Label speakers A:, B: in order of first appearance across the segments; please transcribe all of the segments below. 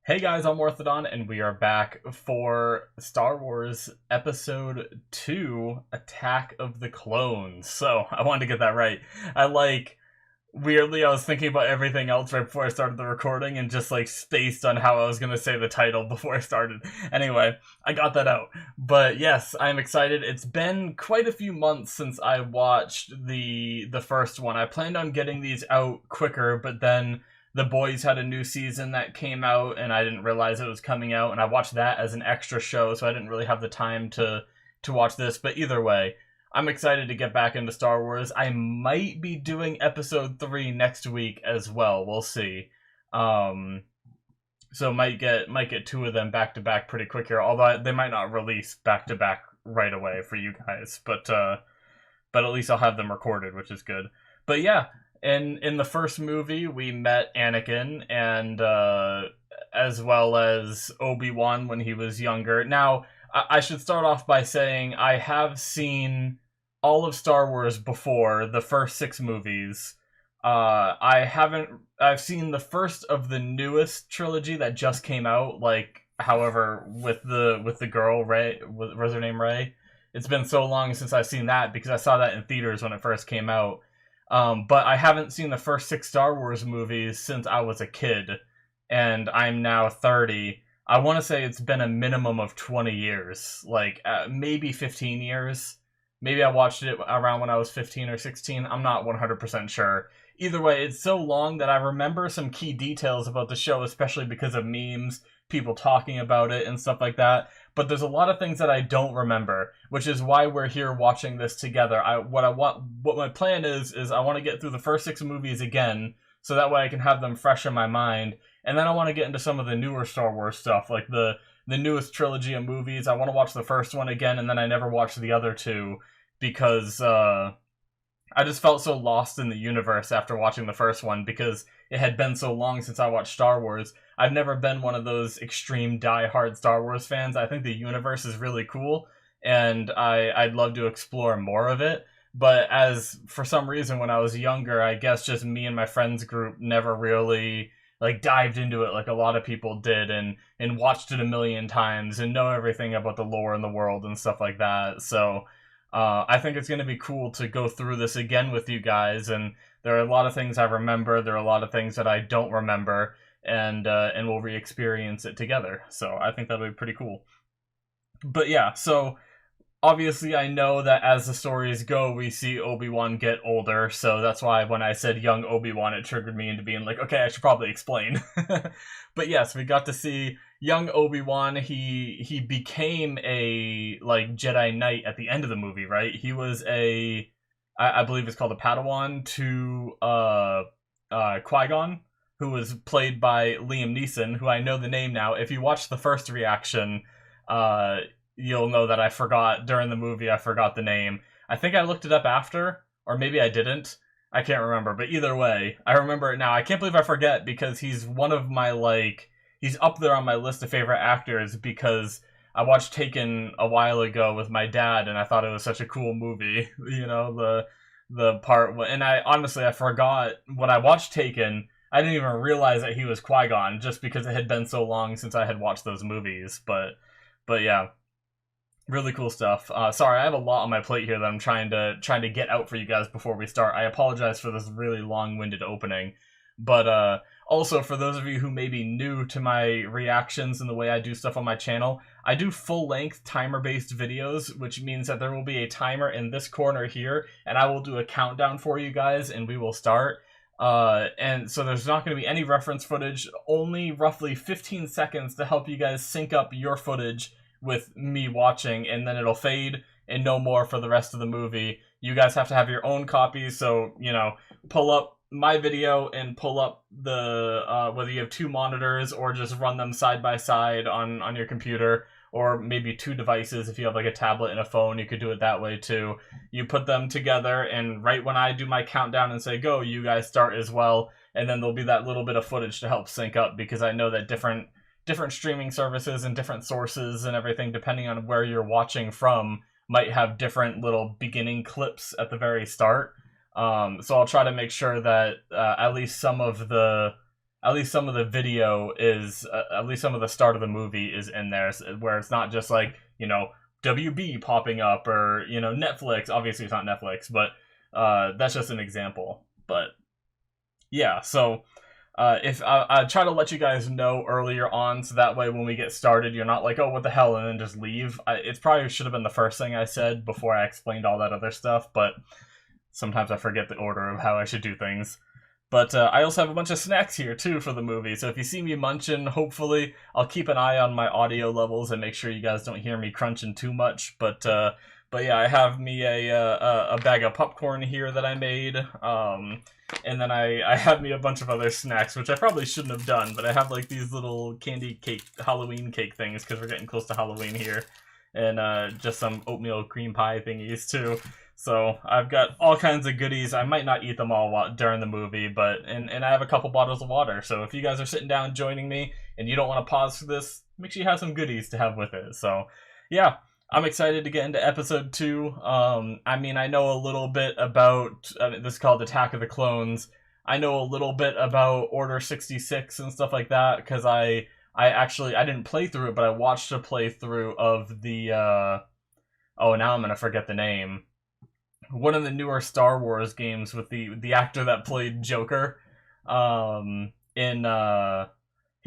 A: Hey guys, I'm Morthadon, and we are back for Star Wars Episode 2, Attack of the Clones. So, I wanted to get that right. Weirdly, I was thinking about everything else right before I started the recording and just, spaced on how I was going to say the title before I started. Anyway, I got that out. But yes, I'm excited. It's been quite a few months since I watched the first one. I planned on getting these out quicker, but then the Boys had a new season that came out, and I didn't realize it was coming out, and I watched that as an extra show, so I didn't really have the time to watch this. But either way, I'm excited to get back into Star Wars. I might be doing Episode 3 next week as well. We'll see. So might get two of them back to back pretty quick here. Although they might not release back to back right away for you guys, but at least I'll have them recorded, which is good. But yeah, in the first movie, we met Anakin and as well as Obi-Wan when he was younger. Now, I should start off by saying I have seen all of Star Wars before, the first 6 movies. I've seen the first of the newest trilogy that just came out, however, with the girl, Rey, was her name Rey? It's been so long since I've seen that because I saw that in theaters when it first came out. But I haven't seen the first 6 Star Wars movies since I was a kid, and I'm now 30. I want to say it's been a minimum of 20 years, maybe 15 years. Maybe I watched it around when I was 15 or 16. I'm not 100% sure. Either way, it's so long that I remember some key details about the show, especially because of memes, people talking about it, and stuff like that. But there's a lot of things that I don't remember, which is why we're here watching this together. What my plan is I want to get through the first 6 movies again, so that way I can have them fresh in my mind. And then I want to get into some of the newer Star Wars stuff, like the newest trilogy of movies. I want to watch the first one again, and then I never watched the other 2 because I just felt so lost in the universe after watching the first one because it had been so long since I watched Star Wars. I've never been one of those extreme die-hard Star Wars fans. I think the universe is really cool, and I'd love to explore more of it. But as for some reason when I was younger, I guess just me and my friends group never really dived into it like a lot of people did and watched it a million times and know everything about the lore and the world and stuff like that. So I think it's going to be cool to go through this again with you guys, and there are a lot of things I remember, there are a lot of things that I don't remember, and we'll re-experience it together. So I think that'll be pretty cool. But yeah, so obviously I know that as the stories go, we see Obi-Wan get older, so that's why when I said young Obi-Wan, it triggered me into being like, okay, I should probably explain. But yes, we got to see young Obi-Wan. He became a Jedi Knight at the end of the movie, right? He was I believe it's called a Padawan to Qui-Gon, who was played by Liam Neeson, who I know the name now. If you watch the first reaction, you'll know that I forgot during the movie. I forgot the name. I think I looked it up after, or maybe I didn't. I can't remember, but either way, I remember it now. I can't believe I forget because he's one of my he's up there on my list of favorite actors because I watched Taken a while ago with my dad, and I thought it was such a cool movie. You know, the part, and I forgot when I watched Taken. I didn't even realize that he was Qui-Gon just because it had been so long since I had watched those movies. But yeah. Really cool stuff. Sorry, I have a lot on my plate here that I'm trying to get out for you guys before we start. I apologize for this really long-winded opening, but also for those of you who may be new to my reactions and the way I do stuff on my channel, I do full-length timer-based videos, which means that there will be a timer in this corner here, and I will do a countdown for you guys, and we will start. And so there's not going to be any reference footage, only roughly 15 seconds to help you guys sync up your footage with me watching, and then it'll fade and no more for the rest of the movie. You guys have to have your own copies, so, you know, pull up my video and pull up the, whether you have 2 monitors or just run them side by side on your computer, or maybe 2 devices. If you have a tablet and a phone, you could do it that way too. You put them together, and right when I do my countdown and say go, you guys start as well, and then there'll be that little bit of footage to help sync up, because I know that different streaming services and different sources and everything, depending on where you're watching from, might have different little beginning clips at the very start. So I'll try to make sure that at least some of the at least some of the video is, at least some of the start of the movie is in there, where it's not just like, you know, WB popping up, or, you know, Netflix. Obviously, it's not Netflix, but that's just an example. But yeah, so if I try to let you guys know earlier on, so that way when we get started, you're not like, oh, what the hell, and then just leave. It probably should have been the first thing I said before I explained all that other stuff, but sometimes I forget the order of how I should do things. But I also have a bunch of snacks here, too, for the movie. So if you see me munching, hopefully, I'll keep an eye on my audio levels and make sure you guys don't hear me crunching too much. But yeah, I have me a bag of popcorn here that I made. And then I have me a bunch of other snacks, which I probably shouldn't have done. But I have, like, these little candy cake, Halloween cake things, because we're getting close to Halloween here. And just some oatmeal cream pie thingies, too. So I've got all kinds of goodies. I might not eat them all during the movie, but and I have a couple bottles of water. So if you guys are sitting down joining me and you don't want to pause for this, make sure you have some goodies to have with it. So yeah, I'm excited to get into episode 2. I mean, I know a little bit about this is called Attack of the Clones. I know a little bit about Order 66 and stuff like that because I didn't play through it, but I watched a playthrough of the oh, now I'm gonna forget the name. One of the newer Star Wars games with the actor that played Joker. He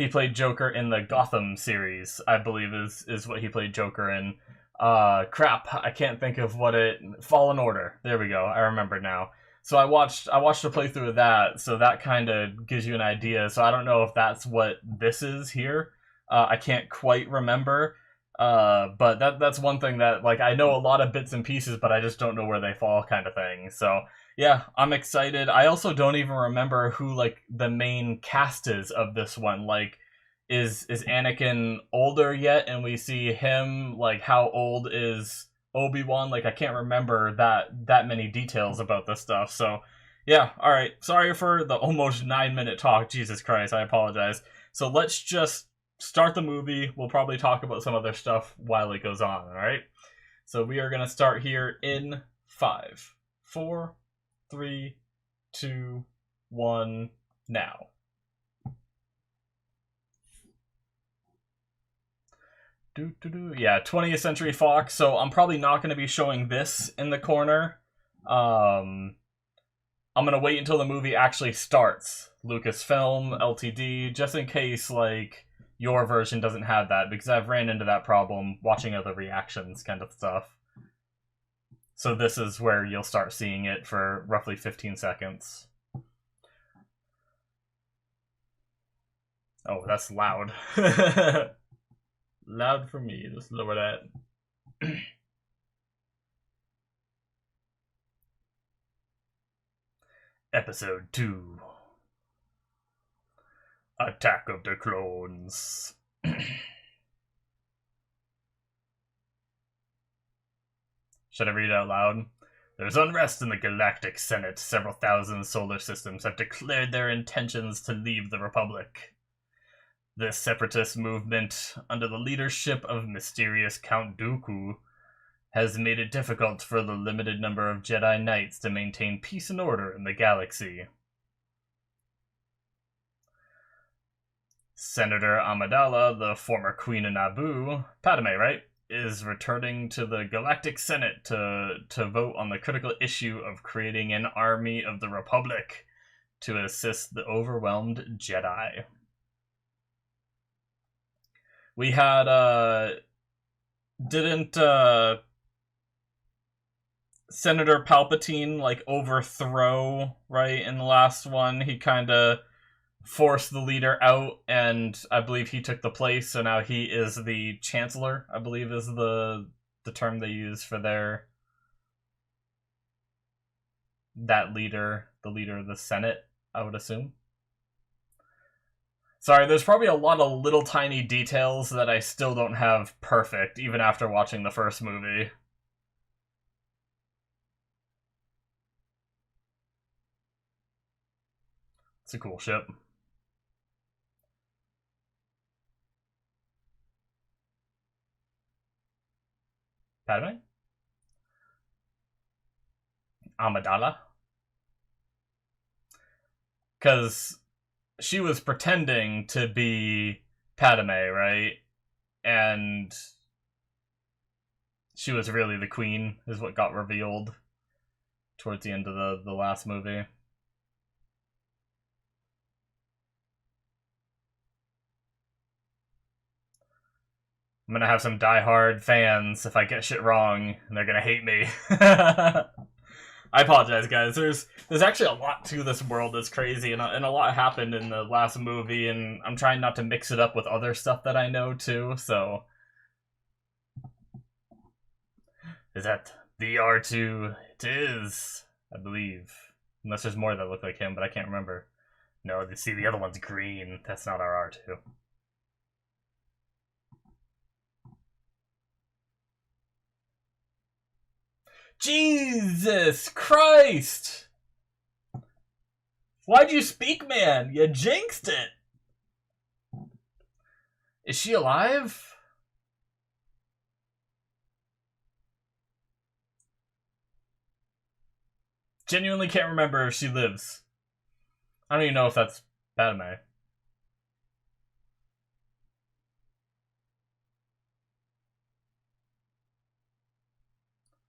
A: played Joker in the Gotham series, I believe is what he played Joker in. Crap, I can't think of what it. Fallen Order. There we go. I remember now. So I watched a playthrough of that, so that kind of gives you an idea. So I don't know if that's what this is here. I can't quite remember. But that's one thing that, like, I know a lot of bits and pieces, but I just don't know where they fall, kind of thing. So yeah, I'm excited. I also don't even remember who, like, the main cast is of this one. Like, is Anakin older yet? And we see him, like, how old is Obi-Wan? Like, I can't remember that many details about this stuff. So yeah, all right. Sorry for the almost 9-minute talk. Jesus Christ, I apologize. So let's just start the movie. We'll probably talk about some other stuff while it goes on, alright? So we are going to start here in 5, 4, 3, 2, 1, now. Yeah, 20th Century Fox, so I'm probably not going to be showing this in the corner. I'm going to wait until the movie actually starts. Lucasfilm, LTD, just in case, like, your version doesn't have that, because I've ran into that problem watching other reactions kind of stuff. So this is where you'll start seeing it for roughly 15 seconds. Oh, that's loud. Loud for me. Just lower that. Episode 2. Attack of the Clones. Should I read it out loud? There's unrest in the Galactic Senate. Several thousand solar systems have declared their intentions to leave the Republic. This separatist movement, under the leadership of mysterious Count Dooku, has made it difficult for the limited number of Jedi Knights to maintain peace and order in the galaxy. Senator Amidala, the former Queen of Naboo, Padme, right, is returning to the Galactic Senate to vote on the critical issue of creating an army of the Republic to assist the overwhelmed Jedi. We had, didn't, Senator Palpatine, like, overthrow, right, in the last one? He kind of forced the leader out, and I believe he took the place, so now he is the Chancellor, I believe is the term they use for that leader, the leader of the Senate, I would assume. Sorry, there's probably a lot of little tiny details that I still don't have perfect, even after watching the first movie. It's a cool ship. Padme? Amidala? Because she was pretending to be Padme, right? And she was really the queen, is what got revealed towards the end of the last movie. I'm gonna have some diehard fans if I get shit wrong, and they're gonna hate me. I apologize, guys. There's actually a lot to this world that's crazy, and a lot happened in the last movie, and I'm trying not to mix it up with other stuff that I know too. So, is that the R2? It is, I believe. Unless there's more that look like him, but I can't remember. No, see, the other one's green. That's not our R2. Jesus Christ! Why'd you speak, man? You jinxed it! Is she alive? Genuinely can't remember if she lives. I don't even know if that's Padme.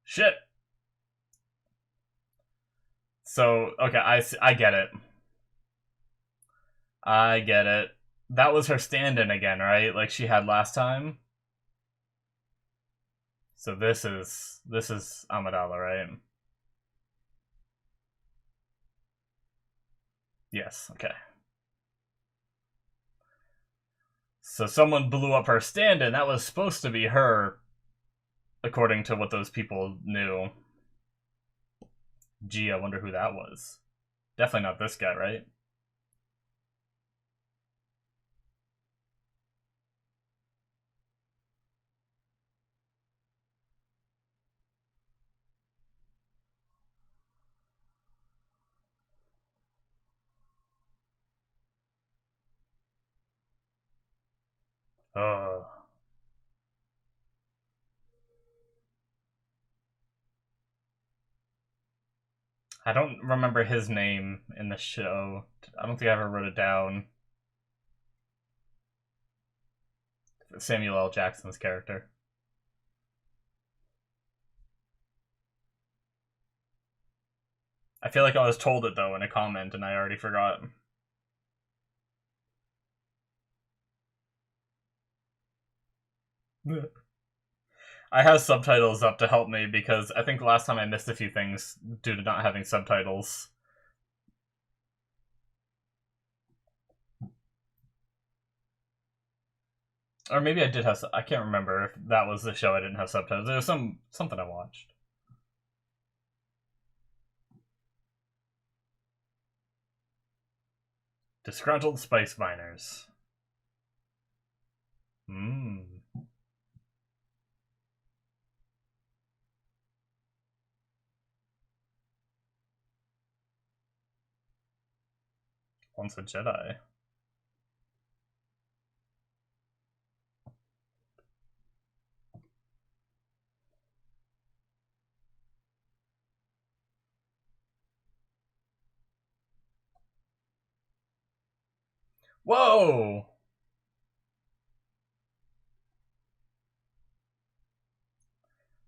A: Shit. So, okay, I get it. I get it. That was her stand-in again, right? Like she had last time. So this is Amidala, right? Yes, okay. So someone blew up her stand-in. That was supposed to be her, according to what those people knew. Gee, I wonder who that was. Definitely not this guy, right? Oh. I don't remember his name in the show. I don't think I ever wrote it down. Samuel L. Jackson's character. I feel like I was told it though in a comment and I already forgot. I have subtitles up to help me because I think last time I missed a few things due to not having subtitles. Or maybe I did have. I can't remember if that was the show I didn't have subtitles. There was something I watched. Disgruntled spice miners. Mmm. Once a Jedi. Whoa!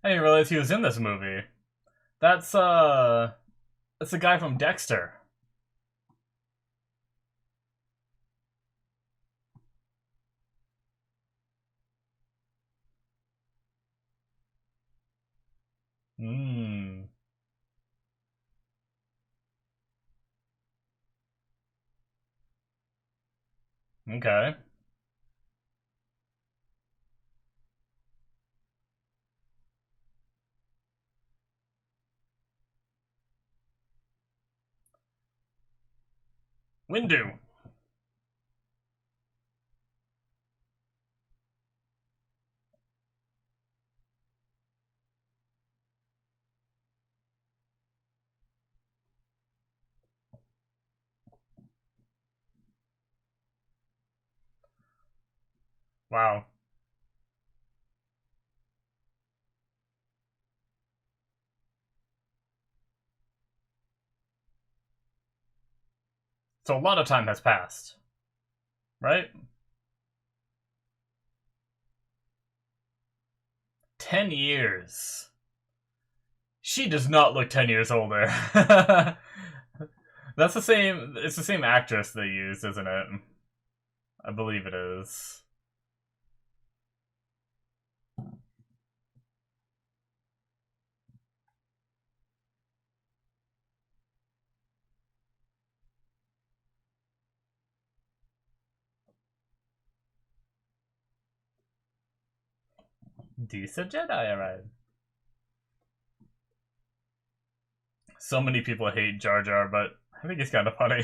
A: I didn't realize he was in this movie. That's that's the guy from Dexter. Mmm. Okay. Windu. Wow. So a lot of time has passed, right? 10 years. She does not look 10 years older. That's the same. It's the same actress they used, isn't it? I believe it is. Decent Jedi arrived. So many people hate Jar Jar, but I think he's kind of funny.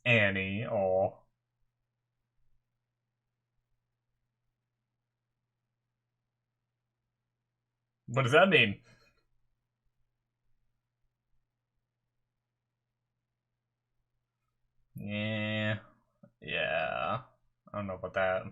A: Annie, oh. What does that mean? Yeah. Yeah. I don't know about that.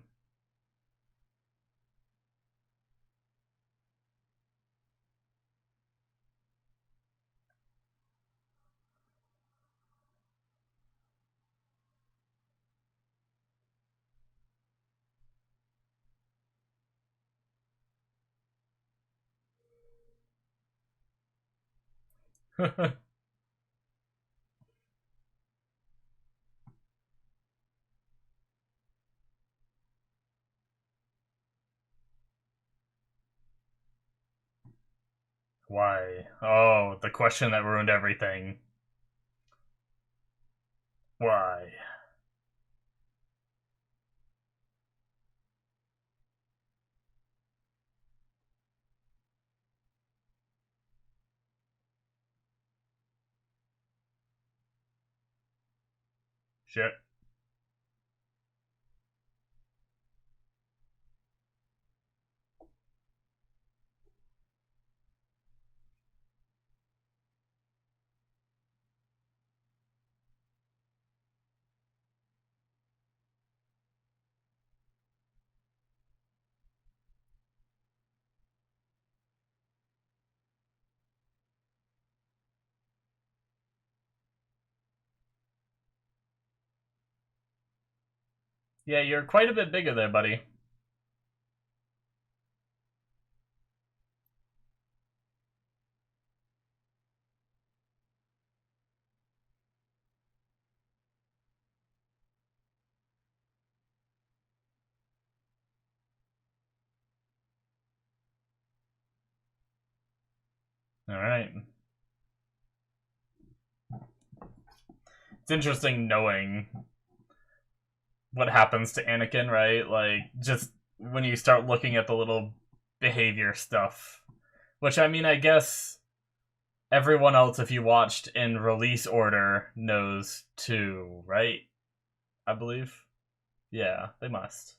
A: Why? Oh, the question that ruined everything. Why? Shit. Yeah, you're quite a bit bigger there, buddy. Alright. It's interesting knowing what happens to Anakin, right? Like, just when you start looking at the little behavior stuff. Which, I mean, I guess everyone else, if you watched in release order, knows too, right? I believe. Yeah, they must.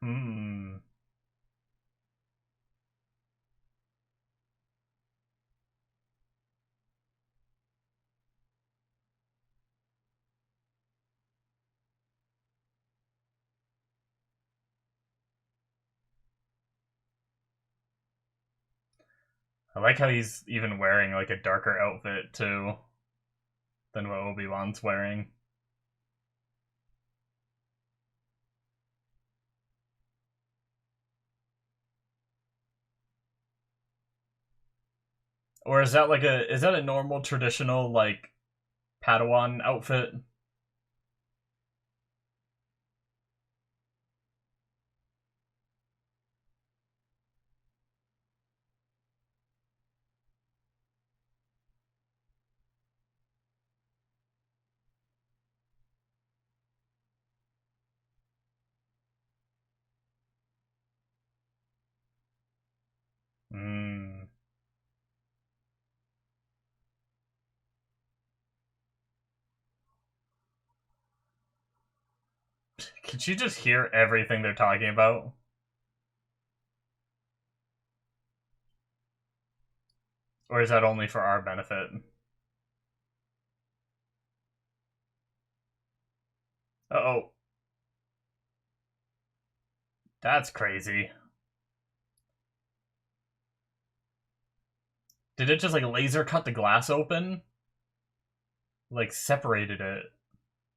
A: Hmm. I like how he's even wearing like a darker outfit too than what Obi-Wan's wearing. Or is that a normal traditional like Padawan outfit? Can she just hear everything they're talking about? Or is that only for our benefit? Uh-oh. That's crazy. Did it just, like, laser cut the glass open? Like, separated it.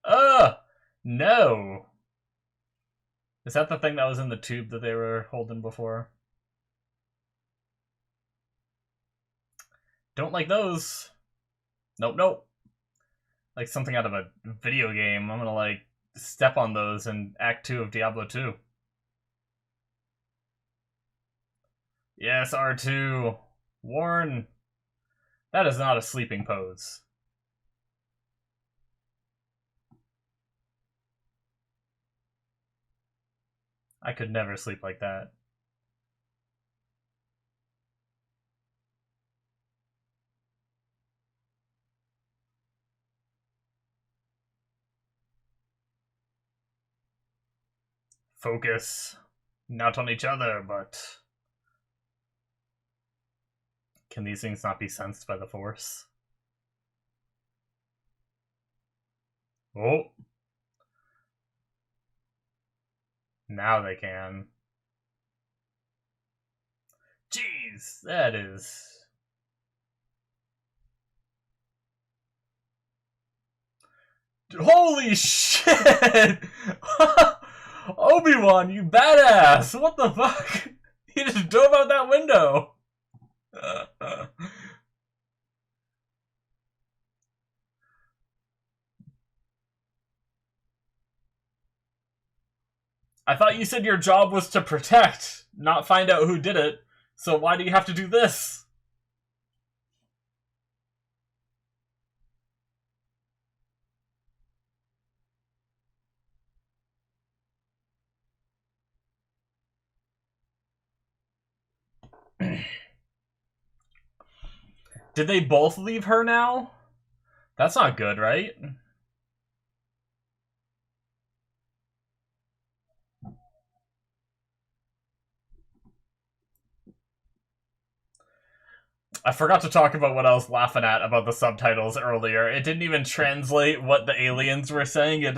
A: Ugh! No! Is that the thing that was in the tube that they were holding before? Don't like those. Nope, nope. Like something out of a video game. I'm gonna, like, step on those in Act 2 of Diablo 2. Yes, R2. Warn. That is not a sleeping pose. I could never sleep like that. Focus. Not on each other, but... Can these things not be sensed by the Force? Oh! Now they can. Jeez, that is... Holy shit! Obi-Wan, you badass! What the fuck? He just dove out that window! I thought you said your job was to protect, not find out who did it. So why do you have to do this? Did they both leave her now? That's not good, right? I forgot to talk about what I was laughing at about the subtitles earlier. It didn't even translate what the aliens were saying. It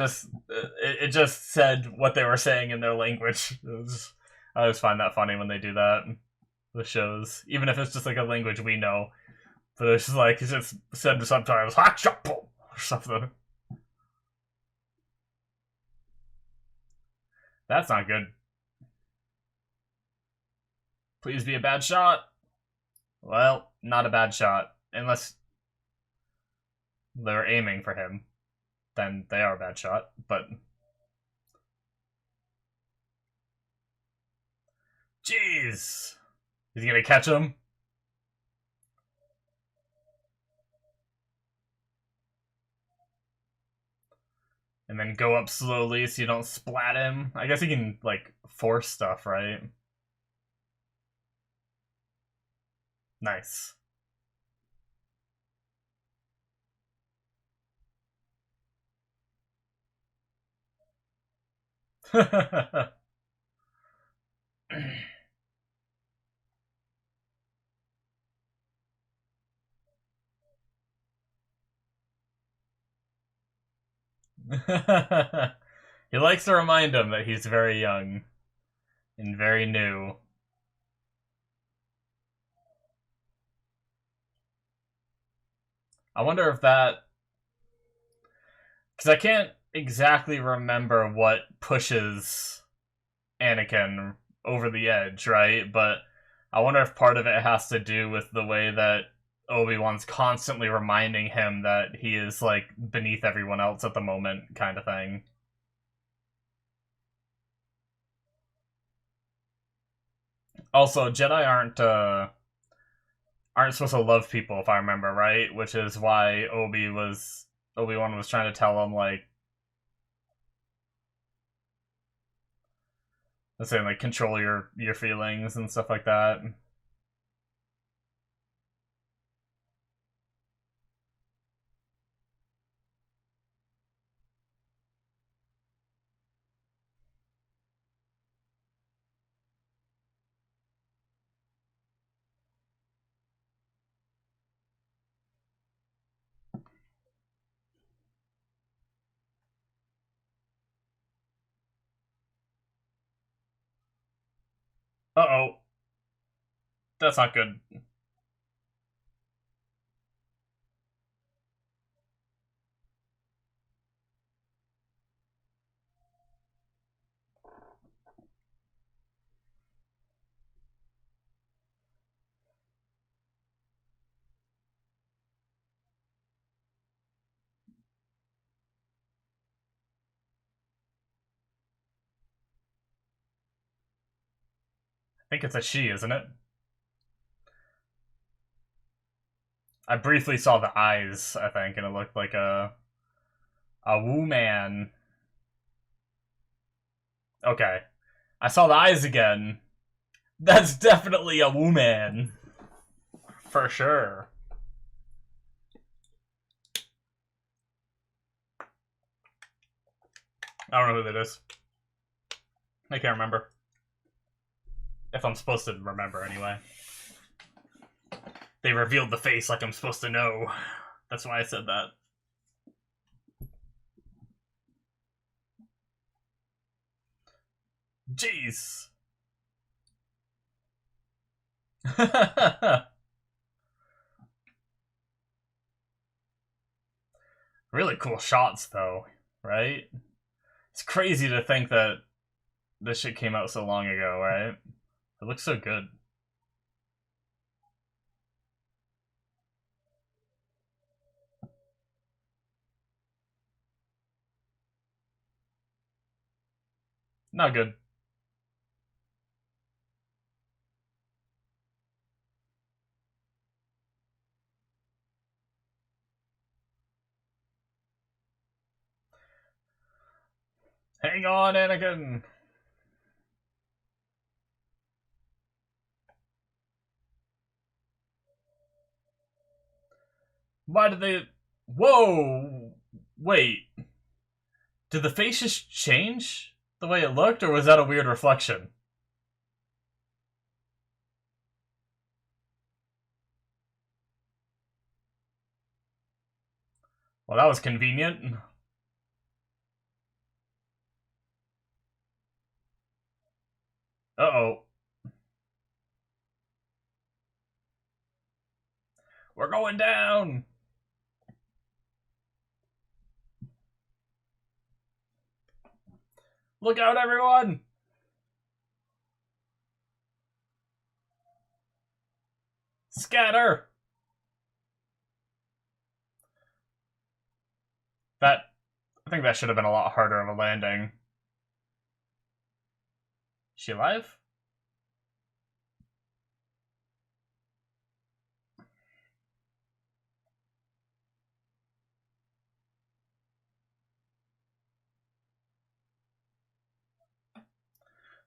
A: just said what they were saying in their language. I always find that funny when they do that. The shows, even if it's just like a language we know, but it's just like it's just said in the subtitles or something. That's not good. Please be a bad shot. Well, not a bad shot. Unless they're aiming for him. Then they are a bad shot, but... Jeez! Is he gonna catch him? And then go up slowly so you don't splat him? I guess he can, like, force stuff, right? Nice. He likes to remind him that he's very young and very new. I wonder if that... Because I can't exactly remember what pushes Anakin over the edge, right? But I wonder if part of it has to do with the way that Obi-Wan's constantly reminding him that he is, like, beneath everyone else at the moment, kind of thing. Also, Jedi aren't supposed to love people, if I remember right, which is why Obi-Wan was trying to tell him, like, let's say, like, control your feelings and stuff like that. Uh-oh. That's not good. I think it's a she, isn't it? I briefly saw the eyes, I think, and it looked like a woman. Okay. I saw the eyes again. That's definitely a woman. For sure. I don't know who that is. I can't remember. If I'm supposed to remember, anyway. They revealed the face like I'm supposed to know. That's why I said that. Jeez. Really cool shots, though, right? It's crazy to think that this shit came out so long ago, right? It looks so good. Not good. Hang on, Anakin! Why did they... Whoa! Wait. Did the face just change the way it looked, or was that a weird reflection? Well, that was convenient. Uh-oh. We're going down! Look out, everyone! Scatter! That... I think that should have been a lot harder of a landing. Is she alive?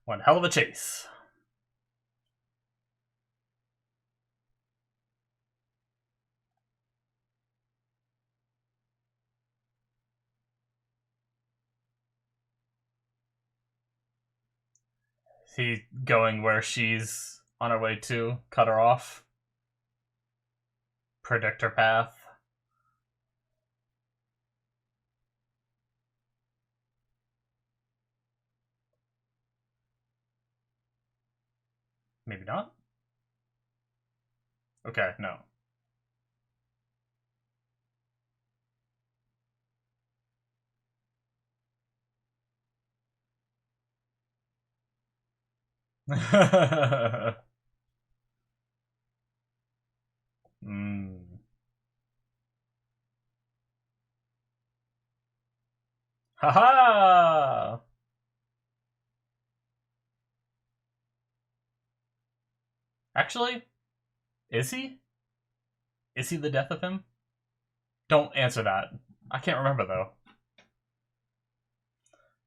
A: One hell of a chase. Is he going where she's on her way to? Cut her off? Predict her path? Maybe not? Okay, no. mm. Haha! Actually, is he? Is he the death of him? Don't answer that. I can't remember, though.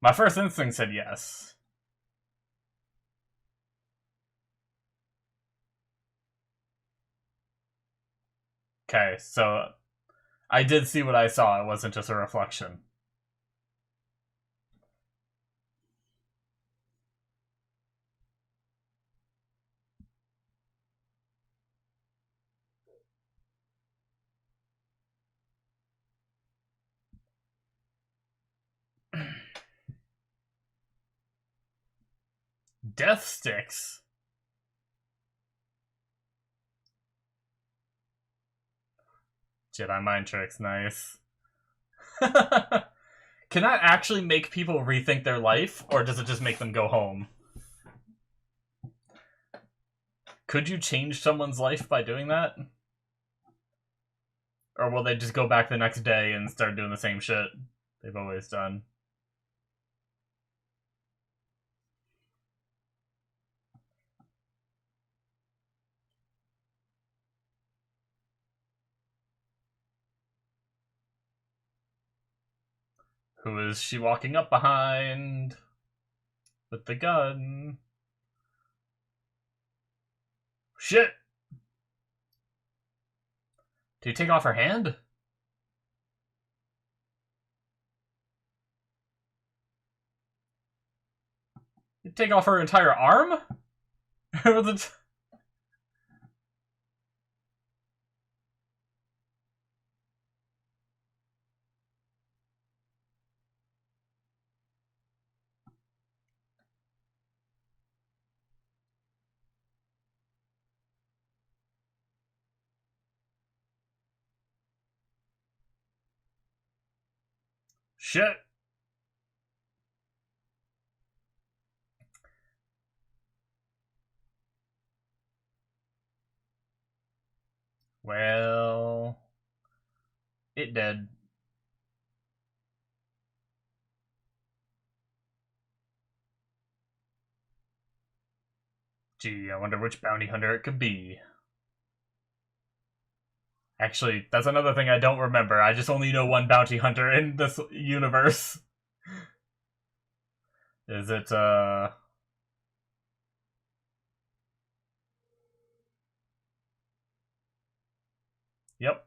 A: My first instinct said yes. Okay, so I did see what I saw. It wasn't just a reflection. Death sticks? Jedi mind tricks, nice. Can that actually make people rethink their life, or does it just make them go home? Could you change someone's life by doing that? Or will they just go back the next day and start doing the same shit they've always done? Who is she walking up behind? With the gun. Shit! Do you take off her hand? You take off her entire arm? Shit! Well, it did. Gee, I wonder which bounty hunter it could be. Actually, that's another thing I don't remember. I just only know one bounty hunter in this universe. Is it, Yep.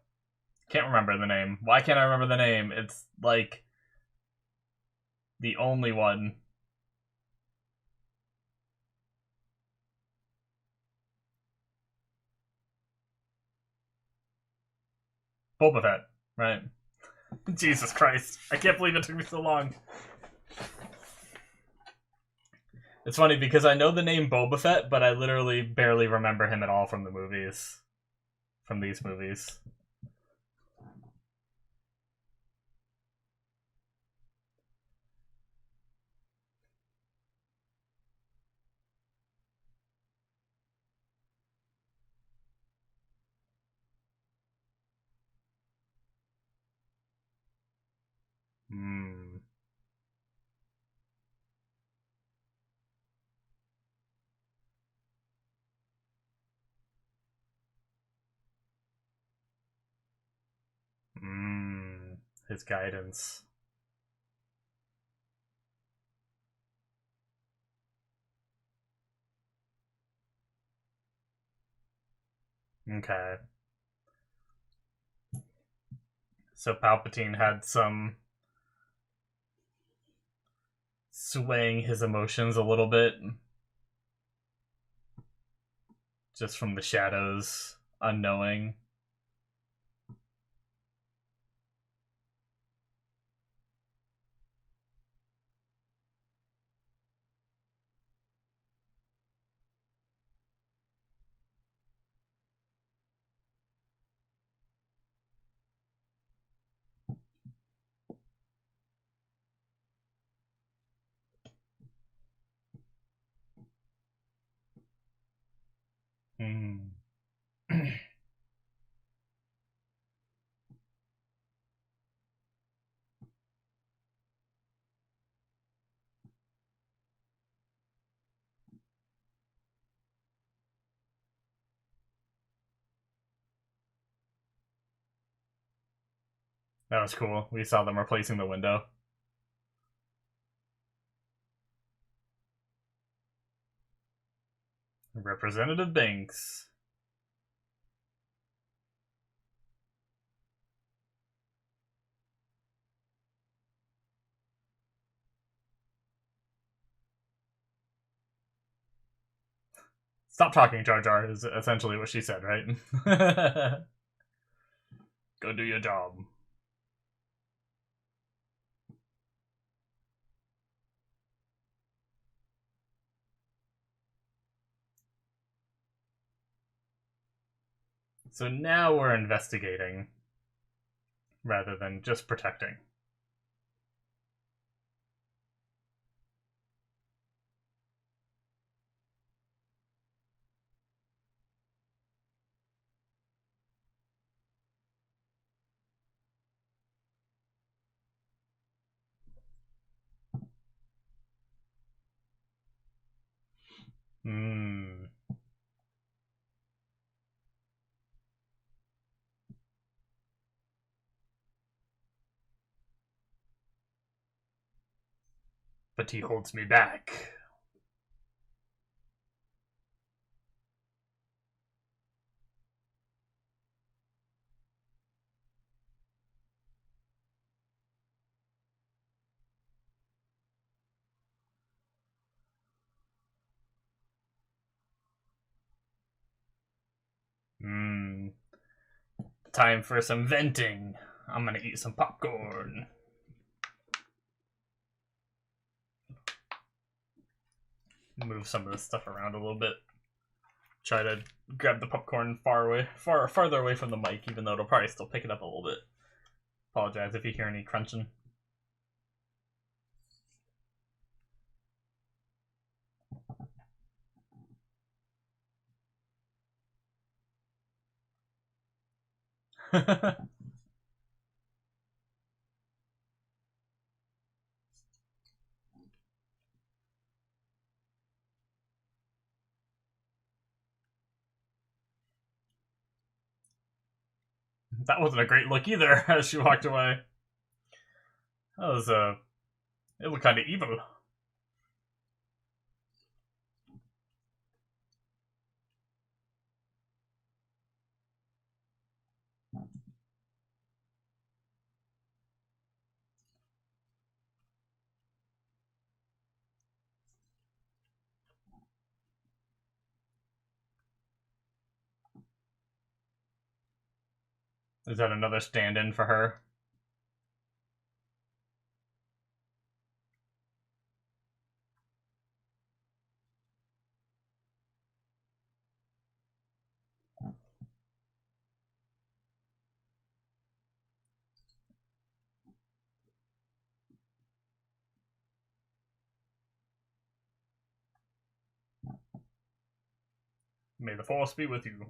A: Can't remember the name. Why can't I remember the name? It's, like, the only one. Boba Fett, right? Jesus Christ. I can't believe it took me so long. It's funny because I know the name Boba Fett, but I literally barely remember him at all from the movies. From these movies. Hmm. Hmm. His guidance. Okay. So Palpatine had some swaying his emotions a little bit. Just from the shadows, unknowing. Hmm. That was cool. We saw them replacing the window. Representative Banks. Stop talking, Jar Jar, is essentially what she said, right? Go do your job. So now we're investigating. rather than just protecting. Hmm. But he holds me back. Hmm. Time for some venting. I'm gonna eat some popcorn. Move some of this stuff around a little bit. Try to grab the popcorn farther away from the mic, even though it'll probably still pick it up a little bit. Apologize if you hear any crunching. That wasn't a great look either as she walked away. That was, it looked kind of evil. Is that another stand-in for her? May the force be with you.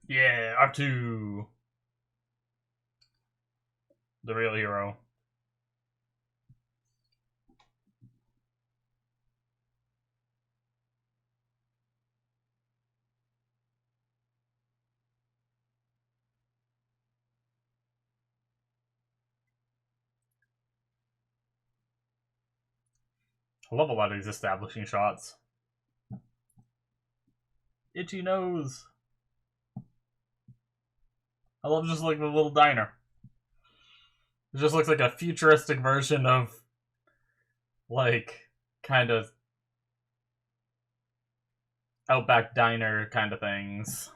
A: Yeah, R2. The real hero. I love a lot of these establishing shots. Itchy nose. I love just like the little diner. It just looks like a futuristic version of, like, kind of Outback Diner kind of things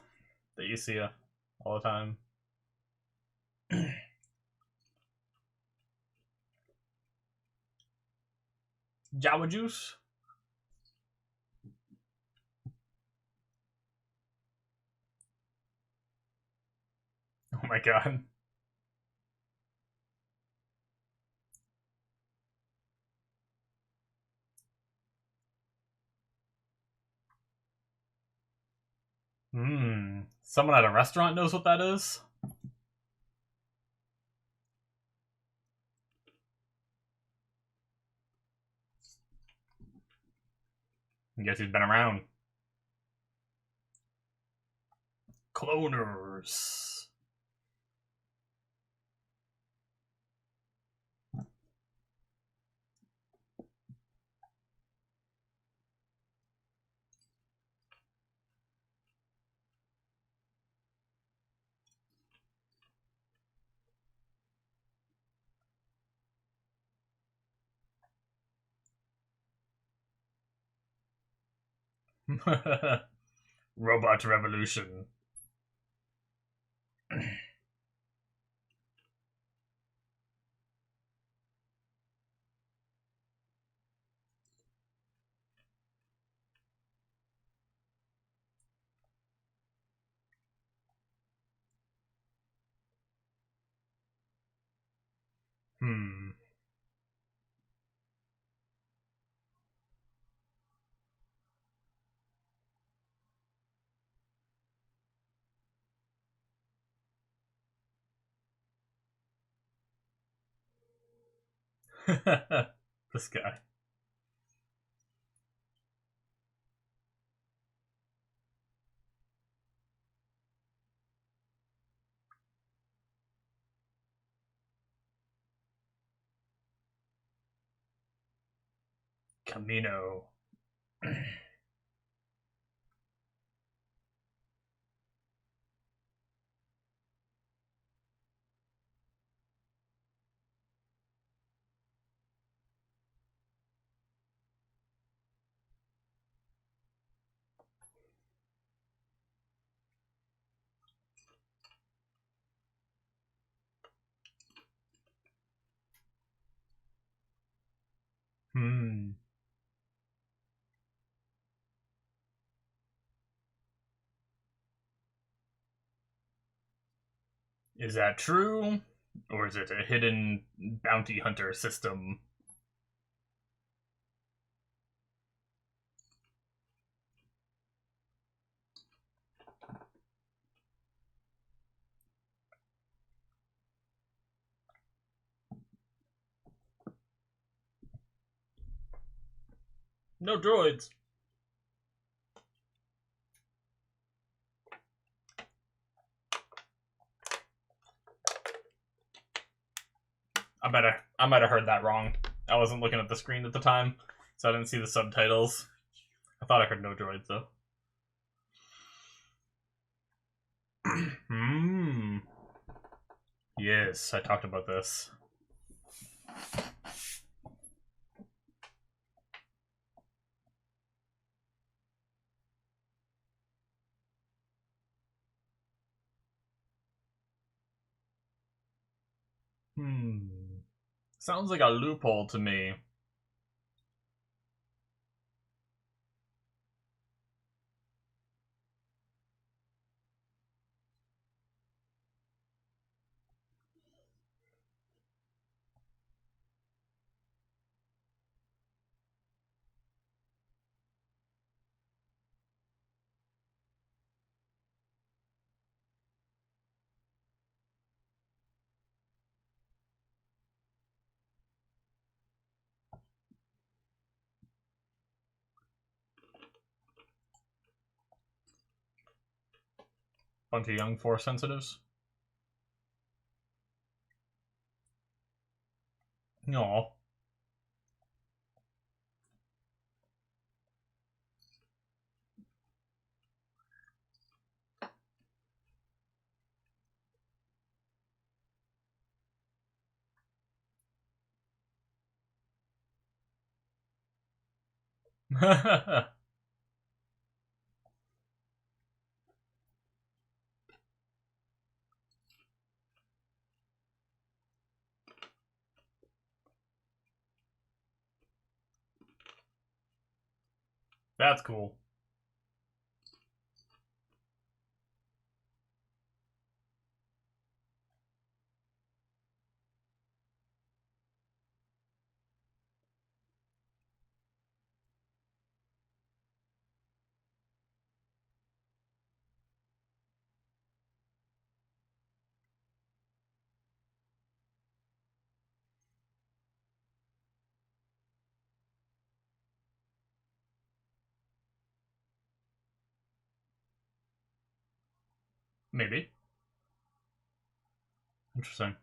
A: that you see all the time. Java juice? Oh my god. Someone at a restaurant knows what that is? I guess he's been around. Cloners. Robot revolution. Hmm. This guy. Camino. Hmm. Is that true? Or is it a hidden bounty hunter system? No droids. I might have heard that wrong. I wasn't looking at the screen at the time, so I didn't see the subtitles. I thought I heard no droids though. Hmm. Yes, I talked about this. Hmm. Sounds like a loophole to me. Bunch of young Force sensitives. No. That's cool. Maybe. Interesting.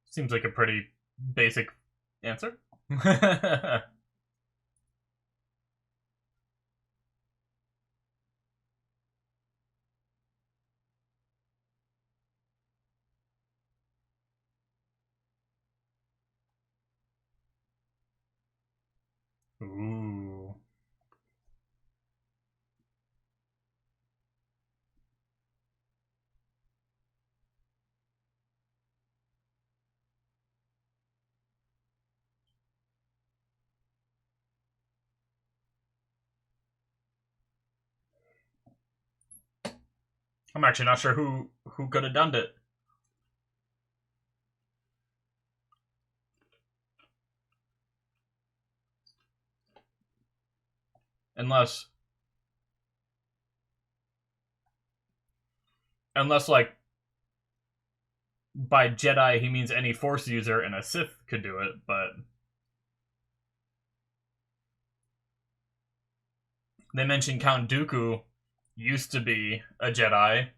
A: Seems like a pretty basic answer. I'm actually not sure who could have done it. Unless like by Jedi he means any Force user, and a Sith could do it, but they mentioned Count Dooku used to be a Jedi.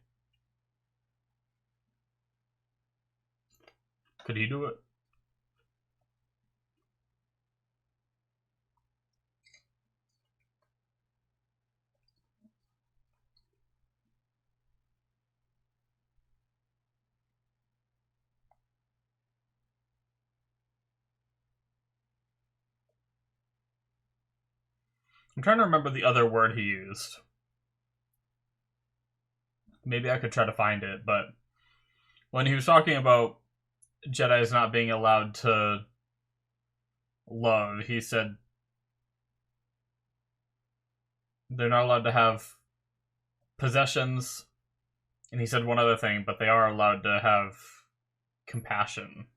A: Could he do it? I'm trying to remember the other word he used. Maybe I could try to find it, but when he was talking about Jedi's not being allowed to love, he said they're not allowed to have possessions, and he said one other thing, but they are allowed to have compassion.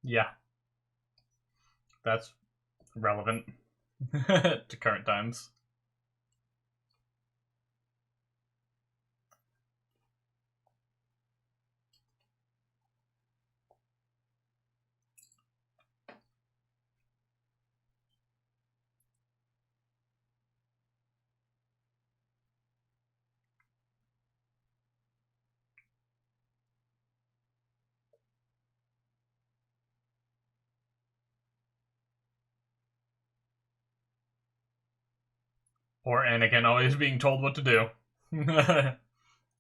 A: Yeah, that's relevant to current times. Or Anakin always being told what to do.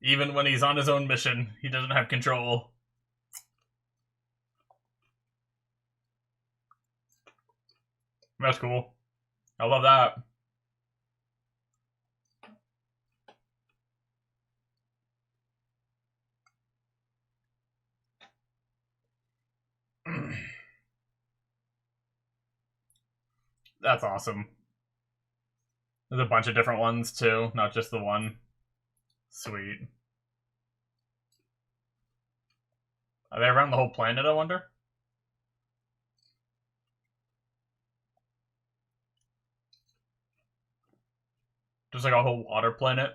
A: Even when he's on his own mission, he doesn't have control. That's cool. I love that. That's awesome. There's a bunch of different ones too, not just the one. Sweet. Are they around the whole planet, I wonder? Just like a whole water planet.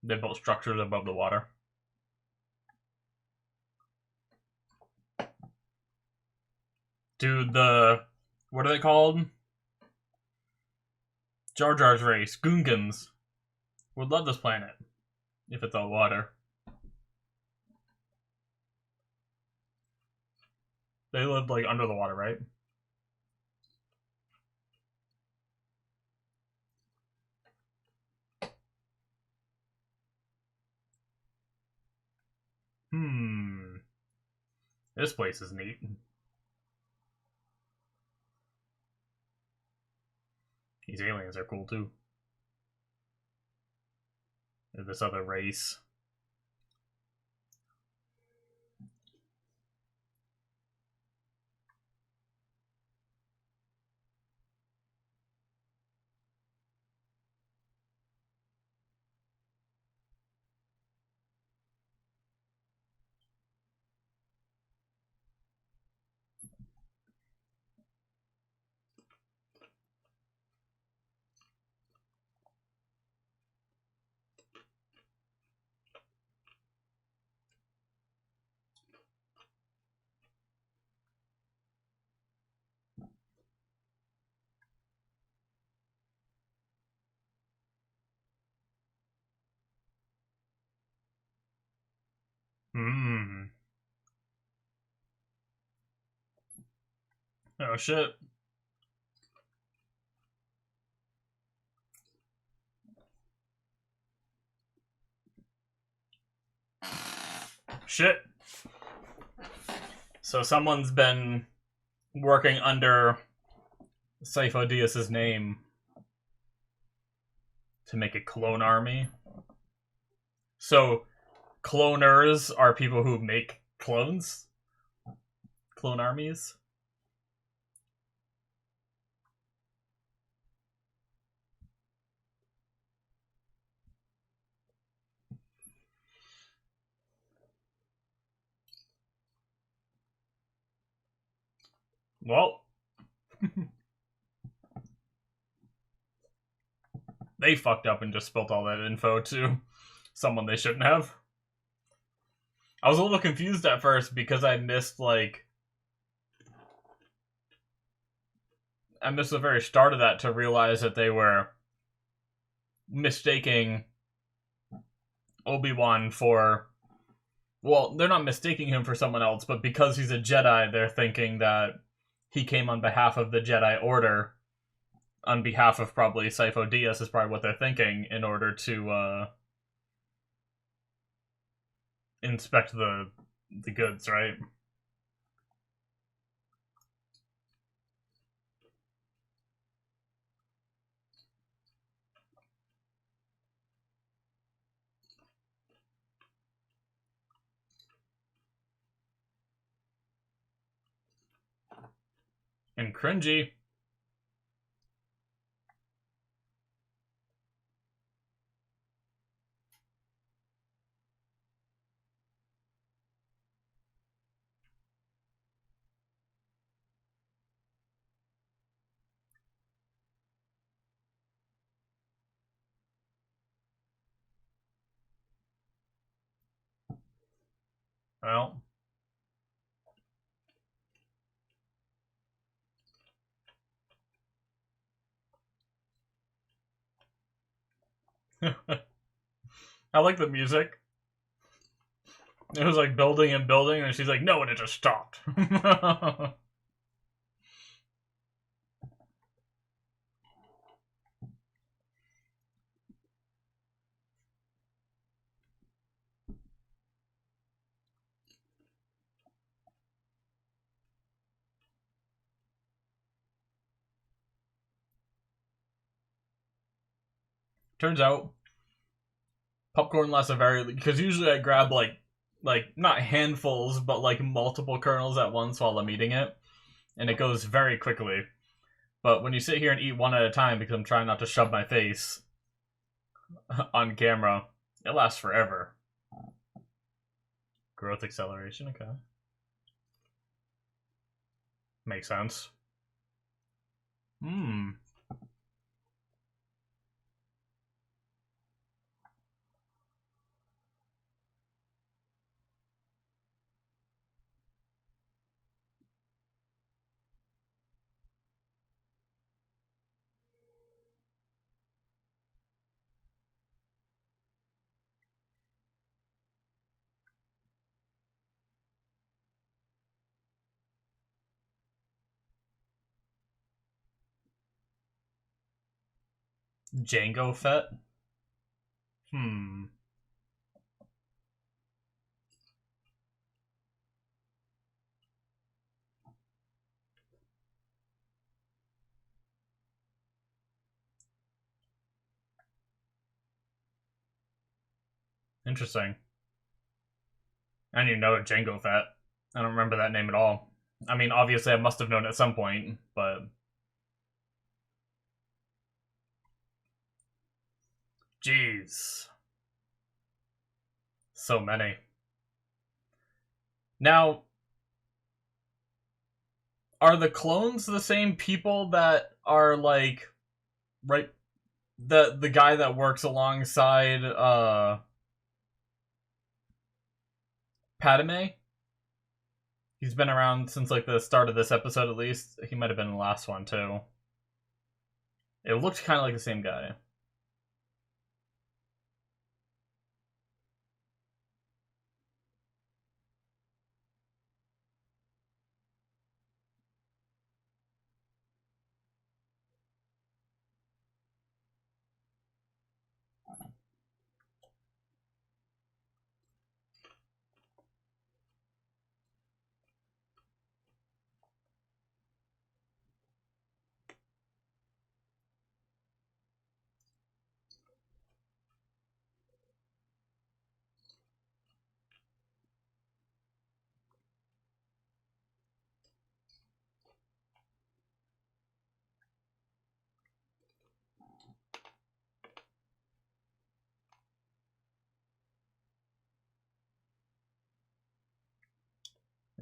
A: They built structures above the water. Dude, what are they called? Jar Jar's race, Gungans, would love this planet if it's all water. They live like under the water, right? This place is neat. These aliens are cool too. There's this other race. Oh shit. Shit. So someone's been working under Sifo Dyas's name to make a clone army. So, cloners are people who make clones? Clone armies? Well, they fucked up and just spilled all that info to someone they shouldn't have. I was a little confused at first because I missed the very start of that to realize that they were mistaking Obi-Wan for... Well, they're not mistaking him for someone else, but because he's a Jedi, they're thinking that he came on behalf of the Jedi Order, on behalf of probably Sifo Dyas is probably what they're thinking, in order to inspect the goods, right? And cringy. Well, I like the music. It was like building and building, and she's like, no, and it just stopped. Turns out, popcorn lasts a very... Because usually I grab, not handfuls, but, multiple kernels at once while I'm eating it. And it goes very quickly. But when you sit here and eat one at a time, because I'm trying not to shove my face on camera, it lasts forever. Growth acceleration, okay. Makes sense. Django Fett? Interesting. I didn't even know Django Fett. I don't remember that name at all. I mean, obviously I must have known at some point, but... Jeez. So many. Now, are the clones the same people that are, right... The guy that works alongside, Padme? He's been around since, the start of this episode, at least. He might have been in the last one, too. It looked kind of like the same guy.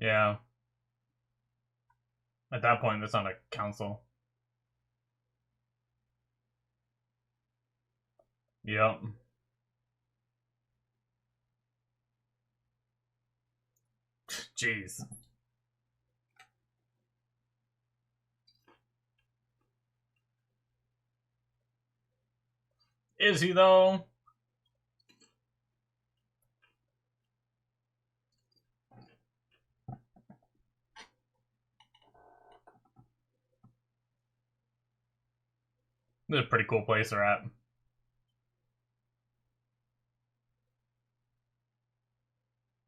A: Yeah. At that point, that's not a council. Yep. Jeez. Is he, though? This is a pretty cool place they're at.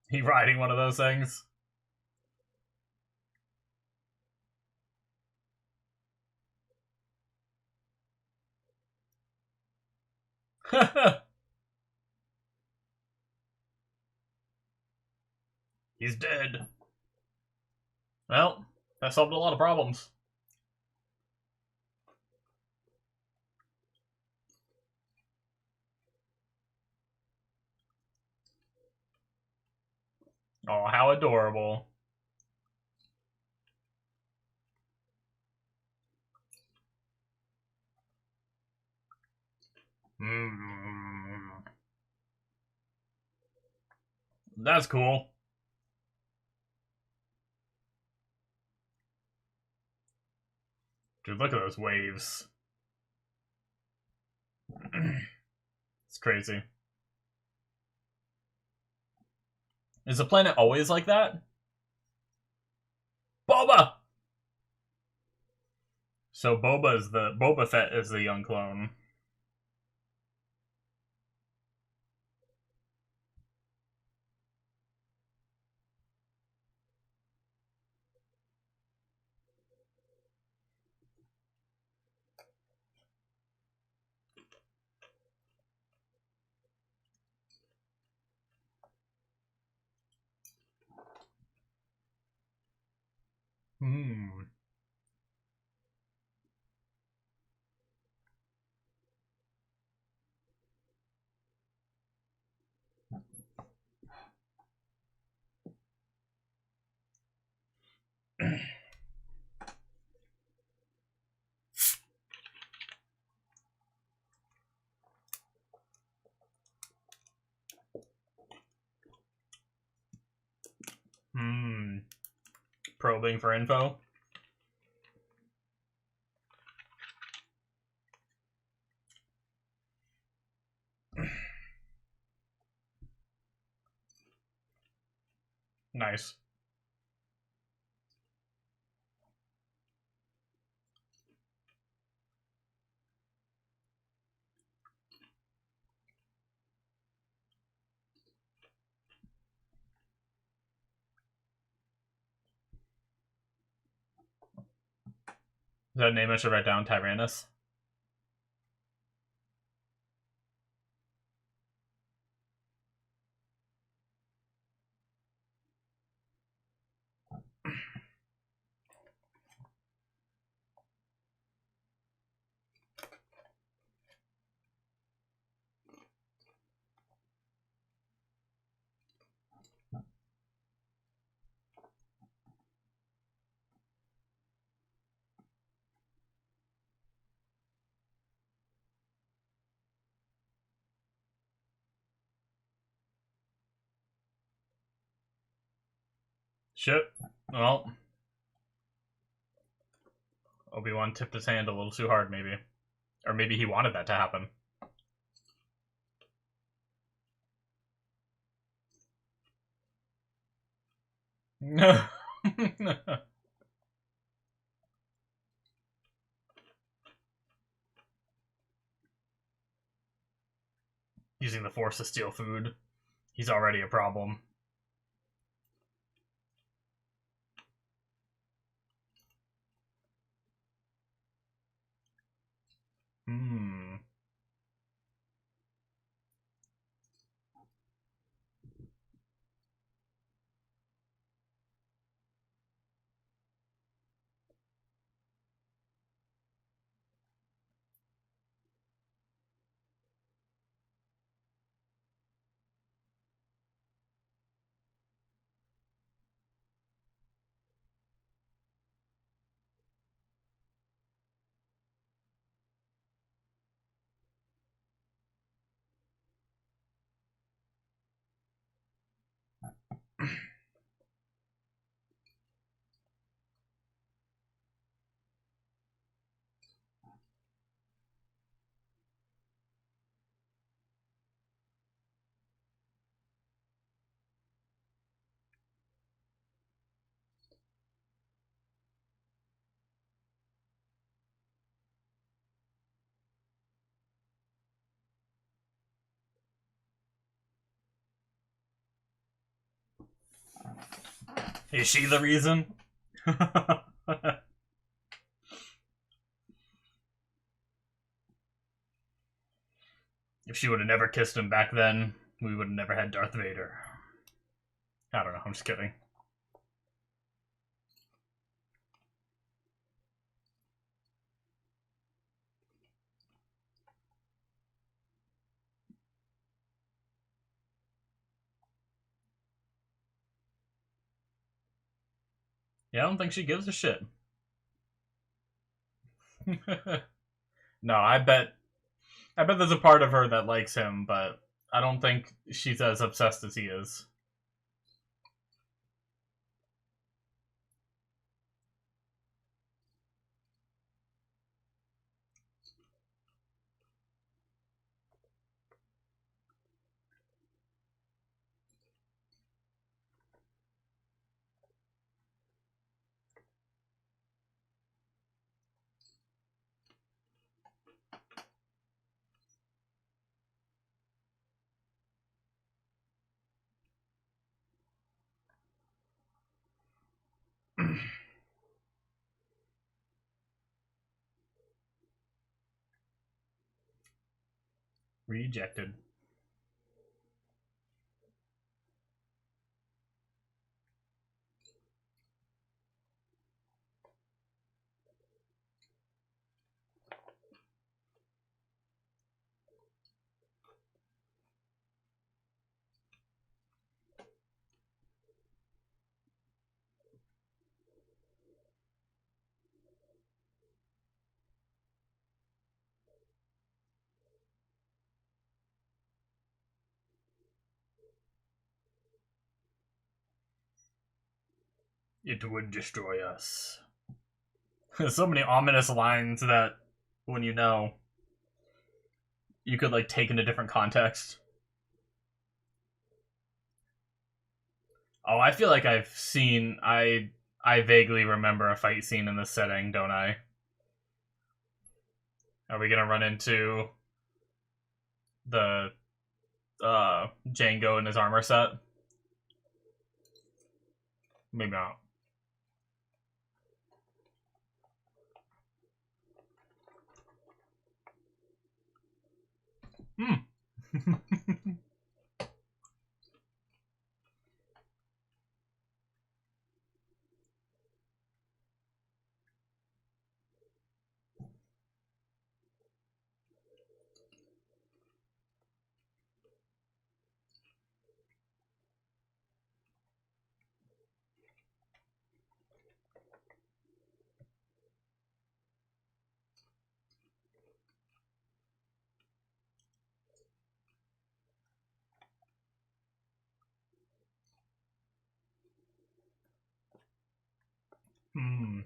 A: He riding one of those things? He's dead. Well, that solved a lot of problems. Oh, how adorable. That's cool. Dude, look at those waves. It's crazy. Is the planet always like that? Boba! So Boba Fett is the young clone. Hmm. Hmm. Probing for info. Nice. Is that a name I should write down? Tyrannus? Shit. Well, Obi-Wan tipped his hand a little too hard, maybe. Or maybe he wanted that to happen. Using the Force to steal food. He's already a problem. Hmm. Is she the reason? If she would have never kissed him back then, we would have never had Darth Vader. I don't know, I'm just kidding. Yeah, I don't think she gives a shit. No, I bet there's a part of her that likes him, but I don't think she's as obsessed as he is. Rejected. It would destroy us. There's so many ominous lines that when you know, you could like take in a different context. Oh, I feel like I vaguely remember a fight scene in this setting, don't I? Are we gonna run into the Django in his armor set? Maybe not. Hmm. Hmm.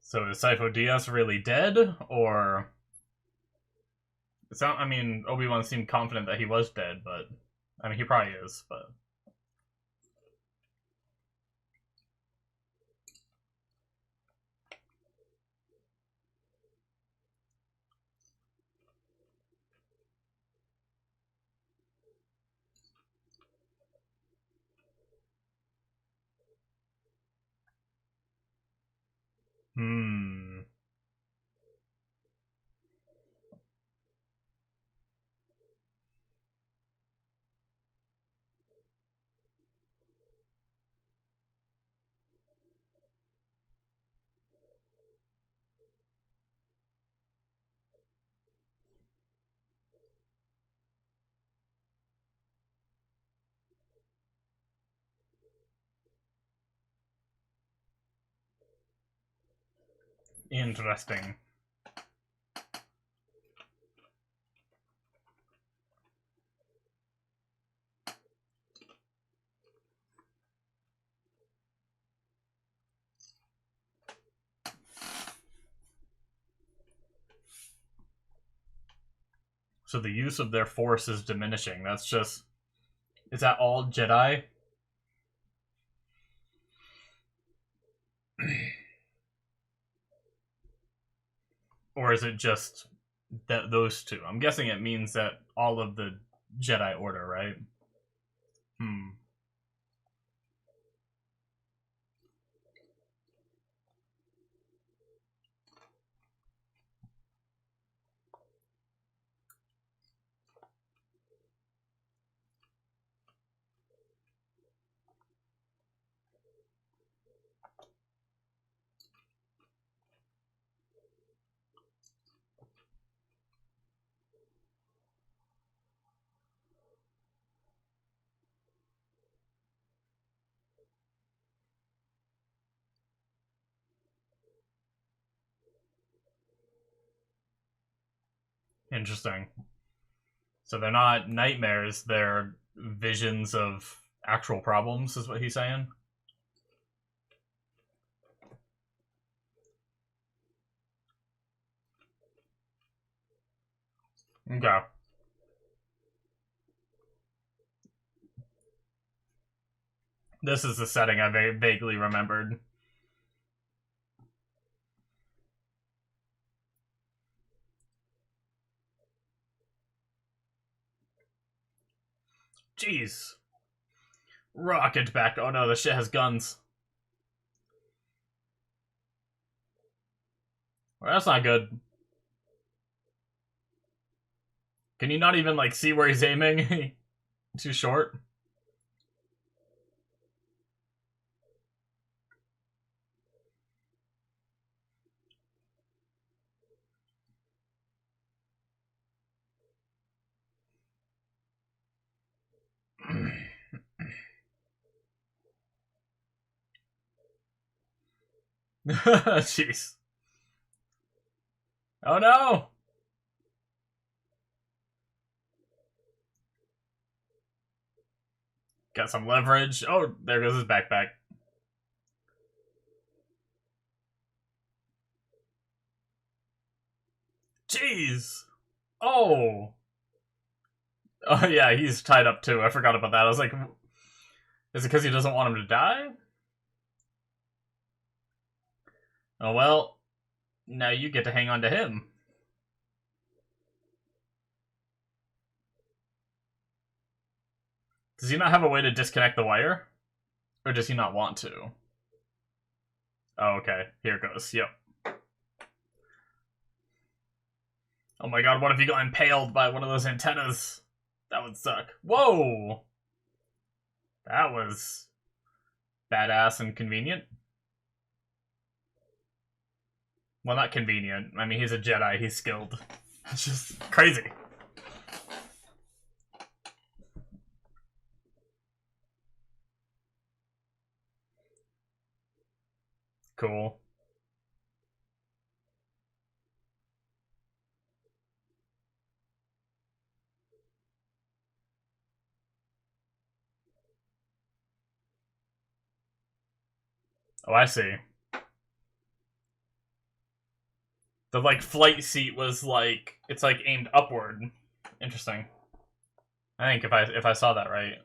A: So is Sifo Dyas really dead, or it's not? I mean, Obi-Wan seemed confident that he was dead, but I mean, he probably is. But hmm. Interesting. So the use of their force is diminishing. That's just... Is that all Jedi? Or is it just that those two? I'm guessing it means that all of the Jedi Order, right? Interesting. So they're not nightmares, they're visions of actual problems, is what he's saying? Okay. This is the setting I very vaguely remembered. Jeez. Rocket back. Oh no, this shit has guns. Well, that's not good. Can you not even, like, see where he's aiming? Too short? Jeez. Oh no! Got some leverage. Oh, there goes his backpack. Jeez! Oh! Oh yeah, he's tied up too. I forgot about that. I was like, is it because he doesn't want him to die? Oh well, now you get to hang on to him. Does he not have a way to disconnect the wire? Or does he not want to? Oh, okay. Here it goes. Yep. Oh my god, what if he got impaled by one of those antennas? That would suck. Whoa! That was badass and convenient. Well, not convenient. I mean, he's a Jedi. He's skilled. It's just crazy. Cool. Oh, I see. The, like, flight seat was, like... It's, like, aimed upward. Interesting. I think if I saw that right.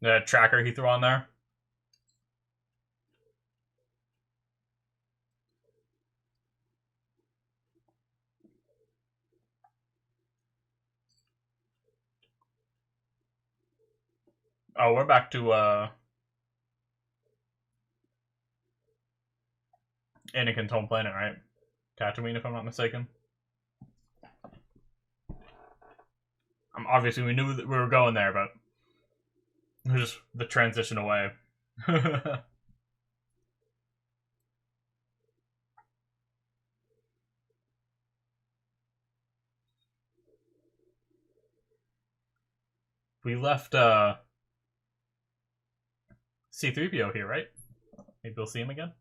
A: The tracker he threw on there. Oh, we're back to, Anakin's home planet, right? Tatooine, if I'm not mistaken. Obviously, we knew that we were going there, but it was just the transition away. We left C-3PO here, right? Maybe we'll see him again.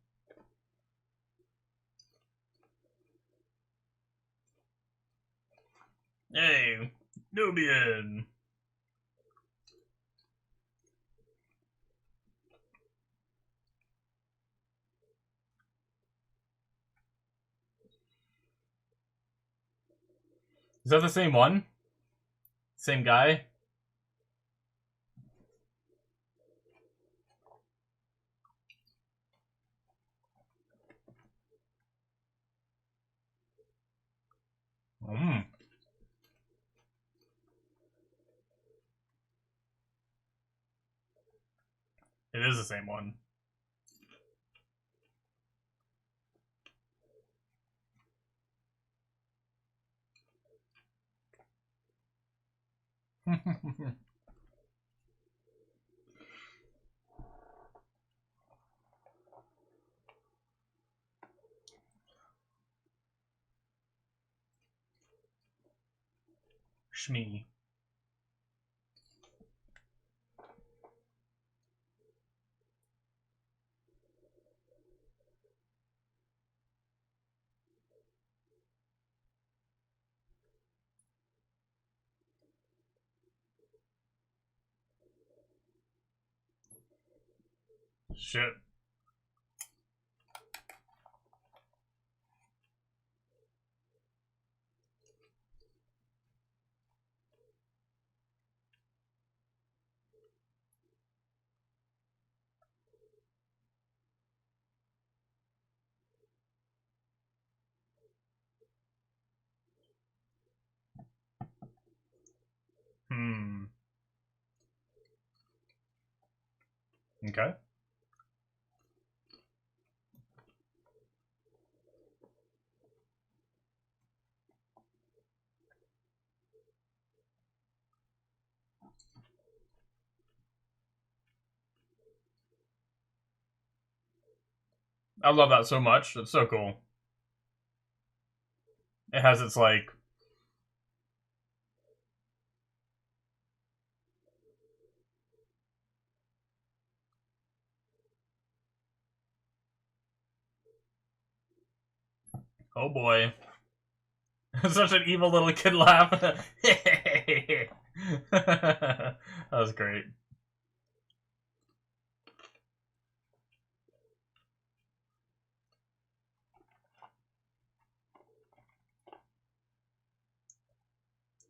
A: Hey, Nubian. Is that the same one? Same guy? Mm. It is the same one. Shmee. Shit. Hmm. Okay. I love that so much. It's so cool. It has its like... Oh boy. Such an evil little kid laugh. That was great.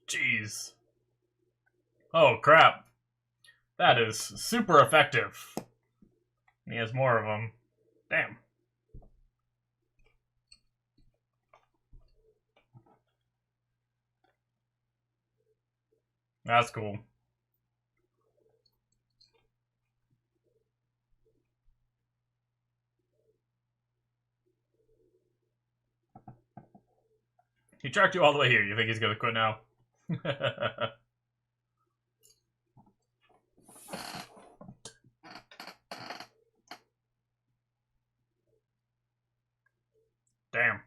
A: Jeez. Oh crap. That is super effective. He has more of them. Damn. That's cool. He tracked you all the way here. You think he's gonna quit now? Damn.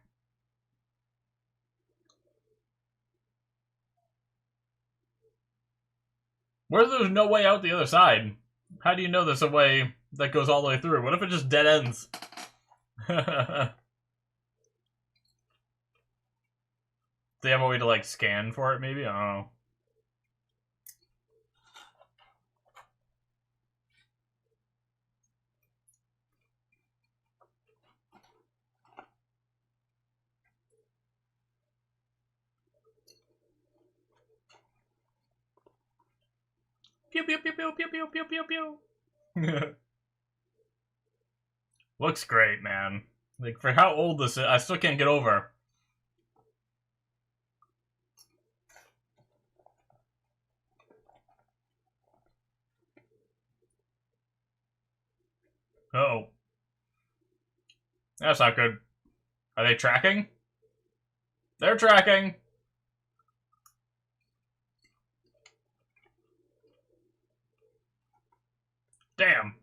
A: Where there's no way out the other side? How do you know there's a way that goes all the way through? What if it just dead ends? Do they have a way to like scan for it maybe? I don't know. Pew pew pew pew pew pew pew pew pew. Looks great, man. Like for how old this is, I still can't get over. Oh, that's not good. Are they tracking? They're tracking. Damn.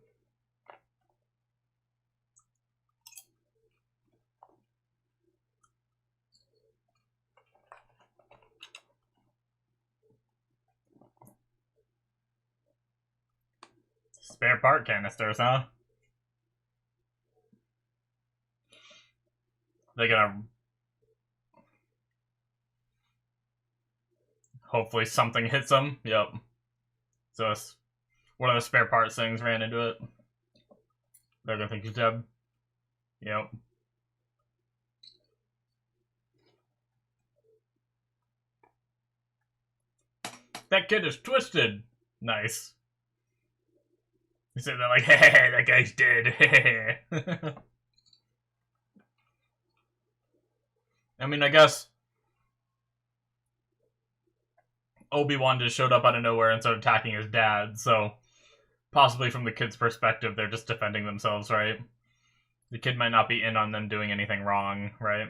A: Spare part canisters, huh? They're gonna... Hopefully something hits him. Yep. So one of the spare parts things ran into it. They're gonna think he's dead. Yep. That kid is twisted. Nice. You say that like, hey, that guy's dead. I mean, I guess Obi-Wan just showed up out of nowhere and started attacking his dad, so possibly from the kid's perspective, they're just defending themselves, right? The kid might not be in on them doing anything wrong, right?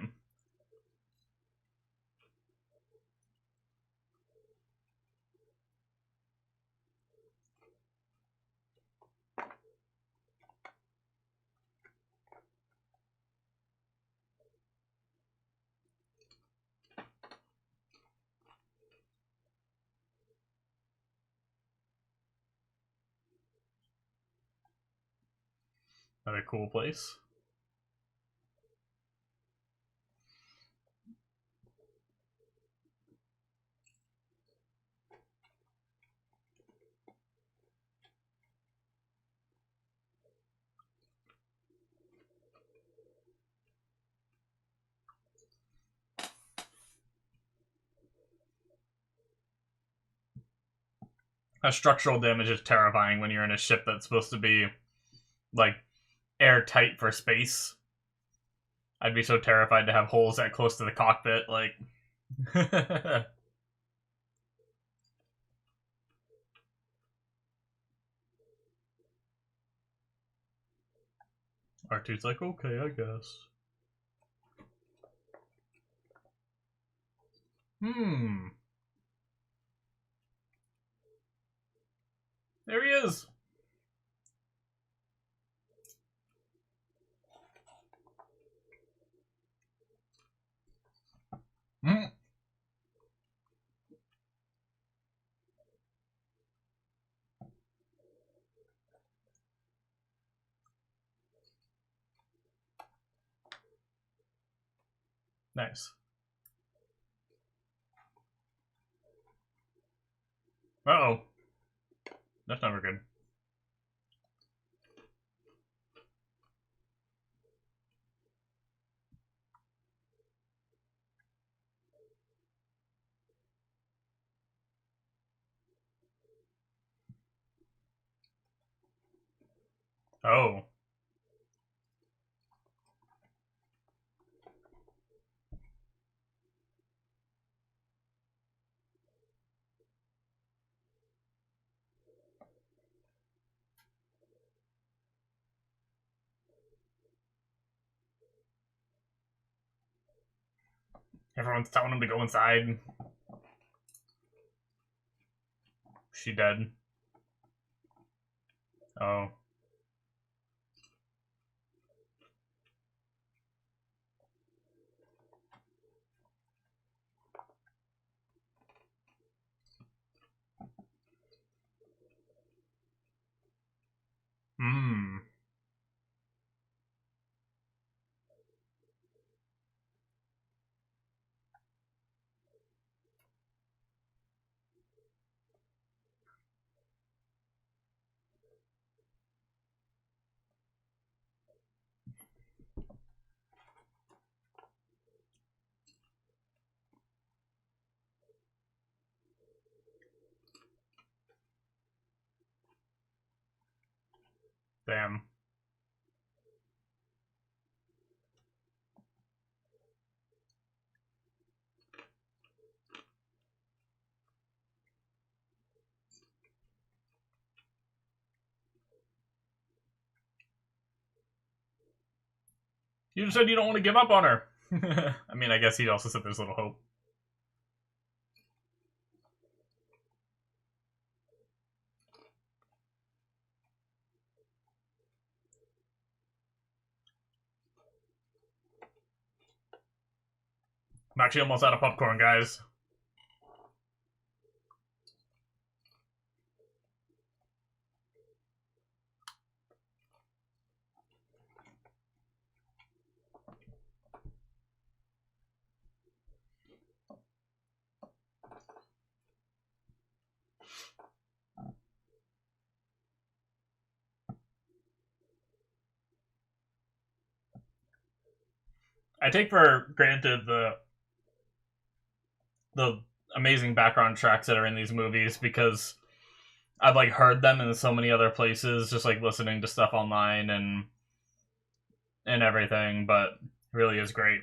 A: Another cool place. A structural damage is terrifying when you're in a ship that's supposed to be, like, airtight for space. I'd be so terrified to have holes that close to the cockpit, like... R2's like, okay, I guess. There he is! Nice. Uh-oh. That's never good. Oh. Everyone's telling him to go inside. She dead? Oh. Damn. You just said you don't want to give up on her. I mean, I guess he also said there's little hope. I'm actually almost out of popcorn, guys. I take for granted the amazing background tracks that are in these movies because I've like heard them in so many other places, just like listening to stuff online and everything. But it really is great.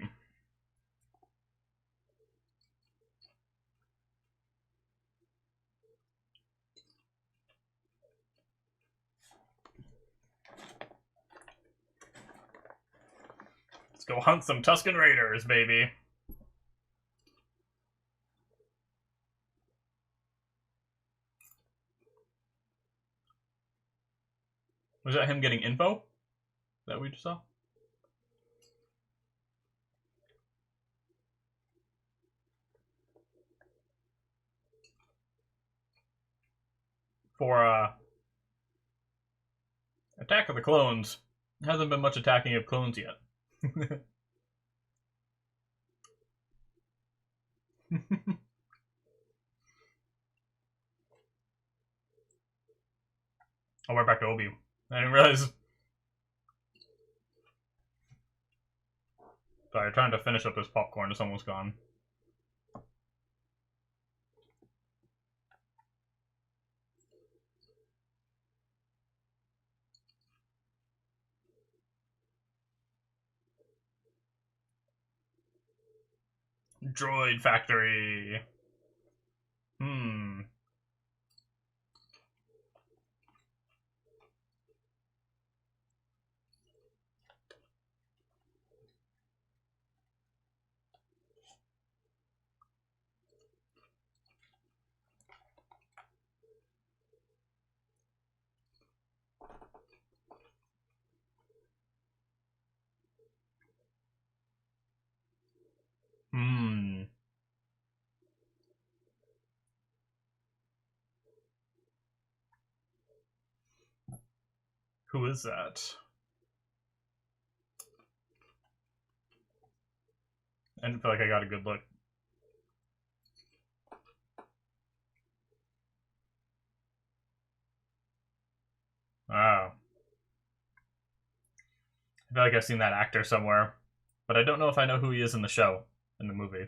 A: Let's go hunt some Tusken Raiders, baby. Was that him getting info that we just saw? For Attack of the Clones. There hasn't been much attacking of clones yet. Oh, we're back to Obi. I didn't realize. Sorry, trying to finish up this popcorn. It's almost gone. Droid Factory. Hmm. Hmm. Who is that? I didn't feel like I got a good look. Oh. I feel like I've seen that actor somewhere. But I don't know if I know who he is in the show, in the movie.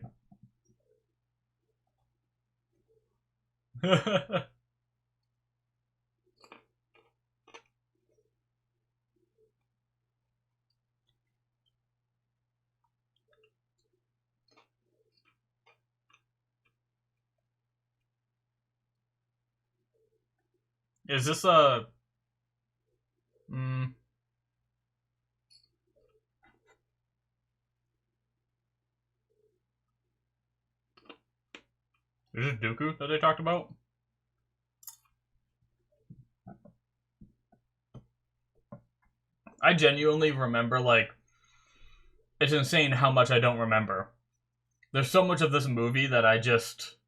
A: Is this a... Mm, is it Dooku that they talked about? I genuinely remember, like... It's insane how much I don't remember. There's so much of this movie that I just...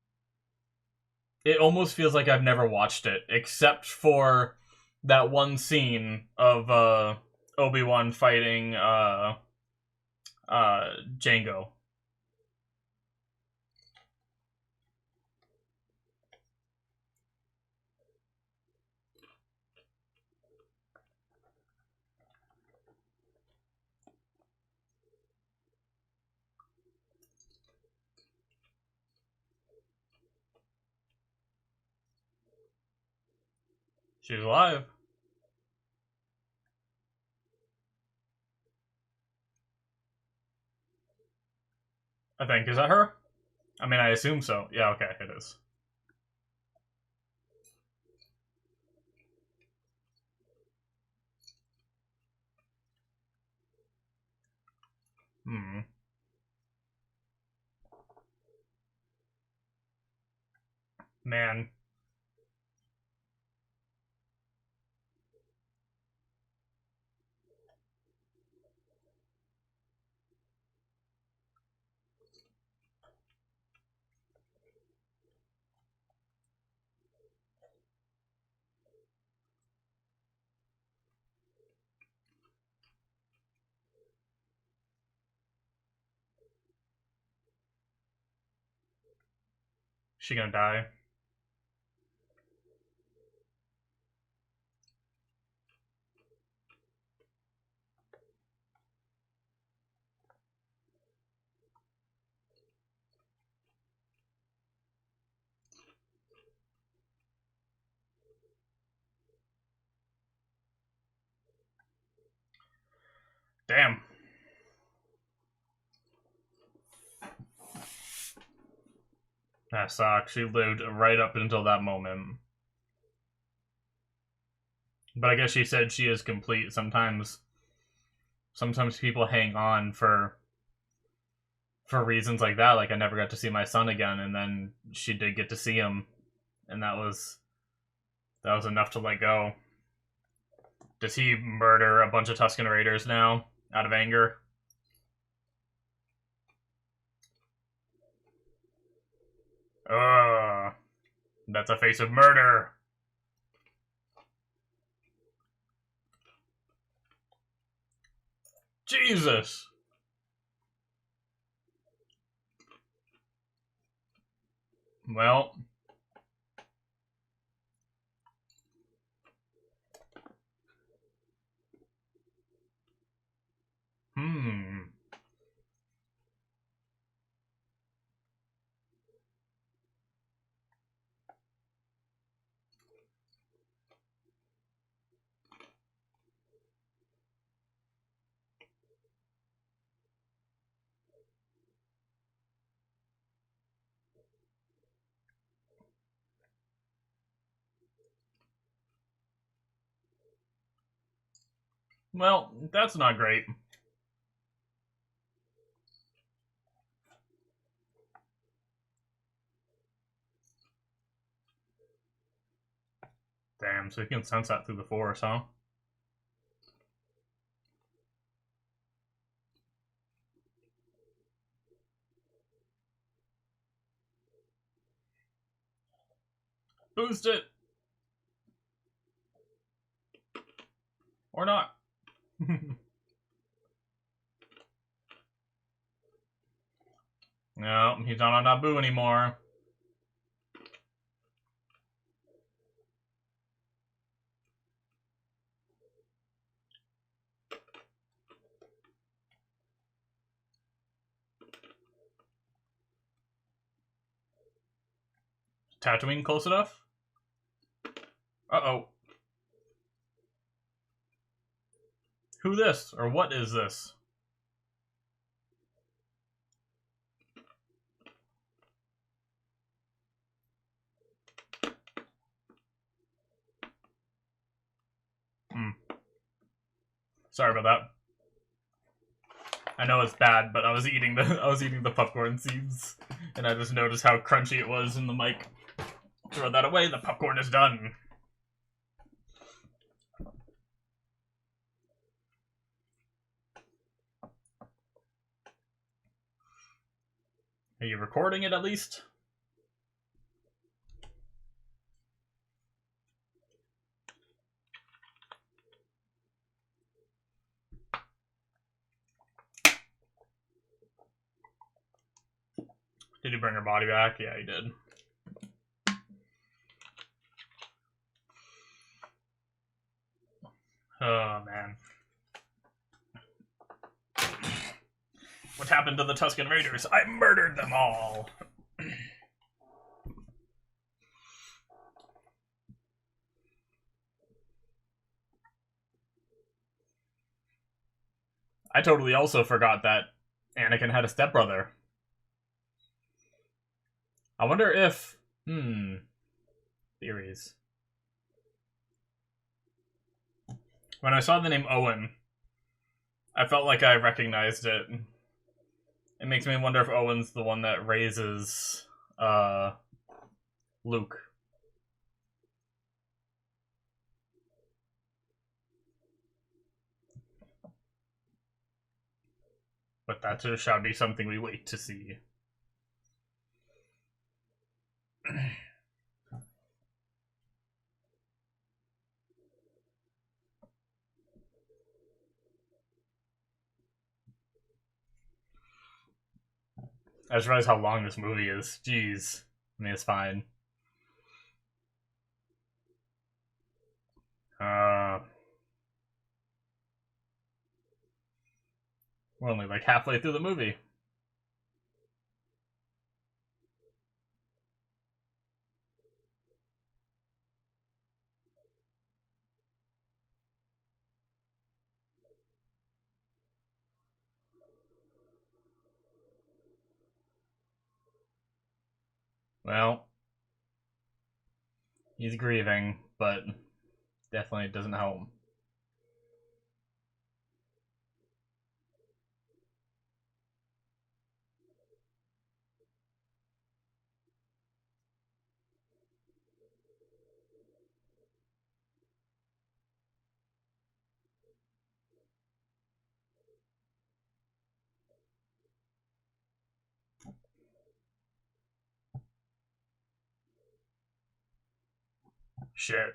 A: It almost feels like I've never watched it, except for that one scene of Obi-Wan fighting Django. She's alive. I think. Is that her? I mean, I assume so. Yeah, okay, it is. Hmm. Man. She gonna die? Damn. That sucks. She lived right up until that moment. But I guess she said she is complete. Sometimes people hang on for reasons like that. Like, I never got to see my son again, and then she did get to see him, and that was enough to let go. Does he murder a bunch of Tusken Raiders now out of anger? Ugh. That's a face of murder. Jesus. Well. Well, that's not great. Damn, so he can sense that through the Force, huh? Boost it! Or not. No, he's not on Naboo anymore. Tatooine close enough? Uh-oh. Who this? Or what is this? Sorry about that. I know it's bad, but I was eating the popcorn seeds, and I just noticed how crunchy it was in the mic. Throw that away. The popcorn is done. Are you recording it at least? Did he bring her body back? Yeah, he did. Oh, man. What happened to the Tusken Raiders? I murdered them all! I totally also forgot that Anakin had a stepbrother. I wonder if... Theories. When I saw the name Owen, I felt like I recognized it. It makes me wonder if Owen's the one that raises Luke. But that shall be something we wait to see. I just realized how long this movie is. Jeez. I mean, it's fine. We're only like halfway through the movie. Well, he's grieving, but definitely doesn't help. Shit.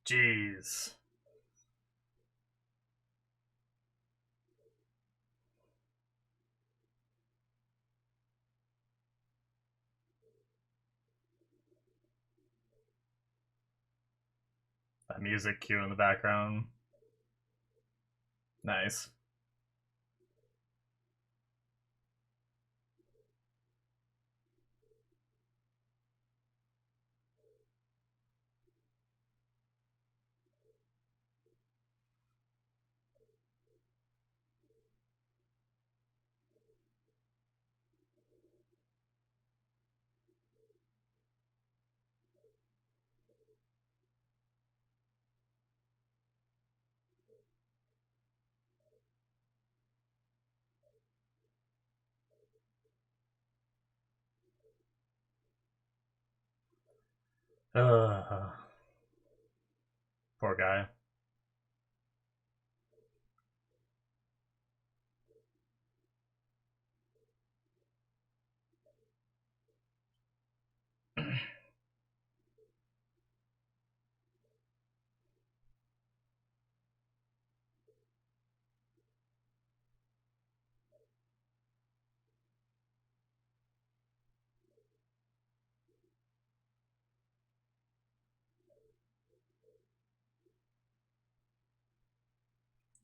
A: Jeez. That music cue in the background. Nice. Uh, Poor guy.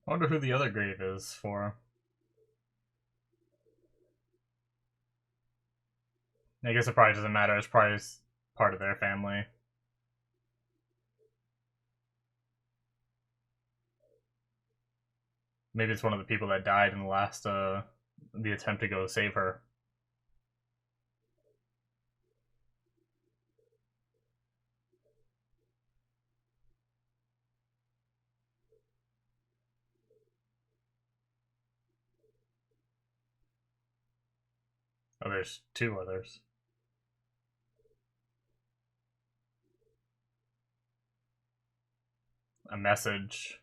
A: I wonder who the other grave is for. I guess it probably doesn't matter. It's probably part of their family. Maybe it's one of the people that died in the last the attempt to go save her. Oh, there's two others. A message.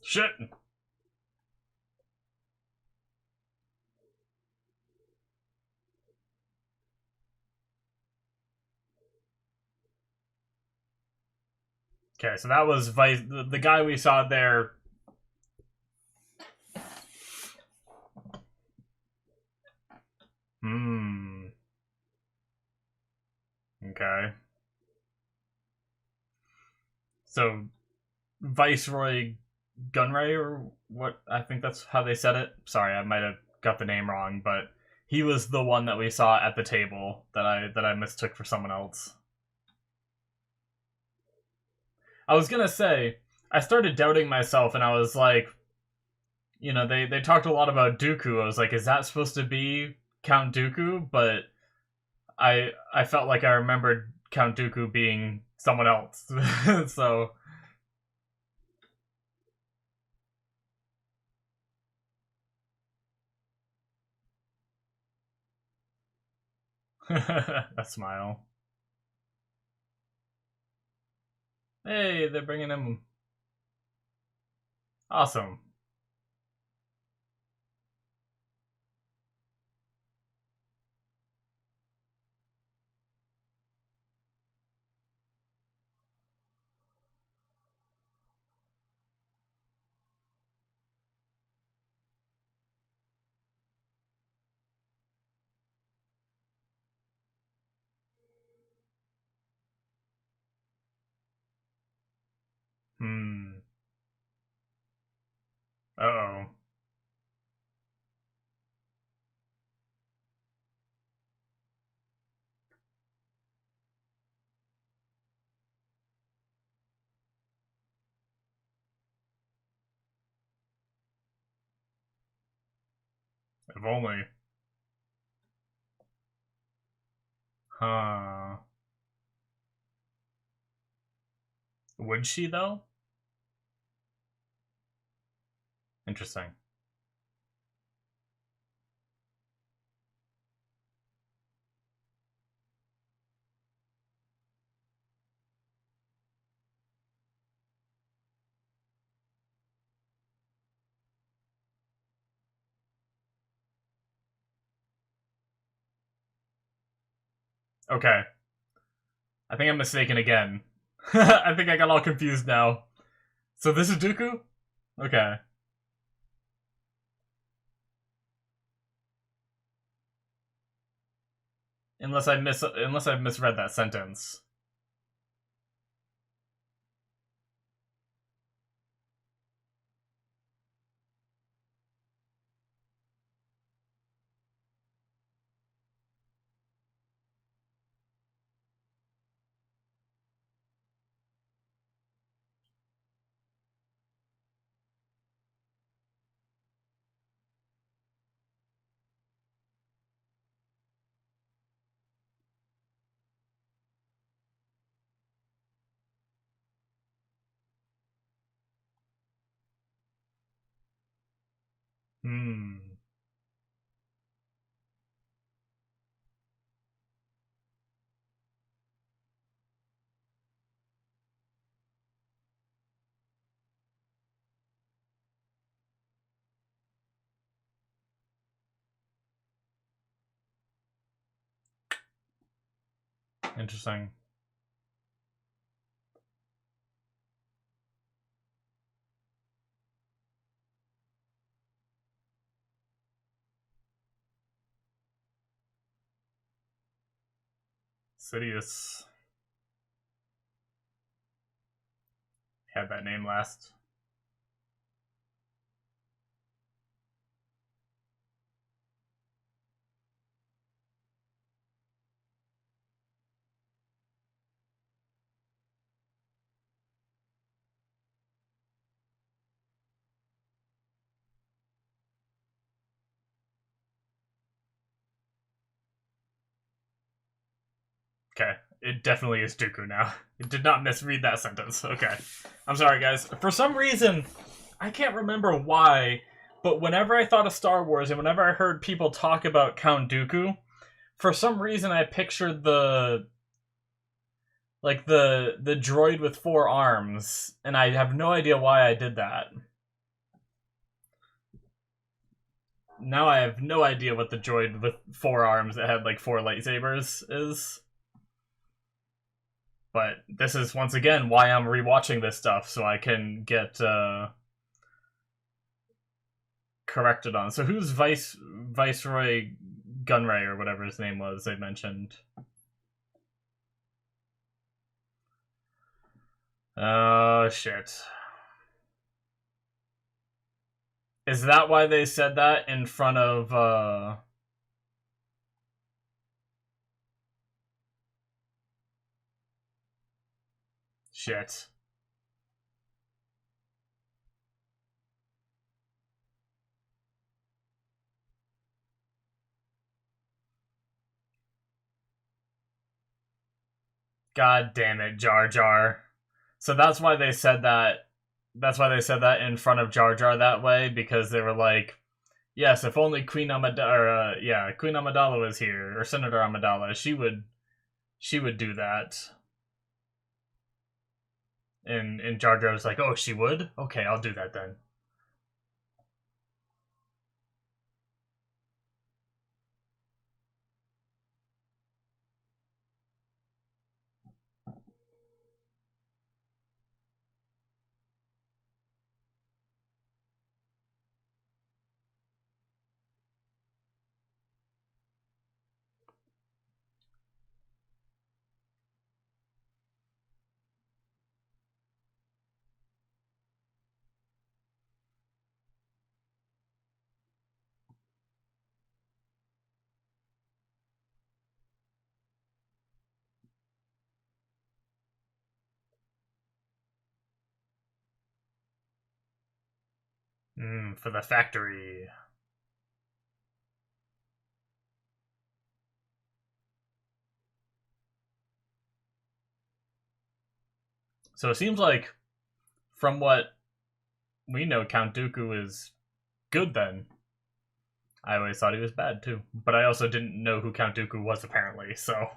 A: Shit! Okay, so that was Vice. The guy we saw there. Hmm. Okay. So Viceroy Gunray, or what? I think that's how they said it. Sorry, I might have got the name wrong, but he was the one that we saw at the table that I mistook for someone else. I was gonna say, I started doubting myself, and I was like, they talked a lot about Dooku. I was like, is that supposed to be Count Dooku? But I felt like I remembered Count Dooku being someone else. So a smile. Hey, they're bringing him. Awesome. Hmm. Uh-oh. If only. Huh. Would she, though? Interesting. Okay. I think I'm mistaken again. I think I got all confused now. So this is Dooku? Okay. Unless I misread that sentence. Hmm. Interesting. Sidious had that name last. Okay. It definitely is Dooku now. It did not misread that sentence. Okay. I'm sorry, guys. For some reason, I can't remember why, but whenever I thought of Star Wars and whenever I heard people talk about Count Dooku, for some reason I pictured the droid with 4 arms, and I have no idea why I did that. Now I have no idea what the droid with 4 arms that had like 4 lightsabers is. But this is once again why I'm rewatching this stuff so I can get corrected on. So who's Viceroy Gunray or whatever his name was they mentioned? Oh shit. Is that why they said that in front of shit. God damn it, Jar Jar. So that's why they said that. That's why they said that in front of Jar Jar that way, because they were like, yes, if only Queen Amidala, Queen Amidala was here, or Senator Amidala, she would do that. And Jar Jar was like, oh, she would? Okay, I'll do that then. For the factory. So it seems like, from what we know, Count Dooku is good then. I always thought he was bad too. But I also didn't know who Count Dooku was, apparently, so...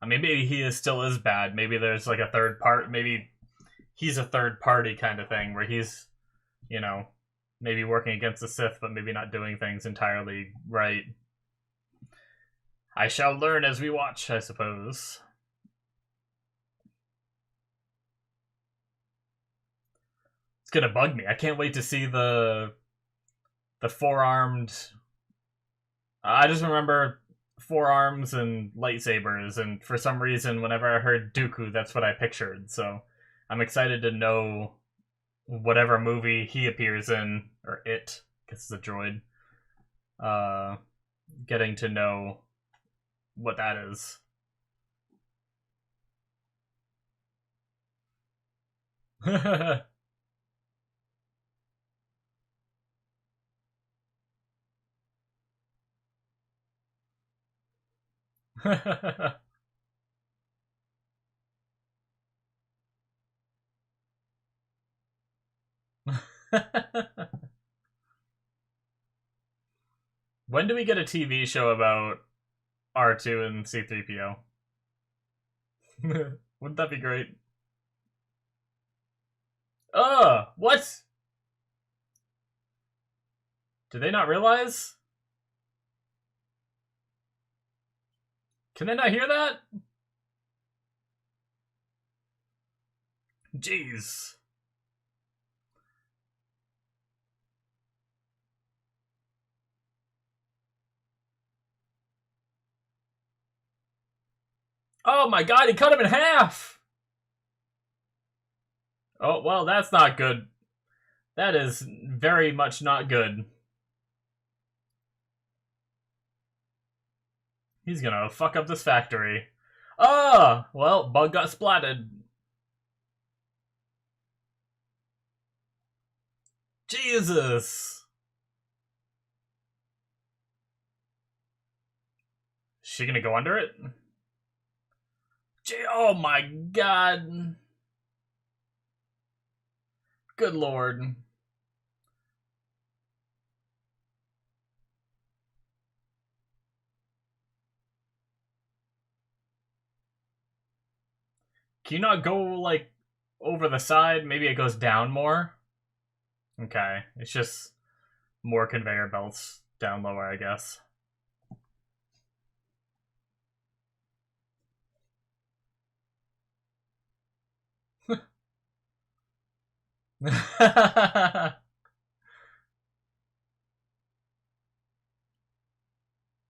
A: I mean, maybe he still is bad. Maybe there's like a third part. Maybe he's a third party kind of thing where he's, you know, maybe working against the Sith, but maybe not doing things entirely right. I shall learn as we watch, I suppose. It's gonna bug me. I can't wait to see the four-armed... I just remember forearms and lightsabers, and for some reason, whenever I heard Dooku, that's what I pictured. So I'm excited to know whatever movie he appears in, or it, because it's a droid. Getting to know what that is. When do we get a TV show about R2 and C-3PO? Wouldn't that be great? What? Do they not realize? Can they not hear that? Jeez. Oh my god, he cut him in half! Oh, well, that's not good. That is very much not good. He's gonna fuck up this factory. Oh! Well, Bug got splatted. Jesus! Is she gonna go under it? Oh my god! Good lord. Can you not go, like, over the side? Maybe it goes down more? Okay, it's just more conveyor belts down lower, I guess.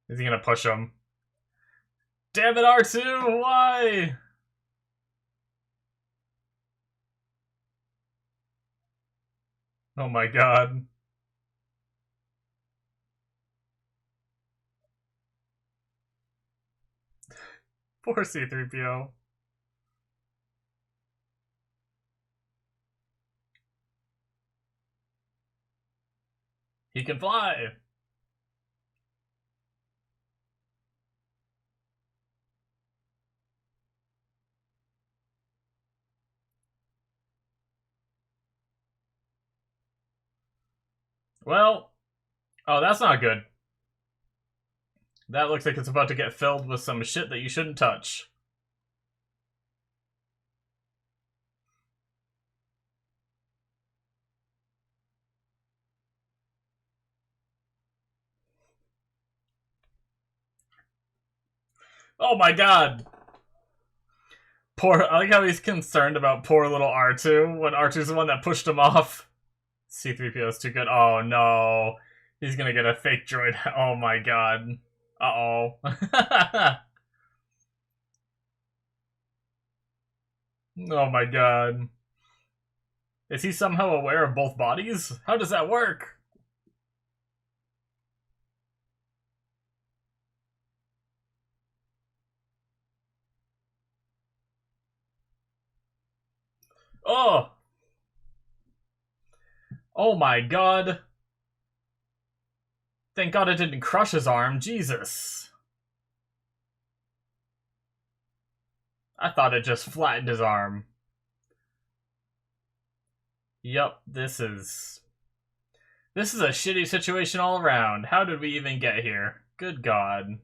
A: Is he gonna push him? Damn it, R2! Why? Oh my god. Poor C-3PO. He can fly! Well... Oh, that's not good. That looks like it's about to get filled with some shit that you shouldn't touch. Oh my god! Poor, I like how he's concerned about poor little R2 when R2's the one that pushed him off. C-3PO is too good. Oh no. He's gonna get a fake droid. Oh my god. Uh-oh. Oh my god. Is he somehow aware of both bodies? How does that work? Oh Oh my god. Thank god it didn't crush his arm. Jesus. I thought it just flattened his arm. Yep, this is a shitty situation all around. How did we even get here? Good god.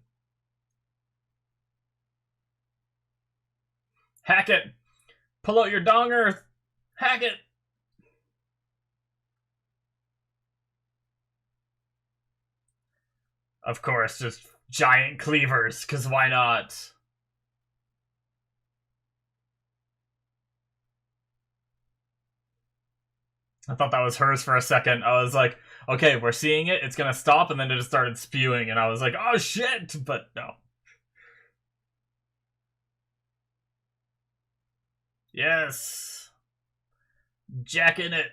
A: Hack it! Pull out your donger! Hack it! Of course, just giant cleavers, because why not? I thought that was hers for a second. I was like, okay, we're seeing it, it's gonna stop, and then it just started spewing, and I was like, oh shit! But no. Yes! Jack in it!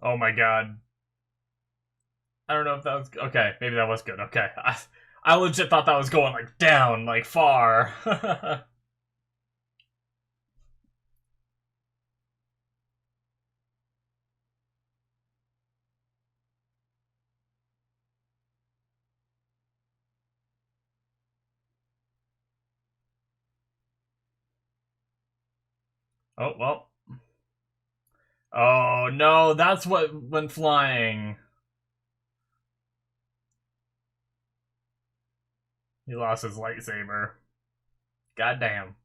A: Oh my god. I don't know if that was... Okay, maybe that was good. Okay. I legit thought that was going, like, down, like, far. Oh, well. Oh, no, that's what went flying. He lost his lightsaber. Goddamn.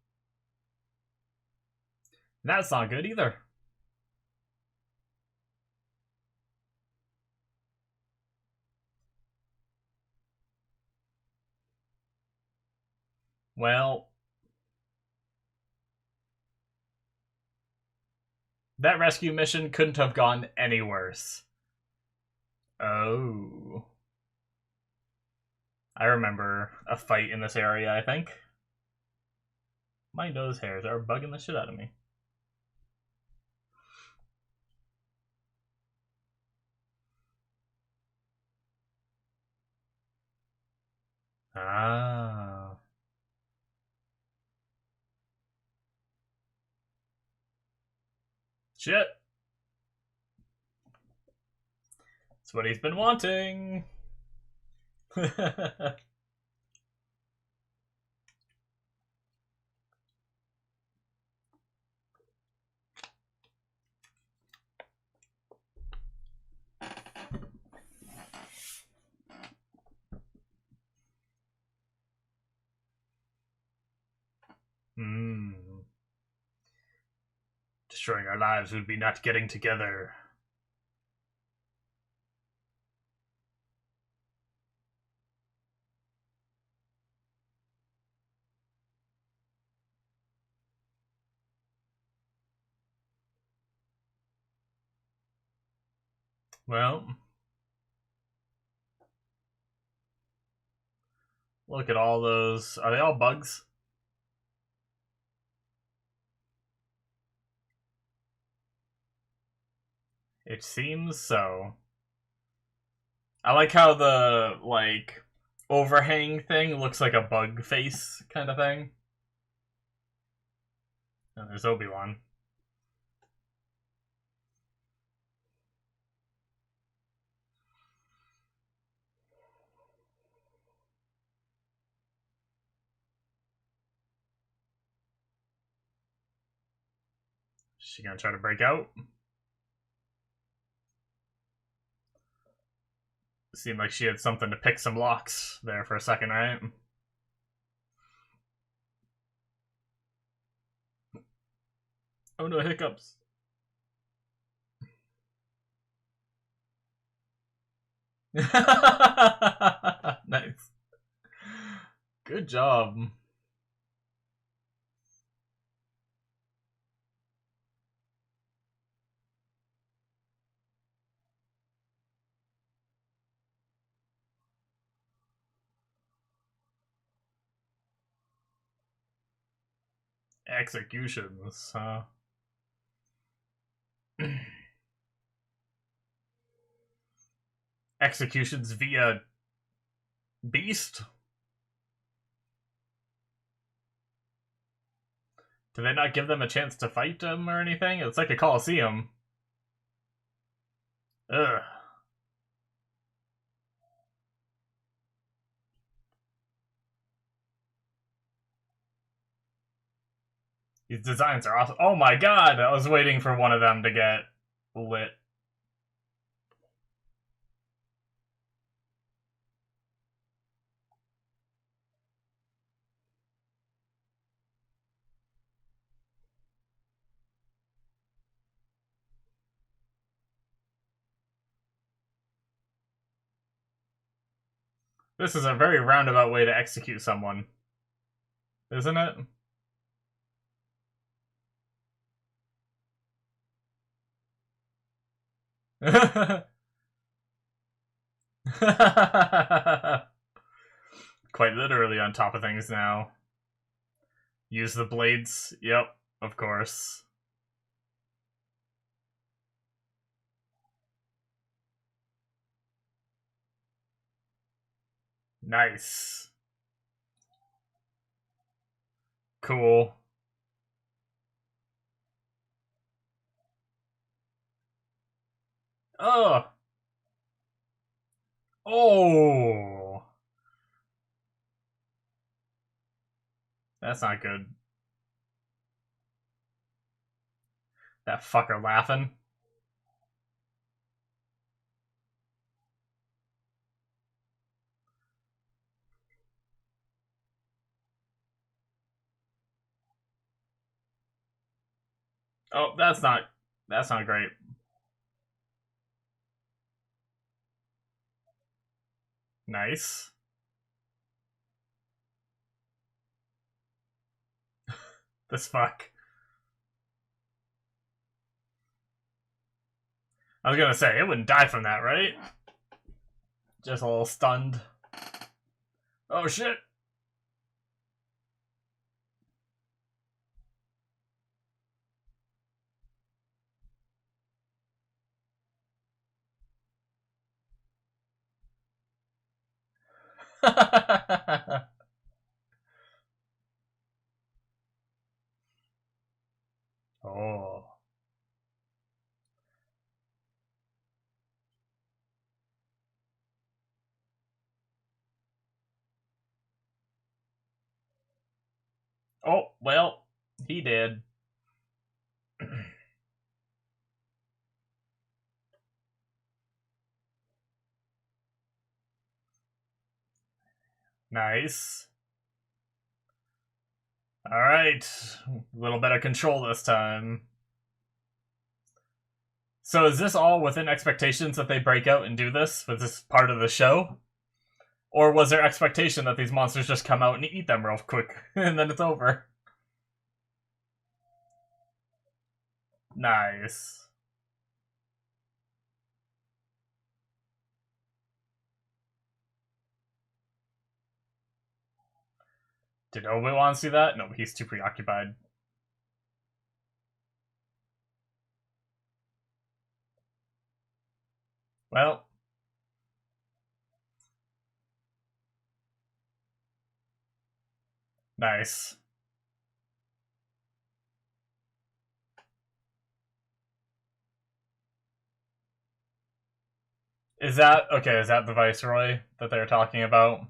A: That's not good either. Well, that rescue mission couldn't have gone any worse. Oh. I remember a fight in this area, I think. My nose hairs are bugging the shit out of me. Ah. Shit. That's what he's been wanting. Destroying our lives would be not getting together. Well, look at all those. Are they all bugs? It seems so. I like how the, like, overhang thing looks like a bug face kind of thing. And there's Obi-Wan. Is she gonna try to break out? Seemed like she had something to pick some locks there for a second, right? Oh no, hiccups. Nice. Good job. Executions, huh? Executions via beast? Do they not give them a chance to fight him or anything? It's like a coliseum. Ugh. These designs are awesome. Oh my god! I was waiting for one of them to get lit. This is a very roundabout way to execute someone. Isn't it? Quite literally on top of things now. Use the blades. Yep, of course. Nice. Cool. Oh. Oh. That's not good. That fucker laughing. Oh, that's not great. Nice. This fuck. I was gonna say, it wouldn't die from that, right? Just a little stunned. Oh shit! Oh. Oh, well, he did. Nice. Alright. A little bit of control this time. So is this all within expectations that they break out and do this? Was this part of the show? Or was there expectation that these monsters just come out and eat them real quick, and then it's over? Nice. Did Obi-Wan see that? No, he's too preoccupied. Well. Nice. Is that the Viceroy that they're talking about?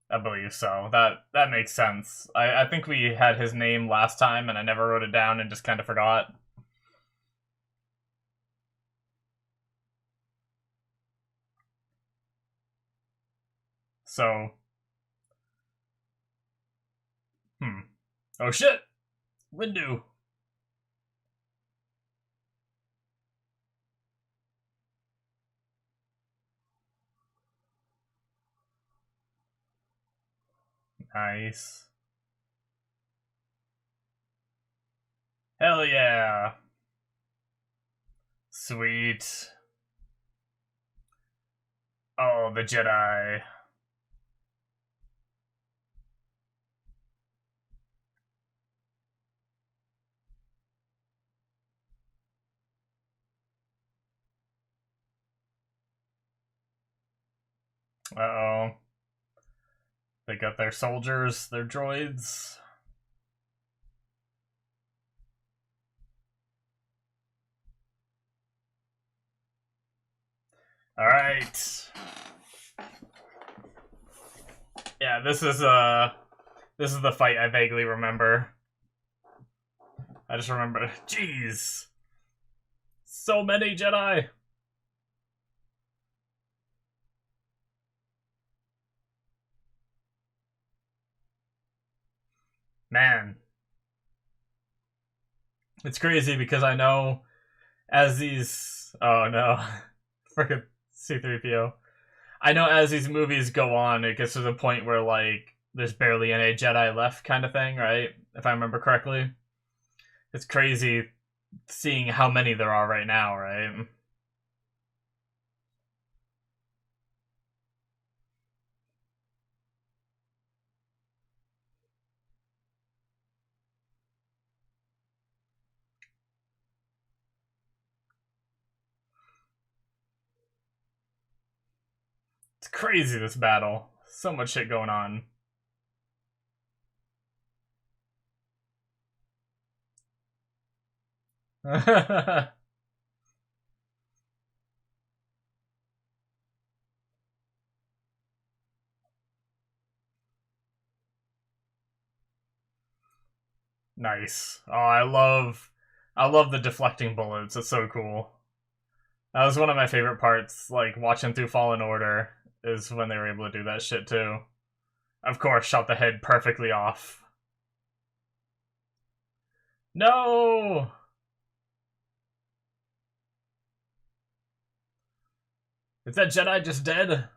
A: I believe so. That makes sense. I think we had his name last time and I never wrote it down and just kind of forgot. So Oh shit! Windu! Nice. Hell yeah! Sweet. Oh, the Jedi. Uh-oh. They got their soldiers, their droids. All right. Yeah, this is the fight I vaguely remember. I just remember, jeez, so many Jedi. Man, it's crazy because I know as these, oh no, freaking C-3PO. I know as these movies go on, it gets to the point where like there's barely any Jedi left, kind of thing, right? If I remember correctly, it's crazy seeing how many there are right now, right? It's crazy, this battle. So much shit going on. Nice. Oh, I love the deflecting bullets. It's so cool. That was one of my favorite parts, like watching through Fallen Order, is when they were able to do that shit too. Of course, shot the head perfectly off. No! Is that Jedi just dead?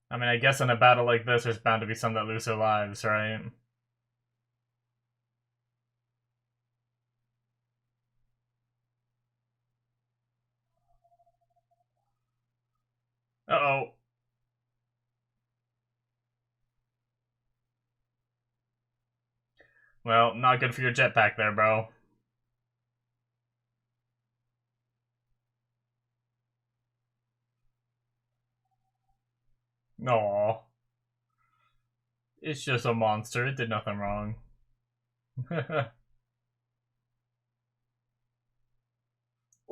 A: I mean, I guess in a battle like this, there's bound to be some that lose their lives, right? Uh-oh. Well, not good for your jetpack there, bro. Aww. It's just a monster. It did nothing wrong.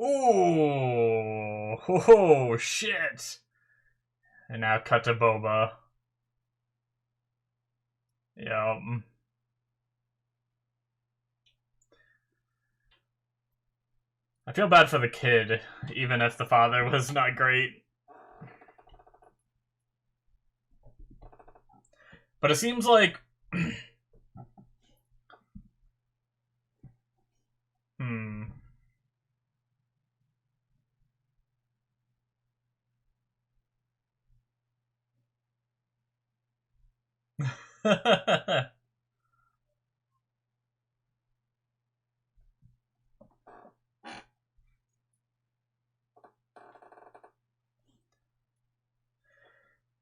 A: Ooh. Oh, shit. And now cut to Boba. Yep. I feel bad for the kid, even if the father was not great. But it seems like... hmm.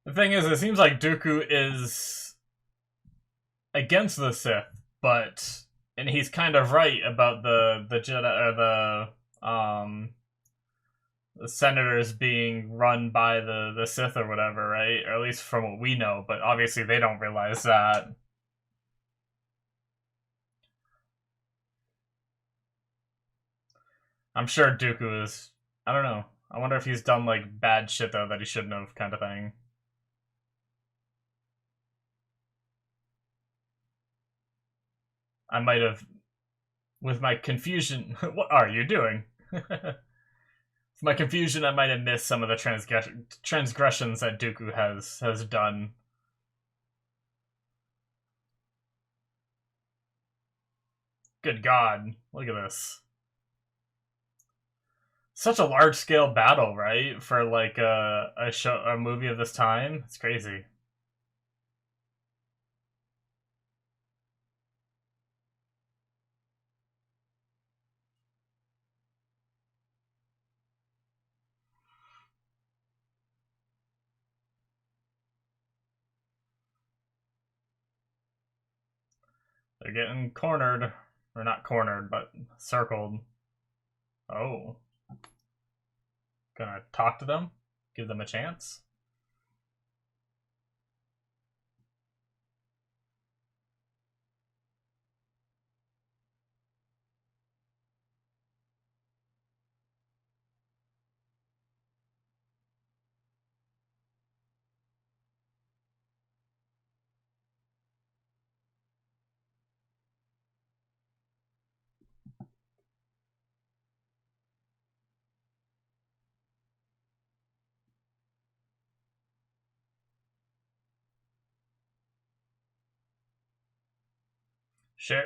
A: The thing is, it seems like Dooku is against the Sith, but... And he's kind of right about the Jedi, or the senators being run by the Sith or whatever, right? Or at least from what we know, but obviously they don't realize that. I'm sure Dooku is... I don't know. I wonder if he's done, like, bad shit, though, that he shouldn't have, kind of thing. I might have... With my confusion... What are you doing? With my confusion, I might have missed some of the transgressions that Dooku has done. Good God. Look at this. Such a large-scale battle, right? For, like, a movie of this time. It's crazy. They're getting cornered. Or not cornered, but circled. Oh. Gonna talk to them? Give them a chance? Shit.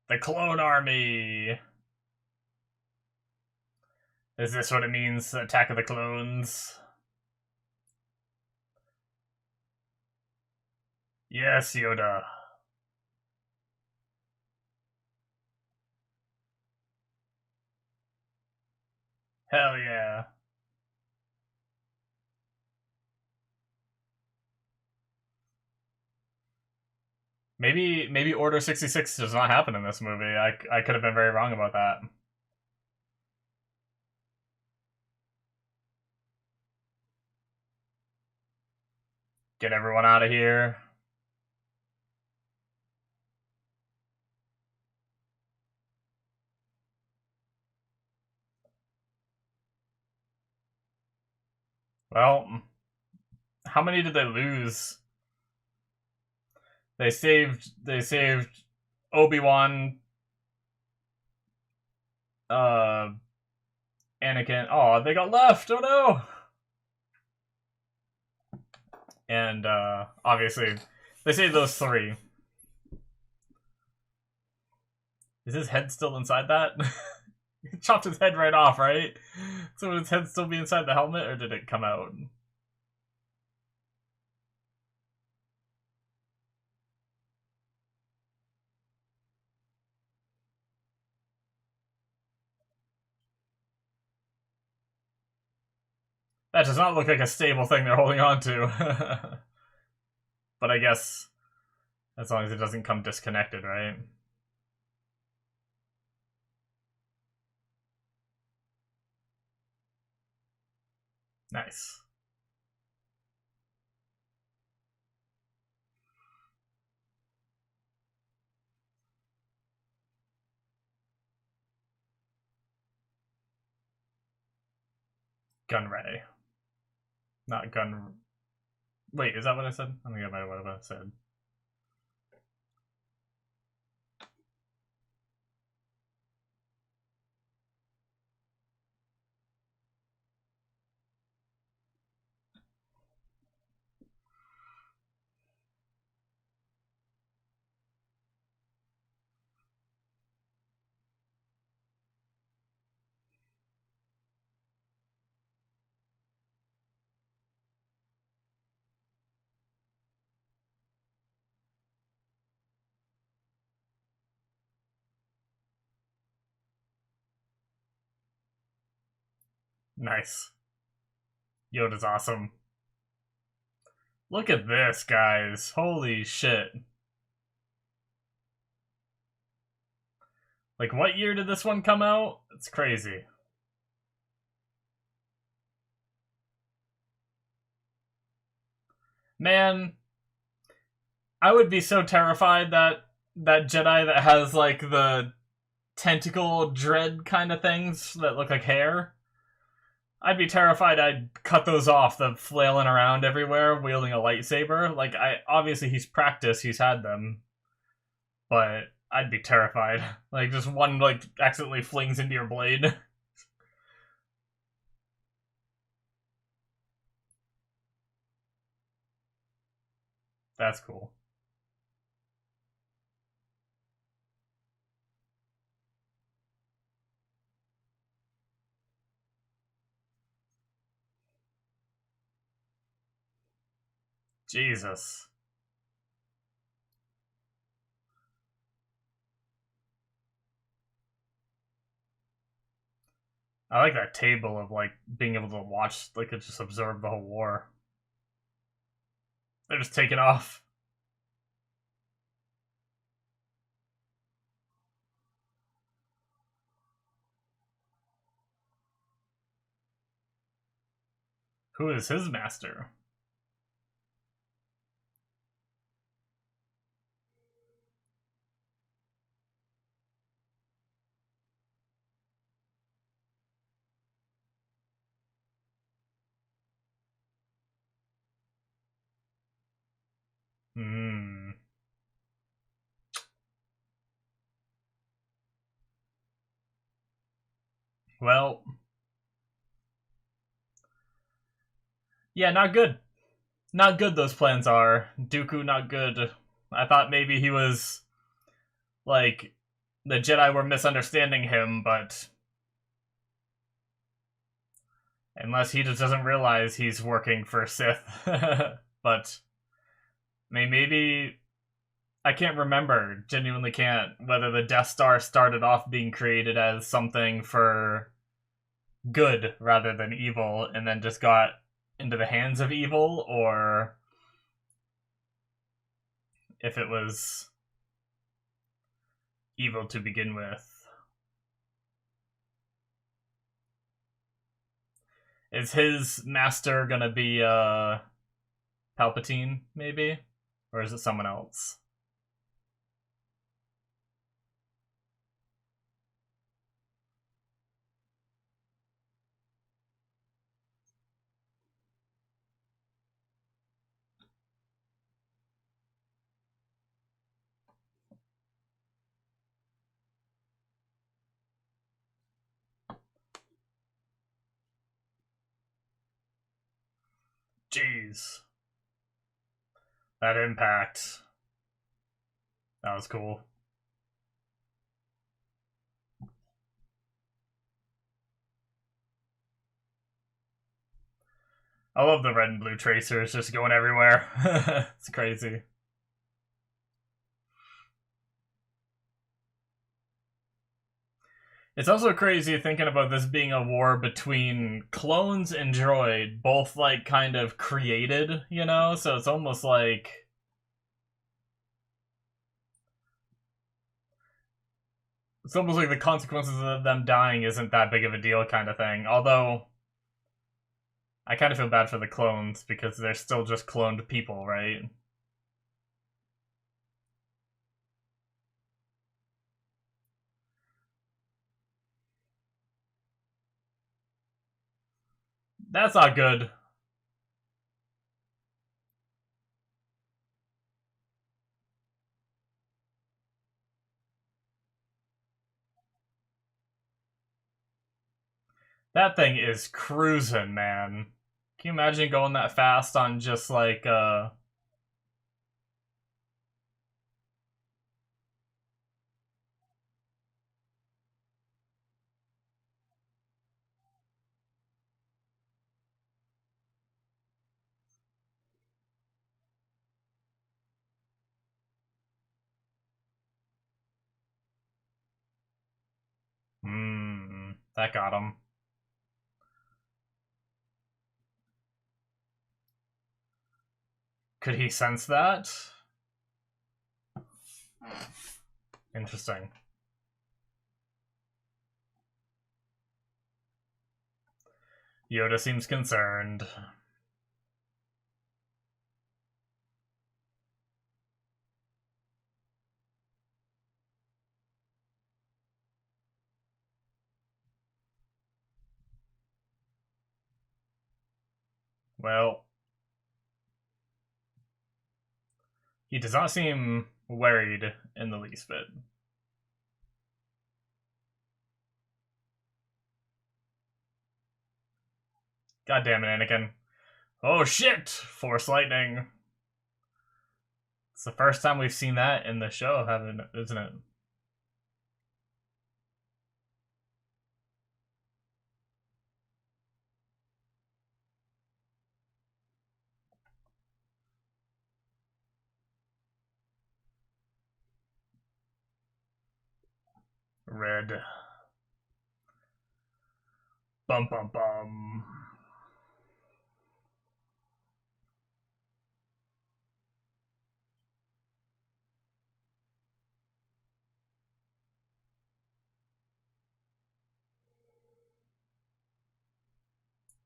A: The clone army. Is this what it means? Attack of the Clones? Yes, Yoda. Hell yeah. Maybe Order 66 does not happen in this movie. I could have been very wrong about that. Get everyone out of here. Well, how many did they lose? They saved Obi-Wan, uh Anakin. Oh, they got left. Oh no. And obviously they saved those three. Is his head still inside that? He chopped his head right off, right? So would his head still be inside the helmet, or did it come out? That does not look like a stable thing they're holding on to. But I guess as long as it doesn't come disconnected, right? Nice. Gun ray. Not gun. Wait, is that what I said? I think that might have what I said. Nice. Yoda's awesome. Look at this, guys. Holy shit. Like, what year did this one come out? It's crazy. Man, I would be so terrified that that Jedi that has, like, the tentacle dread kind of things that look like hair. I'd be terrified I'd cut those off, the flailing around everywhere, wielding a lightsaber. Like, obviously he's practiced, he's had them. But I'd be terrified. Like, just one, like, accidentally flings into your blade. That's cool. Jesus. I like that table of, like, being able to watch, like, just observe the whole war. They're just taking off. Who is his master? Hmm. Well, yeah, not good. Not good those plans are. Dooku, not good. I thought maybe he was, like, the Jedi were misunderstanding him, but unless he just doesn't realize he's working for Sith. But, I mean, maybe, I can't remember, genuinely can't, whether the Death Star started off being created as something for good rather than evil, and then just got into the hands of evil, or if it was evil to begin with. Is his master gonna be Palpatine, maybe? Or is it someone else? Jeez. That impact. That was cool. I love the red and blue tracers just going everywhere. It's crazy. It's also crazy thinking about this being a war between clones and droid, both like kind of created, you know? So it's almost like the consequences of them dying isn't that big of a deal kind of thing. Although I kind of feel bad for the clones because they're still just cloned people, right? That's not good. That thing is cruising, man. Can you imagine going that fast on just like that got him. Could he sense that? Interesting. Yoda seems concerned. Well, he does not seem worried in the least bit. God damn it, Anakin. Oh shit! Force lightning. It's the first time we've seen that in the show, isn't it? Red. Bum bum bum.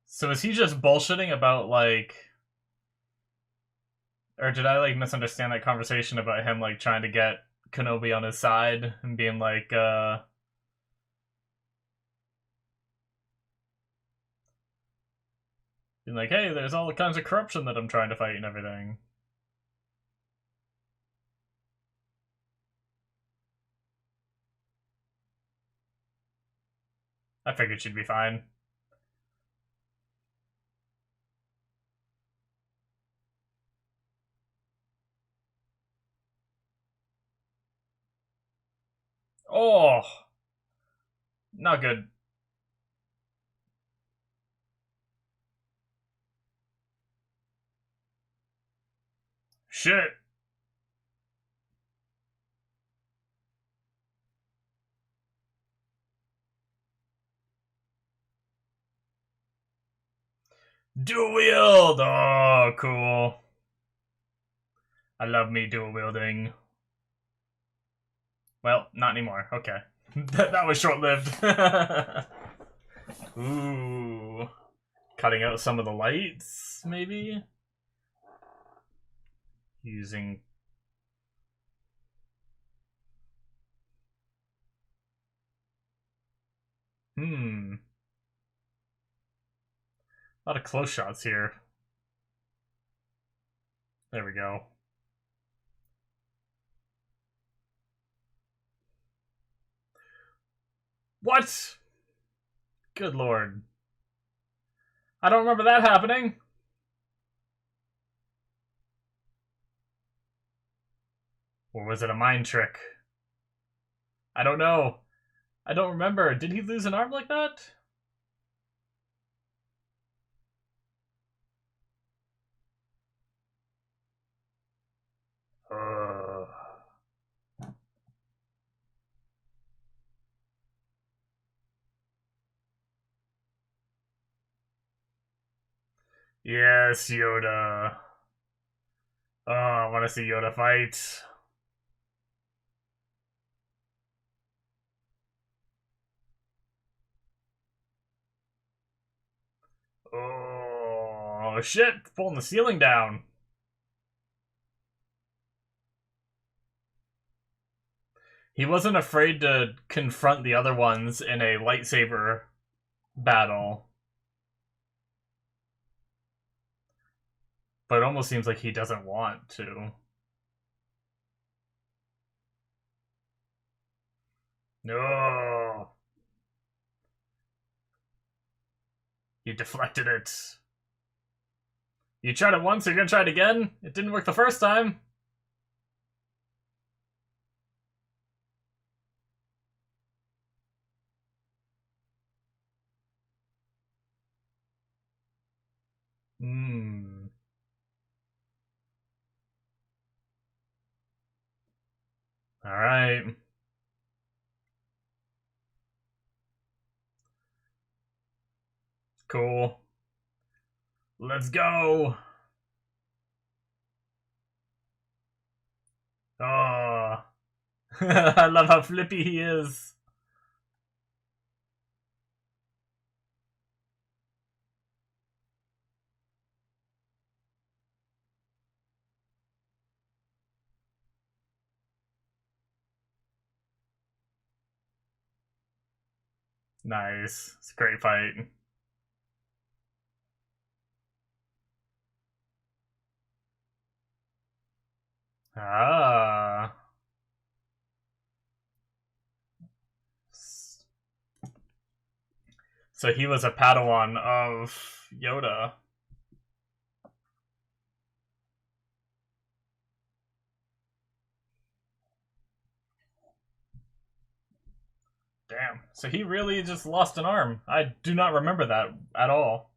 A: So is he just bullshitting about like, or did I like misunderstand that conversation about him like trying to get Kenobi on his side and being like, hey, there's all kinds of corruption that I'm trying to fight and everything. I figured she'd be fine. Oh, not good. Shit. Dual wield! Oh, cool. I love me dual wielding. Well, not anymore. Okay. that was short-lived. Ooh. Cutting out some of the lights, maybe? Using... A lot of close shots here. There we go. What? Good lord. I don't remember that happening. Or was it a mind trick? I don't know. I don't remember. Did he lose an arm like that? Yes, Yoda. Oh, I want to see Yoda fight. Oh, shit. Pulling the ceiling down. He wasn't afraid to confront the other ones in a lightsaber battle. But it almost seems like he doesn't want to. No. You deflected it. You tried it once, you're gonna try it again? It didn't work the first time. Alright. Cool. Let's go! Oh. I love how flippy he is. Nice. It's a great fight. Ah. So he was a Padawan of Yoda. Damn. So he really just lost an arm. I do not remember that at all.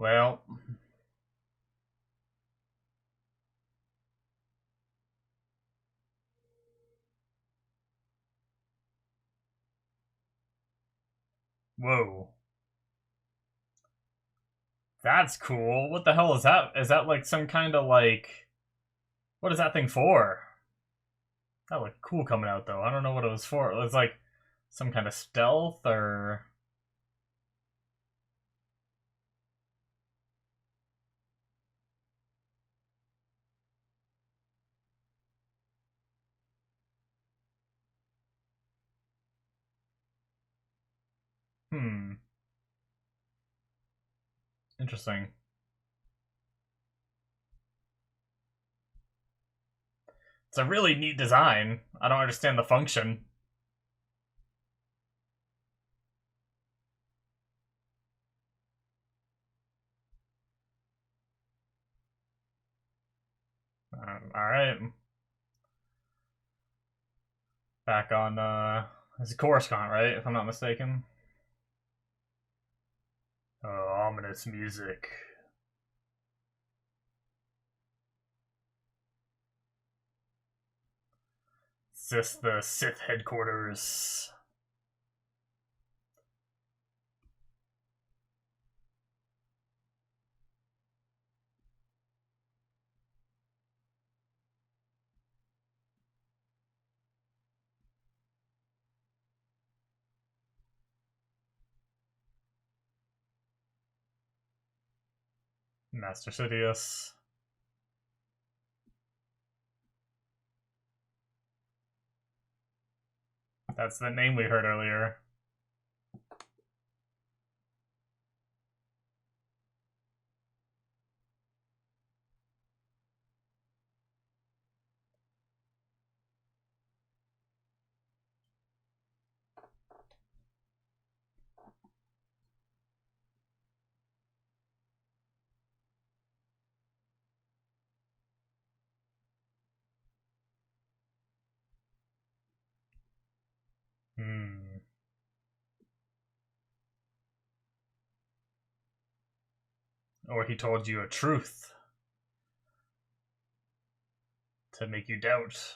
A: Well. Whoa. That's cool. What the hell is that? Is that like some kind of like... What is that thing for? That looked cool coming out though. I don't know what it was for. It was like some kind of stealth or... Interesting. It's a really neat design. I don't understand the function. Alright. Back on, it's Coruscant, right? If I'm not mistaken. Oh, ominous music. Is this the Sith headquarters? Master Sidious. That's the name we heard earlier. Or he told you a truth to make you doubt.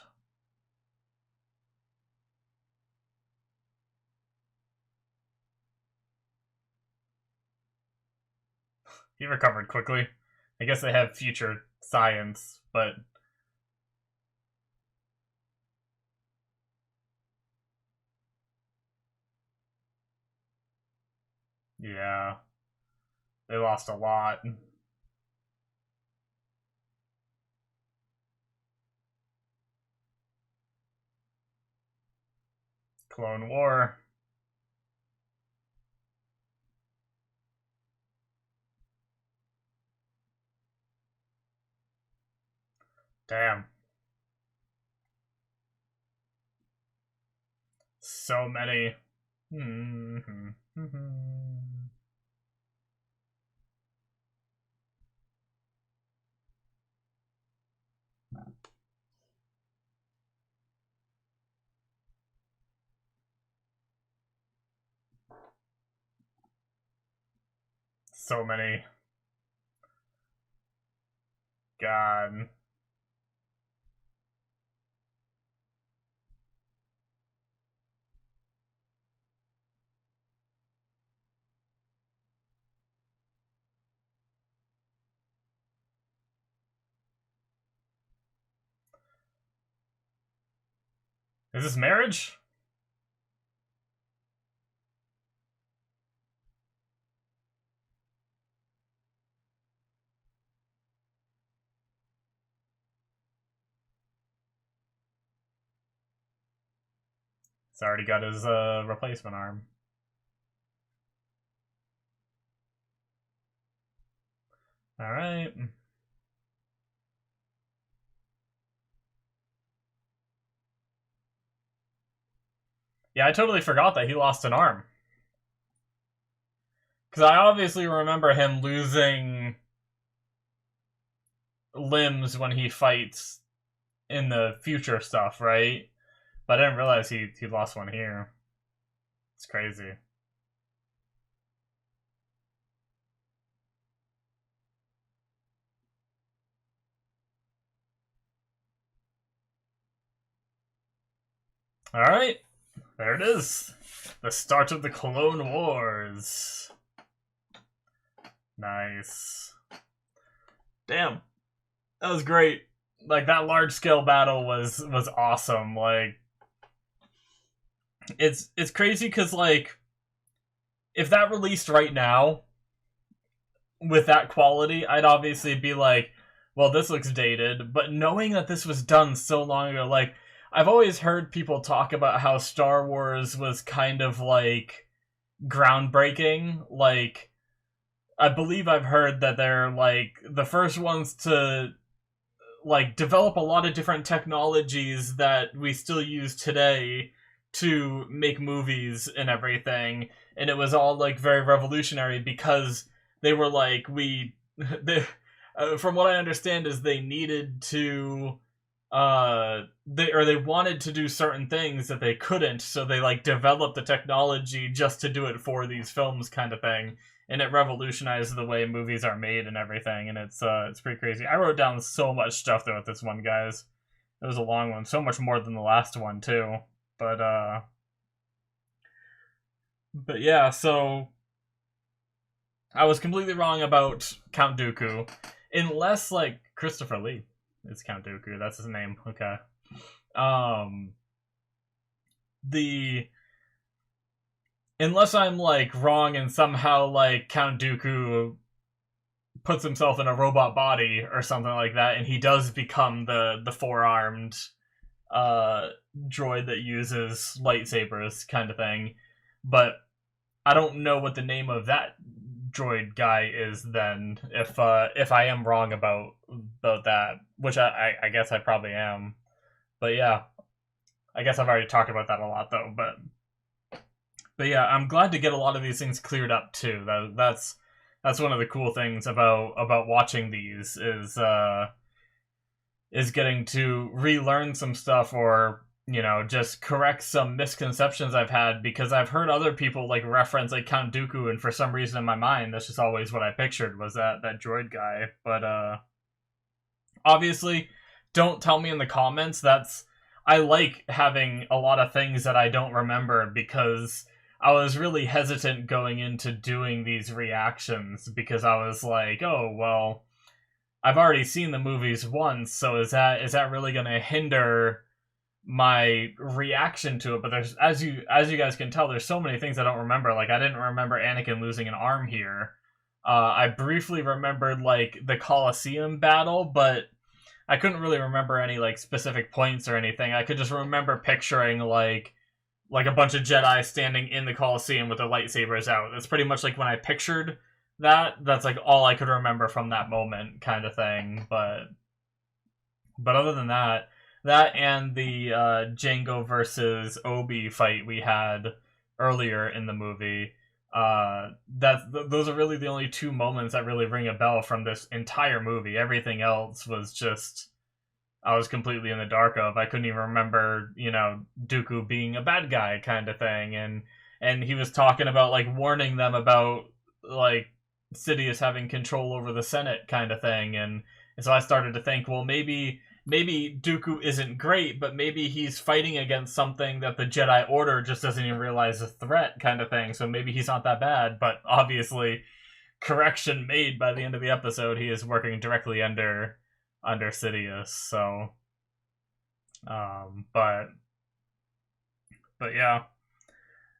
A: He recovered quickly. I guess they have future science, but... yeah. They lost a lot. Clone War. Damn. So many. So many. God. Is this marriage? He's already got his replacement arm. Alright. Yeah, I totally forgot that he lost an arm. Because I obviously remember him losing limbs when he fights in the future stuff, right? But I didn't realize he lost one here. It's crazy. Alright. There it is. The start of the Clone Wars. Nice. Damn. That was great. Like, that large-scale battle was awesome. Like, it's crazy because, like, if that released right now with that quality, I'd obviously be like, well, this looks dated. But knowing that this was done so long ago, like, I've always heard people talk about how Star Wars was kind of like groundbreaking. Like, I believe I've heard that they're like the first ones to like develop a lot of different technologies that we still use today to make movies and everything, and it was all like very revolutionary because they were like they, from what I understand is they needed to they wanted to do certain things that they couldn't, so they like developed the technology just to do it for these films kind of thing, and it revolutionized the way movies are made and everything, and it's pretty crazy. I wrote down so much stuff though with this one, guys. It was a long one, so much more than the last one too. But yeah, so I was completely wrong about Count Dooku, unless like Christopher Lee is Count Dooku. That's his name. Okay. The Unless I'm like wrong and somehow like Count Dooku puts himself in a robot body or something like that, and he does become the four-armed droid that uses lightsabers kind of thing. But I don't know what the name of that droid guy is then, if I am wrong about that, which I guess I probably am. But yeah, I guess I've already talked about that a lot though. But yeah, I'm glad to get a lot of these things cleared up too. That's one of the cool things about watching these is getting to relearn some stuff, or just correct some misconceptions I've had, because I've heard other people like reference like Count Dooku, and for some reason in my mind that's just always what I pictured was that droid guy. But obviously, don't tell me in the comments. I like having a lot of things that I don't remember, because I was really hesitant going into doing these reactions, because I was like, oh well, I've already seen the movies once, so is that really going to hinder my reaction to it? But there's, as you guys can tell, there's so many things I don't remember. Like, I didn't remember Anakin losing an arm here. I briefly remembered like the Colosseum battle, but I couldn't really remember any like specific points or anything. I could just remember picturing like a bunch of Jedi standing in the Colosseum with their lightsabers out. That's pretty much like when I pictured that. That's like all I could remember from that moment, kind of thing. But other than that, and the Jango versus Obi fight we had earlier in the movie, those are really the only two moments that really ring a bell from this entire movie. Everything else was just, I was completely in the dark of. I couldn't even remember, Dooku being a bad guy kind of thing, and he was talking about like warning them about like Sidious having control over the Senate kind of thing, and so I started to think, well, maybe Dooku isn't great, but maybe he's fighting against something that the Jedi Order just doesn't even realize a threat kind of thing, so maybe he's not that bad. But obviously, correction made by the end of the episode, he is working directly under Sidious, so but yeah,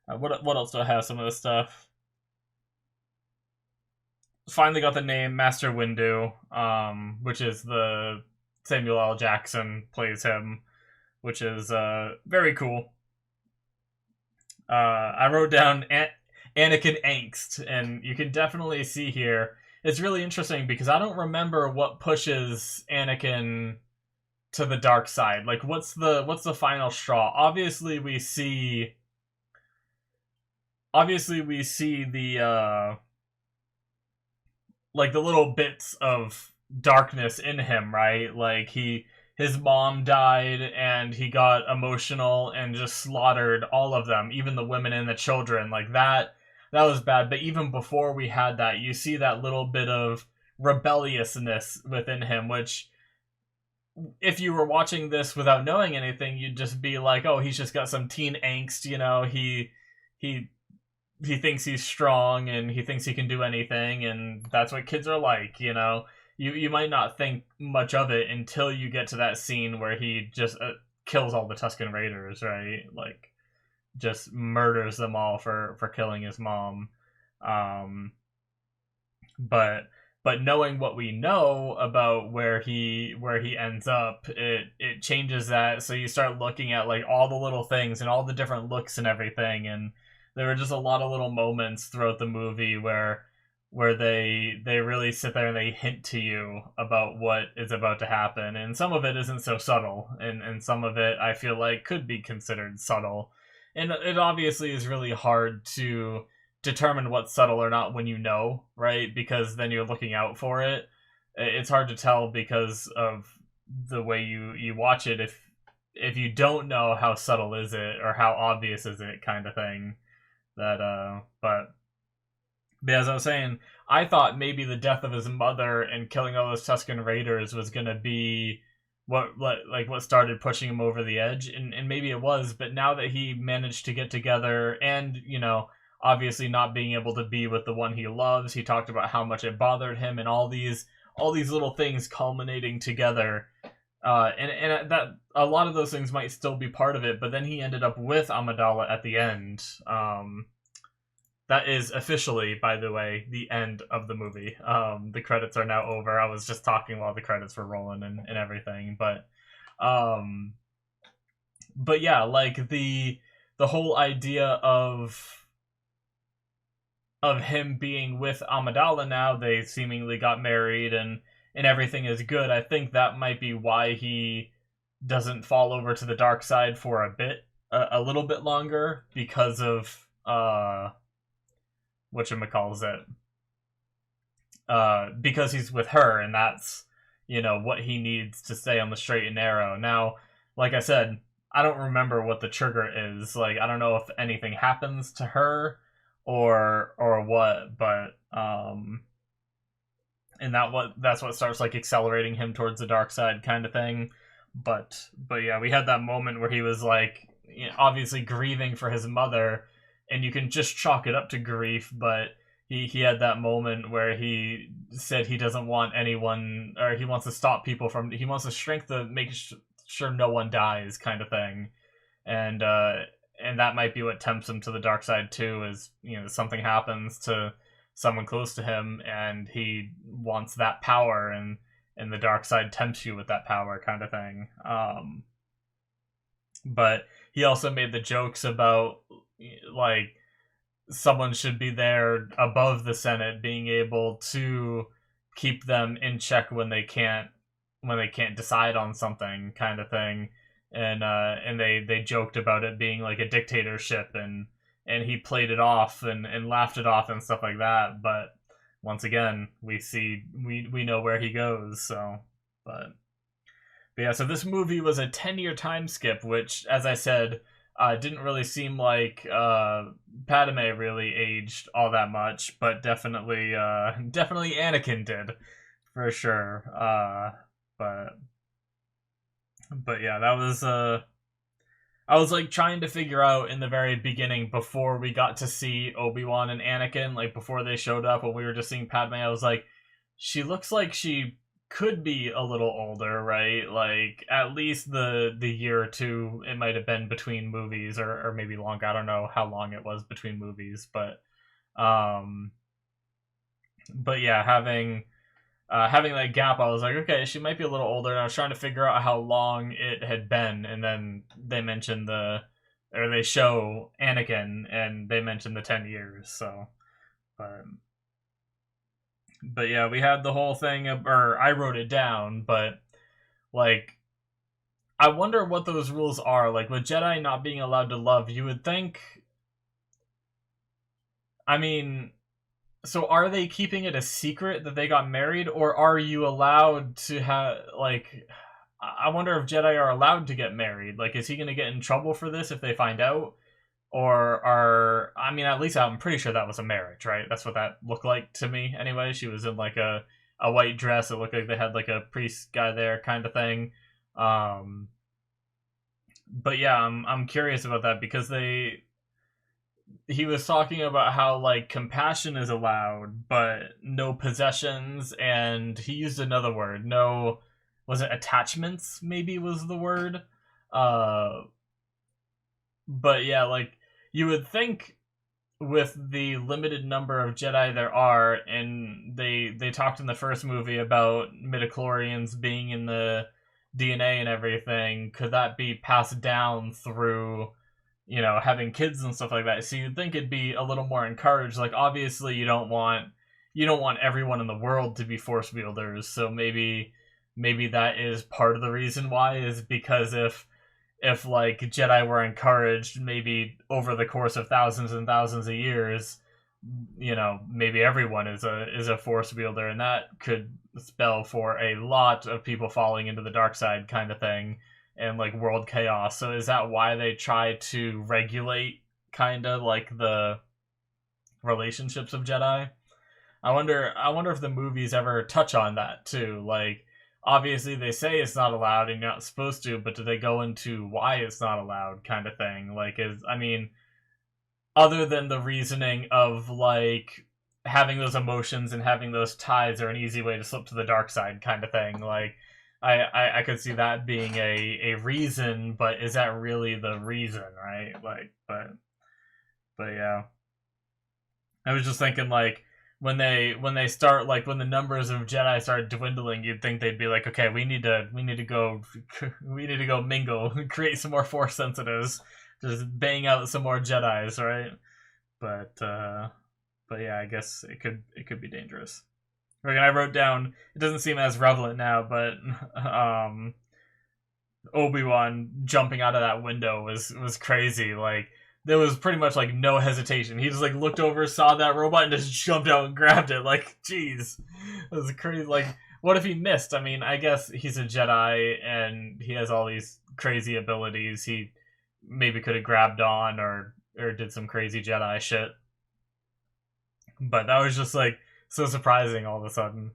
A: what else do I have? Some of this stuff. Finally got the name Master Windu, which is the Samuel L. Jackson plays him, which is very cool. I wrote down Anakin angst, and you can definitely see here. It's really interesting because I don't remember what pushes Anakin to the dark side. Like, what's the final straw? Obviously, we see the like the little bits of darkness in him, right? Like his mom died and he got emotional and just slaughtered all of them, even the women and the children. Like that was bad. But even before we had that, you see that little bit of rebelliousness within him, which if you were watching this without knowing anything, you'd just be like, oh, he's just got some teen angst, he thinks he's strong and he thinks he can do anything, and that's what kids are like, You might not think much of it until you get to that scene where he just kills all the Tusken Raiders, right? Like, just murders them all for killing his mom. But knowing what we know about where he ends up, it changes that. So you start looking at like all the little things and all the different looks and everything, and there were just a lot of little moments throughout the movie where they really sit there and they hint to you about what is about to happen, and some of it isn't so subtle, and some of it I feel like could be considered subtle, and it obviously is really hard to determine what's subtle or not when you know, right? Because then you're looking out for it. It's hard to tell because of the way you watch it. If you don't know how subtle is it or how obvious is it, kind of thing. But as I was saying, I thought maybe the death of his mother and killing all those Tusken Raiders was gonna be what started pushing him over the edge, and maybe it was. But now that he managed to get together, and obviously not being able to be with the one he loves, he talked about how much it bothered him, and all these little things culminating together. And that a lot of those things might still be part of it, but then he ended up with Amidala at the end. That is officially, by the way, the end of the movie. The credits are now over. I was just talking while the credits were rolling and everything, but yeah, like the whole idea of him being with Amidala now, they seemingly got married and everything is good. I think that might be why he doesn't fall over to the dark side for a little bit longer, because of whatchamacallit, because he's with her, and that's what he needs to stay on the straight and narrow. Now, like I said, I don't remember what the trigger is. Like, I don't know if anything happens to her or what, but and that's what starts like accelerating him towards the dark side, kind of thing. But yeah, we had that moment where he was like, obviously grieving for his mother, and you can just chalk it up to grief, but he had that moment where he said he doesn't want anyone, or he wants to stop people from, he wants the strength to make sure no one dies, kind of thing. And that might be what tempts him to the dark side too, is something happens to someone close to him and he wants that power, and the dark side tempts you with that power, kind of thing. But he also made the jokes about like someone should be there above the Senate, being able to keep them in check when they can't decide on something, kind of thing. And they joked about it being like a dictatorship, and he played it off and laughed it off and stuff like that. But once again, we know where he goes. So, but yeah. So this movie was a 10-year time skip, which, as I said, didn't really seem like Padme really aged all that much, but definitely Anakin did, for sure. But yeah, that was I was like trying to figure out in the very beginning, before we got to see Obi-Wan and Anakin, like before they showed up when we were just seeing Padme, I was like, she looks like she could be a little older, right? Like at least the year or two it might have been between movies, or maybe longer. I don't know how long it was between movies, but yeah, having that gap, I was like, okay, she might be a little older, and I was trying to figure out how long it had been, and then they mentioned they show Anakin, and they mentioned the 10 years, so, but yeah, we had the whole thing, or I wrote it down, but, like, I wonder what those rules are, like, with Jedi not being allowed to love, you would think, I mean, so are they keeping it a secret that they got married, or are you allowed to have, like, I wonder if Jedi are allowed to get married, like, is he going to get in trouble for this if they find out? Or I mean, at least I'm pretty sure that was a marriage, right? That's what that looked like to me, anyway. She was in, like, a white dress. It looked like they had, like, a priest guy there, kind of thing. But yeah, I'm curious about that, because he was talking about how, like, compassion is allowed, but no possessions, and he used another word. No, was it attachments, maybe was the word? But yeah, like, you would think with the limited number of Jedi there are, and they talked in the first movie about midichlorians being in the DNA and everything, could that be passed down through you know, having kids and stuff like that. So you'd think it'd be a little more encouraged. Like, obviously, you don't want everyone in the world to be force wielders. So maybe that is part of the reason why, is because if like Jedi were encouraged, maybe over the course of thousands and thousands of years, you know, maybe everyone is a force wielder, and that could spell for a lot of people falling into the dark side, kind of thing, and like world chaos. So is that why they try to regulate kind of like the relationships of Jedi? I wonder if the movies ever touch on that too. Like, obviously they say it's not allowed and you're not supposed to, but do they go into why it's not allowed, kind of thing? Like, I mean, other than the reasoning of like having those emotions and having those ties are an easy way to slip to the dark side, kind of thing. Like, I could see that being a reason, but is that really the reason, right? Like, but yeah. I was just thinking, like, when they start, like, when the numbers of Jedi start dwindling, you'd think they'd be like, okay, we need to go mingle, create some more Force sensitives, just bang out some more Jedi's, right? But yeah, I guess it could be dangerous. Again, I wrote down, it doesn't seem as relevant now, but Obi-Wan jumping out of that window was crazy. Like, there was pretty much like no hesitation. He just like looked over, saw that robot, and just jumped out and grabbed it. Like, jeez, it was crazy. Like, what if he missed? I mean, I guess he's a Jedi and he has all these crazy abilities. He maybe could have grabbed on or did some crazy Jedi shit. But that was just like so surprising all of a sudden.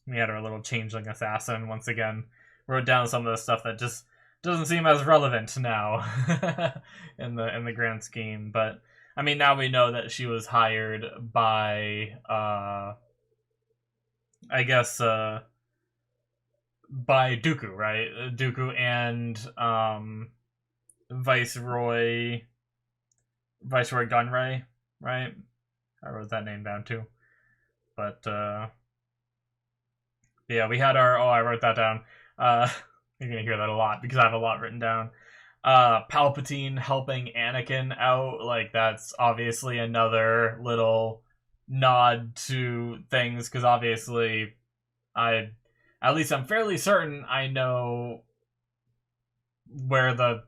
A: We had our little changeling assassin once again. Wrote down some of the stuff that just doesn't seem as relevant now in the grand scheme. But I mean, now we know that she was hired by I guess by Dooku, right? Dooku and Viceroy Gunray, right? I wrote that name down too. But yeah, we had our, I wrote that down. You're gonna hear that a lot because I have a lot written down. Palpatine helping Anakin out, like, that's obviously another little nod to things, because obviously at least I'm fairly certain I know where the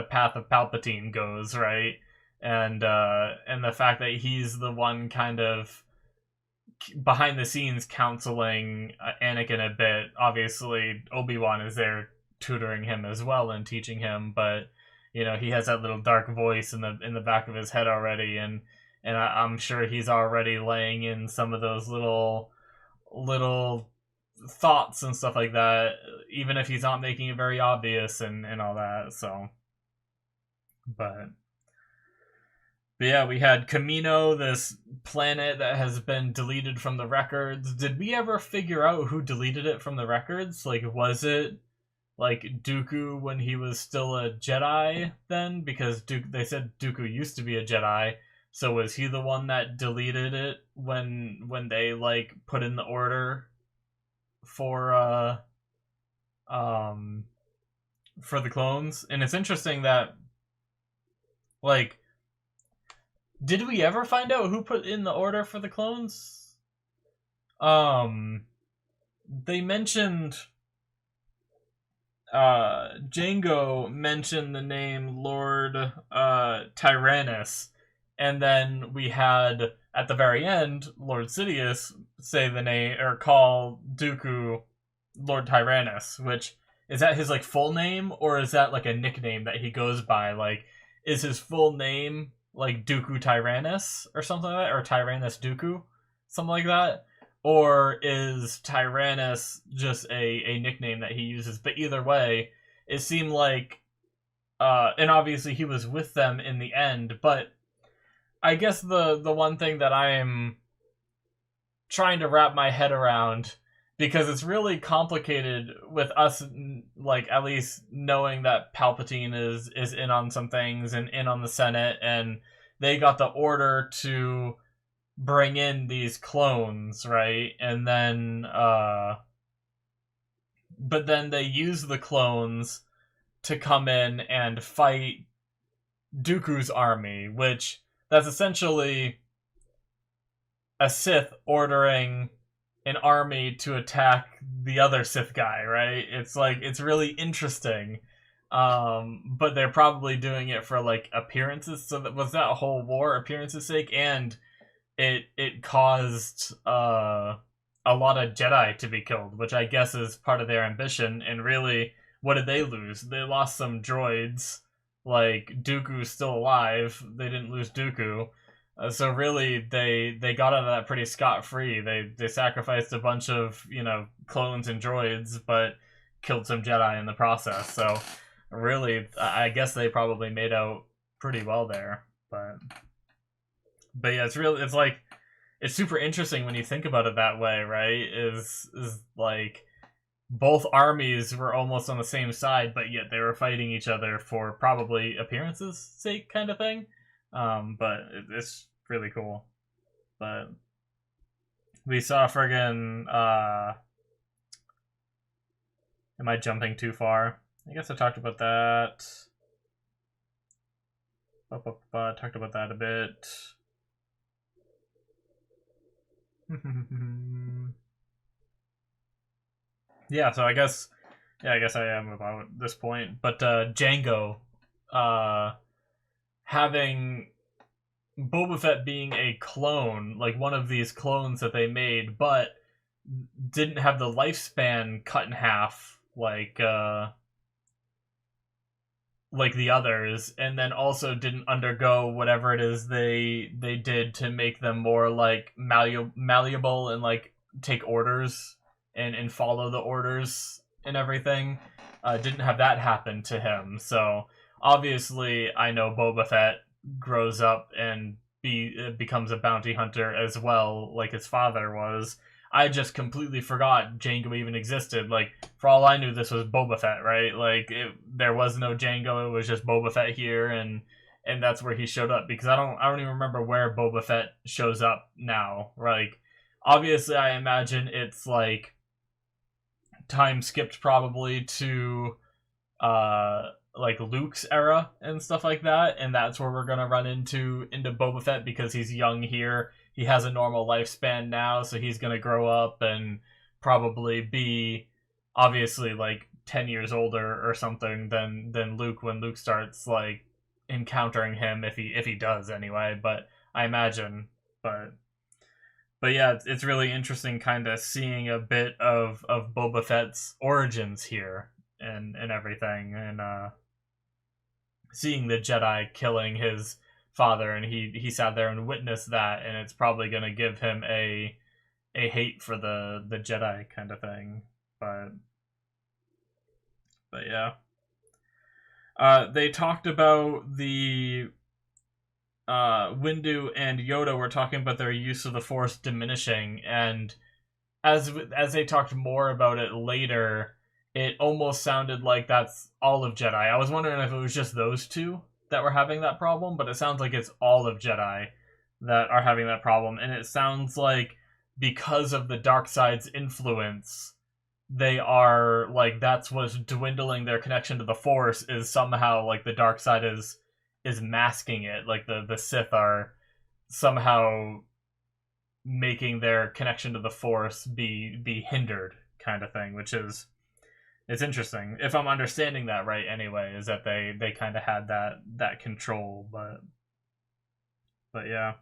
A: path of Palpatine goes, right? And the fact that he's the one kind of behind the scenes counseling Anakin a bit. Obviously, Obi-Wan is there tutoring him as well and teaching him, but you know, he has that little dark voice in the back of his head already, and I'm sure he's already laying in some of those little thoughts and stuff like that, even if he's not making it very obvious and all that. So, but yeah, we had Camino, this planet that has been deleted from the records. Did we ever figure out who deleted it from the records? Like, was it like Dooku when he was still a Jedi then? Because they said Dooku used to be a Jedi. So was he the one that deleted it when they like put in the order for the clones? And it's interesting that, like, did we ever find out who put in the order for the clones? They mentioned Django mentioned the name Lord Tyrannus, and then we had at the very end Lord Sidious say the name, or call Dooku Lord Tyrannus, which is that his like full name, or is that like a nickname that he goes by? Like, is his full name like Dooku Tyrannus or something like that, or Tyrannus Dooku, something like that? Or is Tyrannus just a nickname that he uses? But either way, it seemed like, and obviously he was with them in the end, but I guess the one thing that I'm trying to wrap my head around, because it's really complicated with us, like, at least knowing that Palpatine is in on some things and in on the Senate, and they got the order to bring in these clones, right? And then but then they use the clones to come in and fight Dooku's army, which that's essentially a Sith ordering an army to attack the other Sith guy, right? It's like, it's really interesting. But they're probably doing it for like appearances. So that was that whole war appearances sake, and it caused a lot of Jedi to be killed, which I guess is part of their ambition. And really, what did they lose? They lost some droids. Like, Dooku's still alive. They didn't lose Dooku. So really, they got out of that pretty scot-free. They sacrificed a bunch of, clones and droids, but killed some Jedi in the process. So really, I guess they probably made out pretty well there. But yeah, it's like, it's super interesting when you think about it that way, right? Is like, both armies were almost on the same side, but yet they were fighting each other for probably appearances' sake, kind of thing. But it's really cool. But we saw friggin' am I jumping too far? I guess I talked about that. Talked about that a bit. Yeah, so I guess I am about this point. But Django, having Boba Fett being a clone, like one of these clones that they made, but didn't have the lifespan cut in half like the others, and then also didn't undergo whatever it is they did to make them more like malleable and like take orders and follow the orders and everything. Didn't have that happen to him. So obviously I know Boba Fett grows up and becomes a bounty hunter as well, like his father was. I just completely forgot Django even existed. Like, for all I knew, this was Boba Fett, right? Like, there was no Django. It was just Boba Fett here, and that's where he showed up. Because I don't even remember where Boba Fett shows up now. Like, obviously, I imagine it's like time skipped probably to like Luke's era and stuff like that, and that's where we're gonna run into Boba Fett because he's young here. He has a normal lifespan now, so he's gonna grow up and probably be obviously like 10 years older or something than Luke when Luke starts like encountering him, if he does anyway. But I imagine, but yeah, it's really interesting kind of seeing a bit of Boba Fett's origins here and everything, and seeing the Jedi killing his father, and he sat there and witnessed that, and it's probably going to give him a hate for the Jedi kind of thing. But yeah, they talked about the Windu and Yoda were talking about their use of the Force diminishing, and as they talked more about it later, it almost sounded like that's all of Jedi. I was wondering if it was just those two that were having that problem, but it sounds like it's all of Jedi that are having that problem, and it sounds like because of the dark side's influence, they are like, that's what's dwindling their connection to the Force, is somehow like the dark side is masking it, like the Sith are somehow making their connection to the Force be hindered, kind of thing, which is, it's interesting. If I'm understanding that right anyway, is that they kind of had that control, but yeah.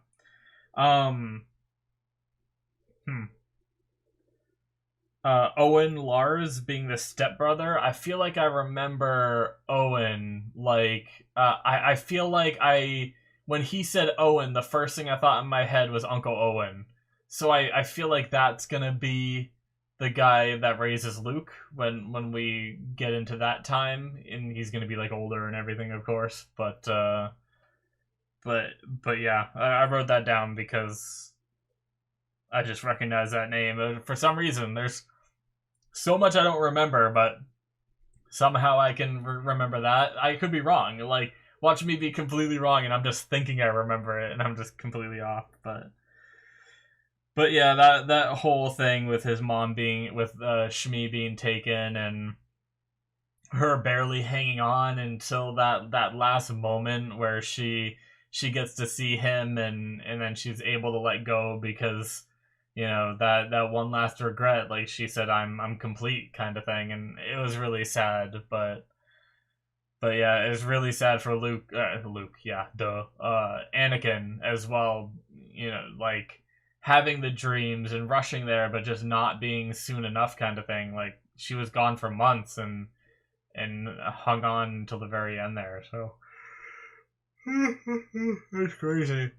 A: Owen Lars being the stepbrother, I feel like I remember Owen, like, I feel like when he said Owen, the first thing I thought in my head was Uncle Owen. So I feel like that's gonna be the guy that raises Luke when we get into that time, and he's gonna be like older and everything, of course. But yeah, I wrote that down because I just recognize that name. For some reason, there's so much I don't remember, but somehow I can remember that. I could be wrong. Like, watch me be completely wrong, and I'm just thinking I remember it, and I'm just completely off. But yeah, that whole thing with his mom being, with Shmi being taken, and her barely hanging on until that last moment where she gets to see him, and then she's able to let go because that one last regret, like she said, I'm complete kind of thing, and it was really sad. But yeah, it was really sad for Luke, yeah, duh, Anakin as well. Like having the dreams and rushing there, but just not being soon enough, kind of thing. Like she was gone for months and hung on until the very end there. So it's crazy.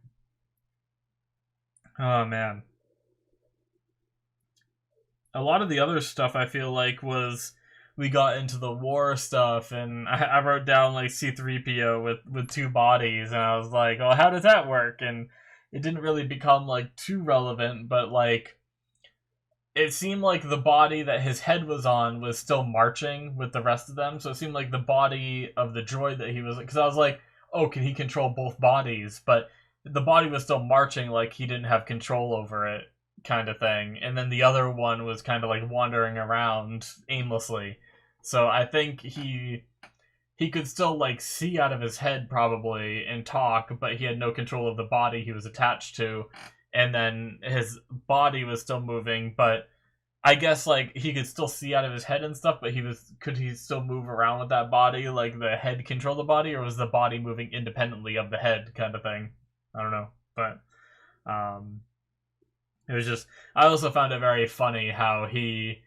A: Oh man, a lot of the other stuff I feel like was we got into the war stuff, and I wrote down like C-3PO with two bodies, and I was like, well, how does that work? And it didn't really become like too relevant, but like it seemed like the body that his head was on was still marching with the rest of them, so it seemed like the body of the droid that he was, because I was like, oh, can he control both bodies? But the body was still marching like he didn't have control over it, kind of thing. And then the other one was kind of like wandering around aimlessly. So I think he could still like see out of his head probably and talk, but he had no control of the body he was attached to. And then his body was still moving, but I guess like he could still see out of his head and stuff, but could he still move around with that body? Like the head control the body, or was the body moving independently of the head, kind of thing? I don't know, but it was just, I also found it very funny how he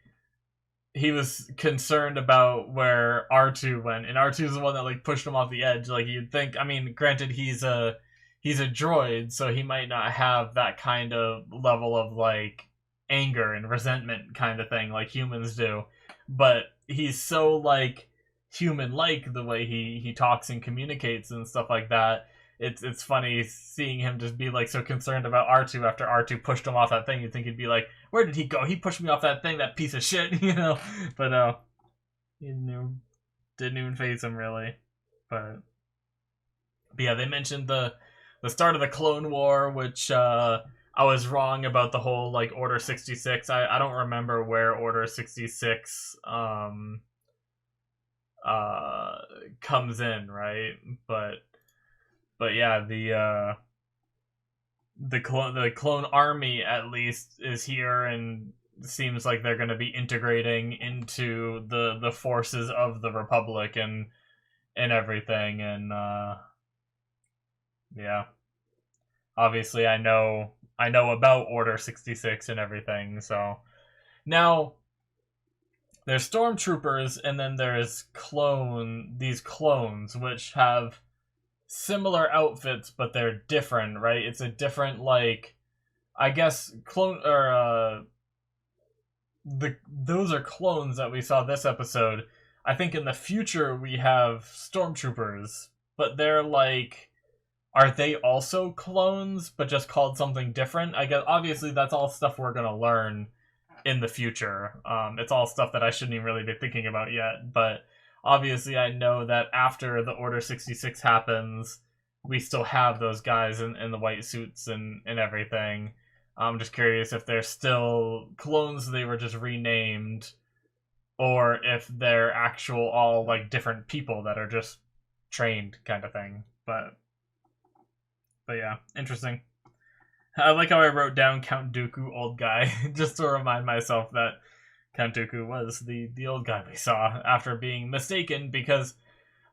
A: was concerned about where R2 went, and R2 is the one that like pushed him off the edge. Like you'd think, I mean, granted he's a droid, so he might not have that kind of level of like anger and resentment kind of thing like humans do, but he's so like human like the way he talks and communicates and stuff like that. It's funny seeing him just be like so concerned about R2 after R2 pushed him off that thing. You'd think he'd be like, where did he go? He pushed me off that thing, that piece of shit, But no, he didn't even faze him really. But yeah, they mentioned the start of the Clone War, which I was wrong about the whole like Order 66. I don't remember where Order 66 comes in, right? But yeah, the clone army at least is here, and seems like they're going to be integrating into the forces of the Republic and everything. And yeah, obviously I know about Order 66 and everything. So now there's stormtroopers, and then there's these clones which have similar outfits, but they're different, right? It's a different, like, I guess clone, or those are clones that we saw this episode. I think in the future we have stormtroopers, but they're like, are they also clones but just called something different? I guess obviously that's all stuff we're gonna learn in the future. It's all stuff that I shouldn't even really be thinking about yet, but obviously I know that after the Order 66 happens, we still have those guys in the white suits and everything. I'm just curious if they're still clones, they were just renamed, or if they're actual all like different people that are just trained, kind of thing. But yeah, interesting. I like how I wrote down Count Dooku old guy just to remind myself that Count Dooku was the old guy we saw after being mistaken, because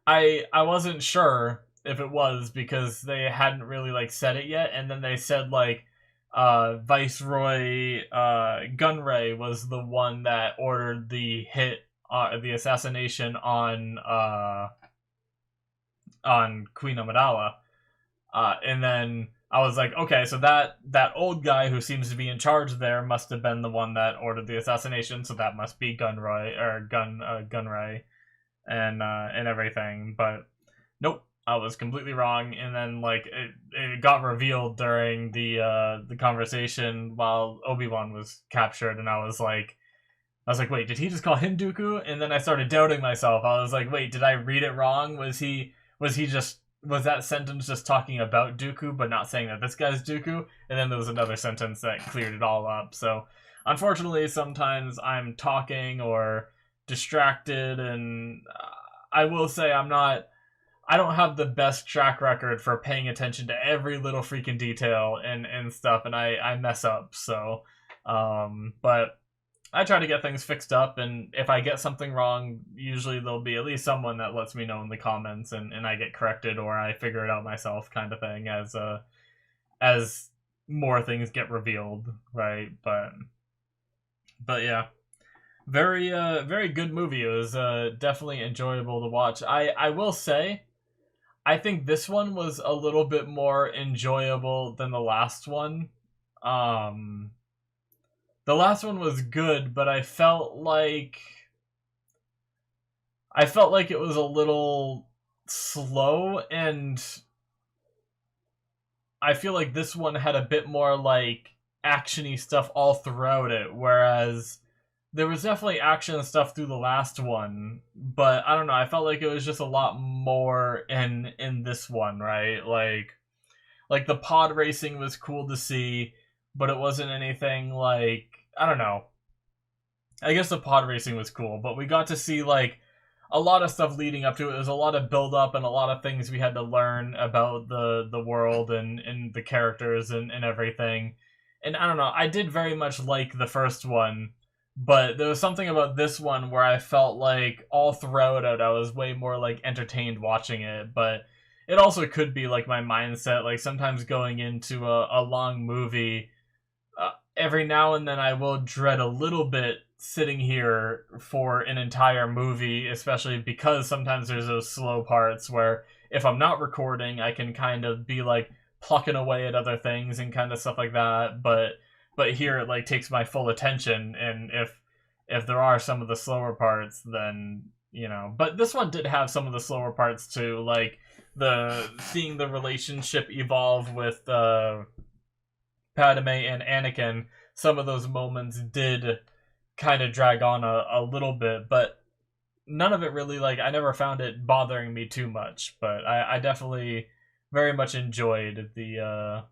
A: I wasn't sure if it was, because they hadn't really like said it yet, and then they said like Viceroy Gunray was the one that ordered the the assassination on Queen Amidala, and then I was like, okay, so that old guy who seems to be in charge there must have been the one that ordered the assassination, so that must be Gunray and everything. But nope, I was completely wrong. And then like it got revealed during the conversation while Obi-Wan was captured, and I was like, wait, did he just call him Dooku? And then I started doubting myself. I was like, wait, did I read it wrong? Was that sentence just talking about Dooku, but not saying that this guy's Dooku? And then there was another sentence that cleared it all up. So, unfortunately, sometimes I'm talking or distracted, and I will say I don't have the best track record for paying attention to every little freaking detail and stuff, and I mess up, so, but I try to get things fixed up, and if I get something wrong, usually there'll be at least someone that lets me know in the comments, and I get corrected, or I figure it out myself, kind of thing, as more things get revealed, right? But yeah, very good movie. It was definitely enjoyable to watch. I will say, I think this one was a little bit more enjoyable than the last one. The last one was good, but I felt like it was a little slow, and I feel like this one had a bit more like actiony stuff all throughout it, whereas there was definitely action and stuff through the last one, but I don't know, I felt like it was just a lot more in this one, right? Like the pod racing was cool to see, but it wasn't anything like, I don't know. I guess the pod racing was cool, but we got to see like a lot of stuff leading up to it. There was a lot of build up and a lot of things we had to learn about the world and the characters and everything. And I don't know, I did very much like the first one, but there was something about this one where I felt like all throughout it I was way more like entertained watching it. But it also could be like my mindset, like sometimes going into a long movie, every now and then I will dread a little bit sitting here for an entire movie, especially because sometimes there's those slow parts where if I'm not recording, I can kind of be like plucking away at other things and kind of stuff like that. But here it like takes my full attention, and if there are some of the slower parts, then you know. But this one did have some of the slower parts too, like the seeing the relationship evolve with Padme and Anakin. Some of those moments did kind of drag on a little bit, but none of it really, like, I never found it bothering me too much. But I definitely very much enjoyed the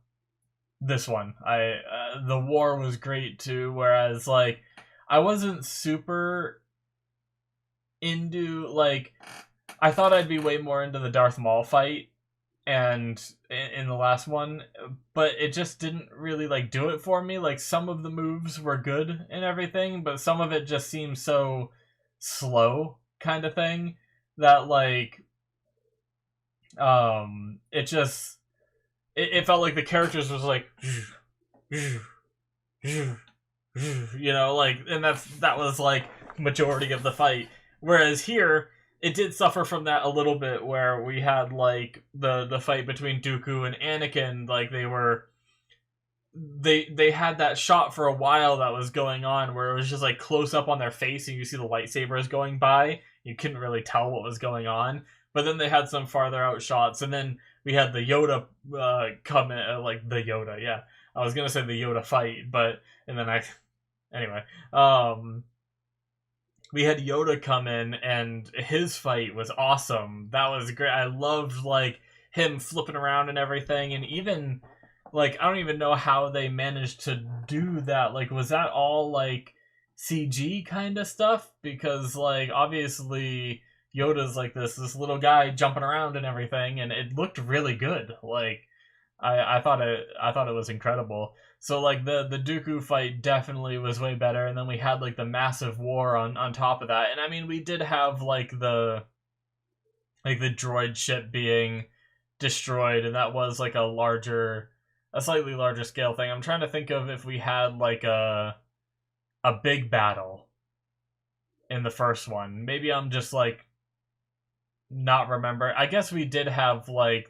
A: this one. The war was great too, whereas like I wasn't super into, like, I thought I'd be way more into the Darth Maul fight and in the last one, but it just didn't really like do it for me. Like some of the moves were good and everything, but some of it just seemed so slow, kind of thing, that like it just it felt like the characters was like you know, like, and that was like majority of the fight, whereas here it did suffer from that a little bit, where we had like the fight between Dooku and Anakin, like they had that shot for a while that was going on where it was just like close up on their face and you see the lightsabers going by. You couldn't really tell what was going on, but then they had some farther out shots, and then we had the Yoda come in, like the Yoda, yeah, I was gonna say the Yoda fight, but and then anyway, we had Yoda come in, and his fight was awesome. That was great. I loved like him flipping around and everything, and even like I don't even know how they managed to do that. Like, was that all like CG kind of stuff? Because like obviously Yoda's like this little guy jumping around and everything, and it looked really good. Like I thought it was incredible. So like the Dooku fight definitely was way better, and then we had like the massive war on top of that. And I mean, we did have like the droid ship being destroyed, and that was like a slightly larger scale thing. I'm trying to think of if we had like a big battle in the first one. Maybe I'm just like not remember. I guess we did have like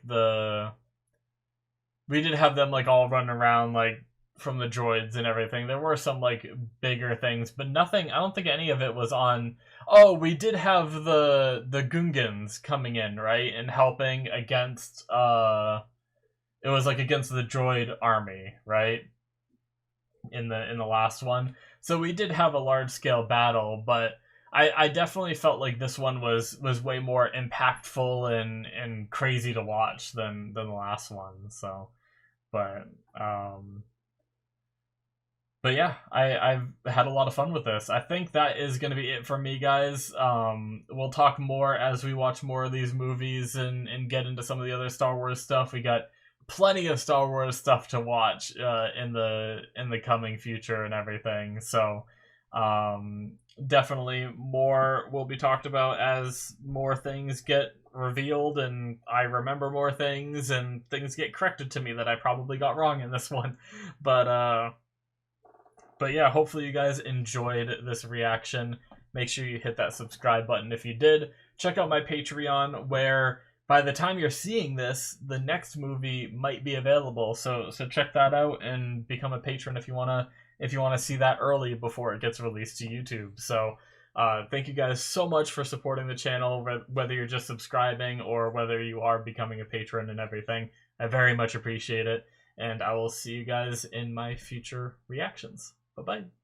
A: we did have them like all run around like from the droids and everything. There were some like bigger things, but nothing. I don't think any of it was on. Oh, we did have the Gungans coming in, right, and helping against. It was like against the droid army, right? In the last one, so we did have a large scale battle, but I definitely felt like this one was way more impactful and crazy to watch than the last one. So, but but yeah, I've had a lot of fun with this. I think that is going to be it for me, guys. We'll talk more as we watch more of these movies and get into some of the other Star Wars stuff. We got plenty of Star Wars stuff to watch in the coming future and everything. So definitely more will be talked about as more things get revealed and I remember more things and things get corrected to me that I probably got wrong in this one. But but yeah, hopefully you guys enjoyed this reaction. Make sure you hit that subscribe button if you did. Check out my Patreon where by the time you're seeing this, the next movie might be available. So check that out and become a patron if you wanna see that early before it gets released to YouTube. So thank you guys so much for supporting the channel, whether you're just subscribing or whether you are becoming a patron and everything. I very much appreciate it, and I will see you guys in my future reactions. Bye-bye.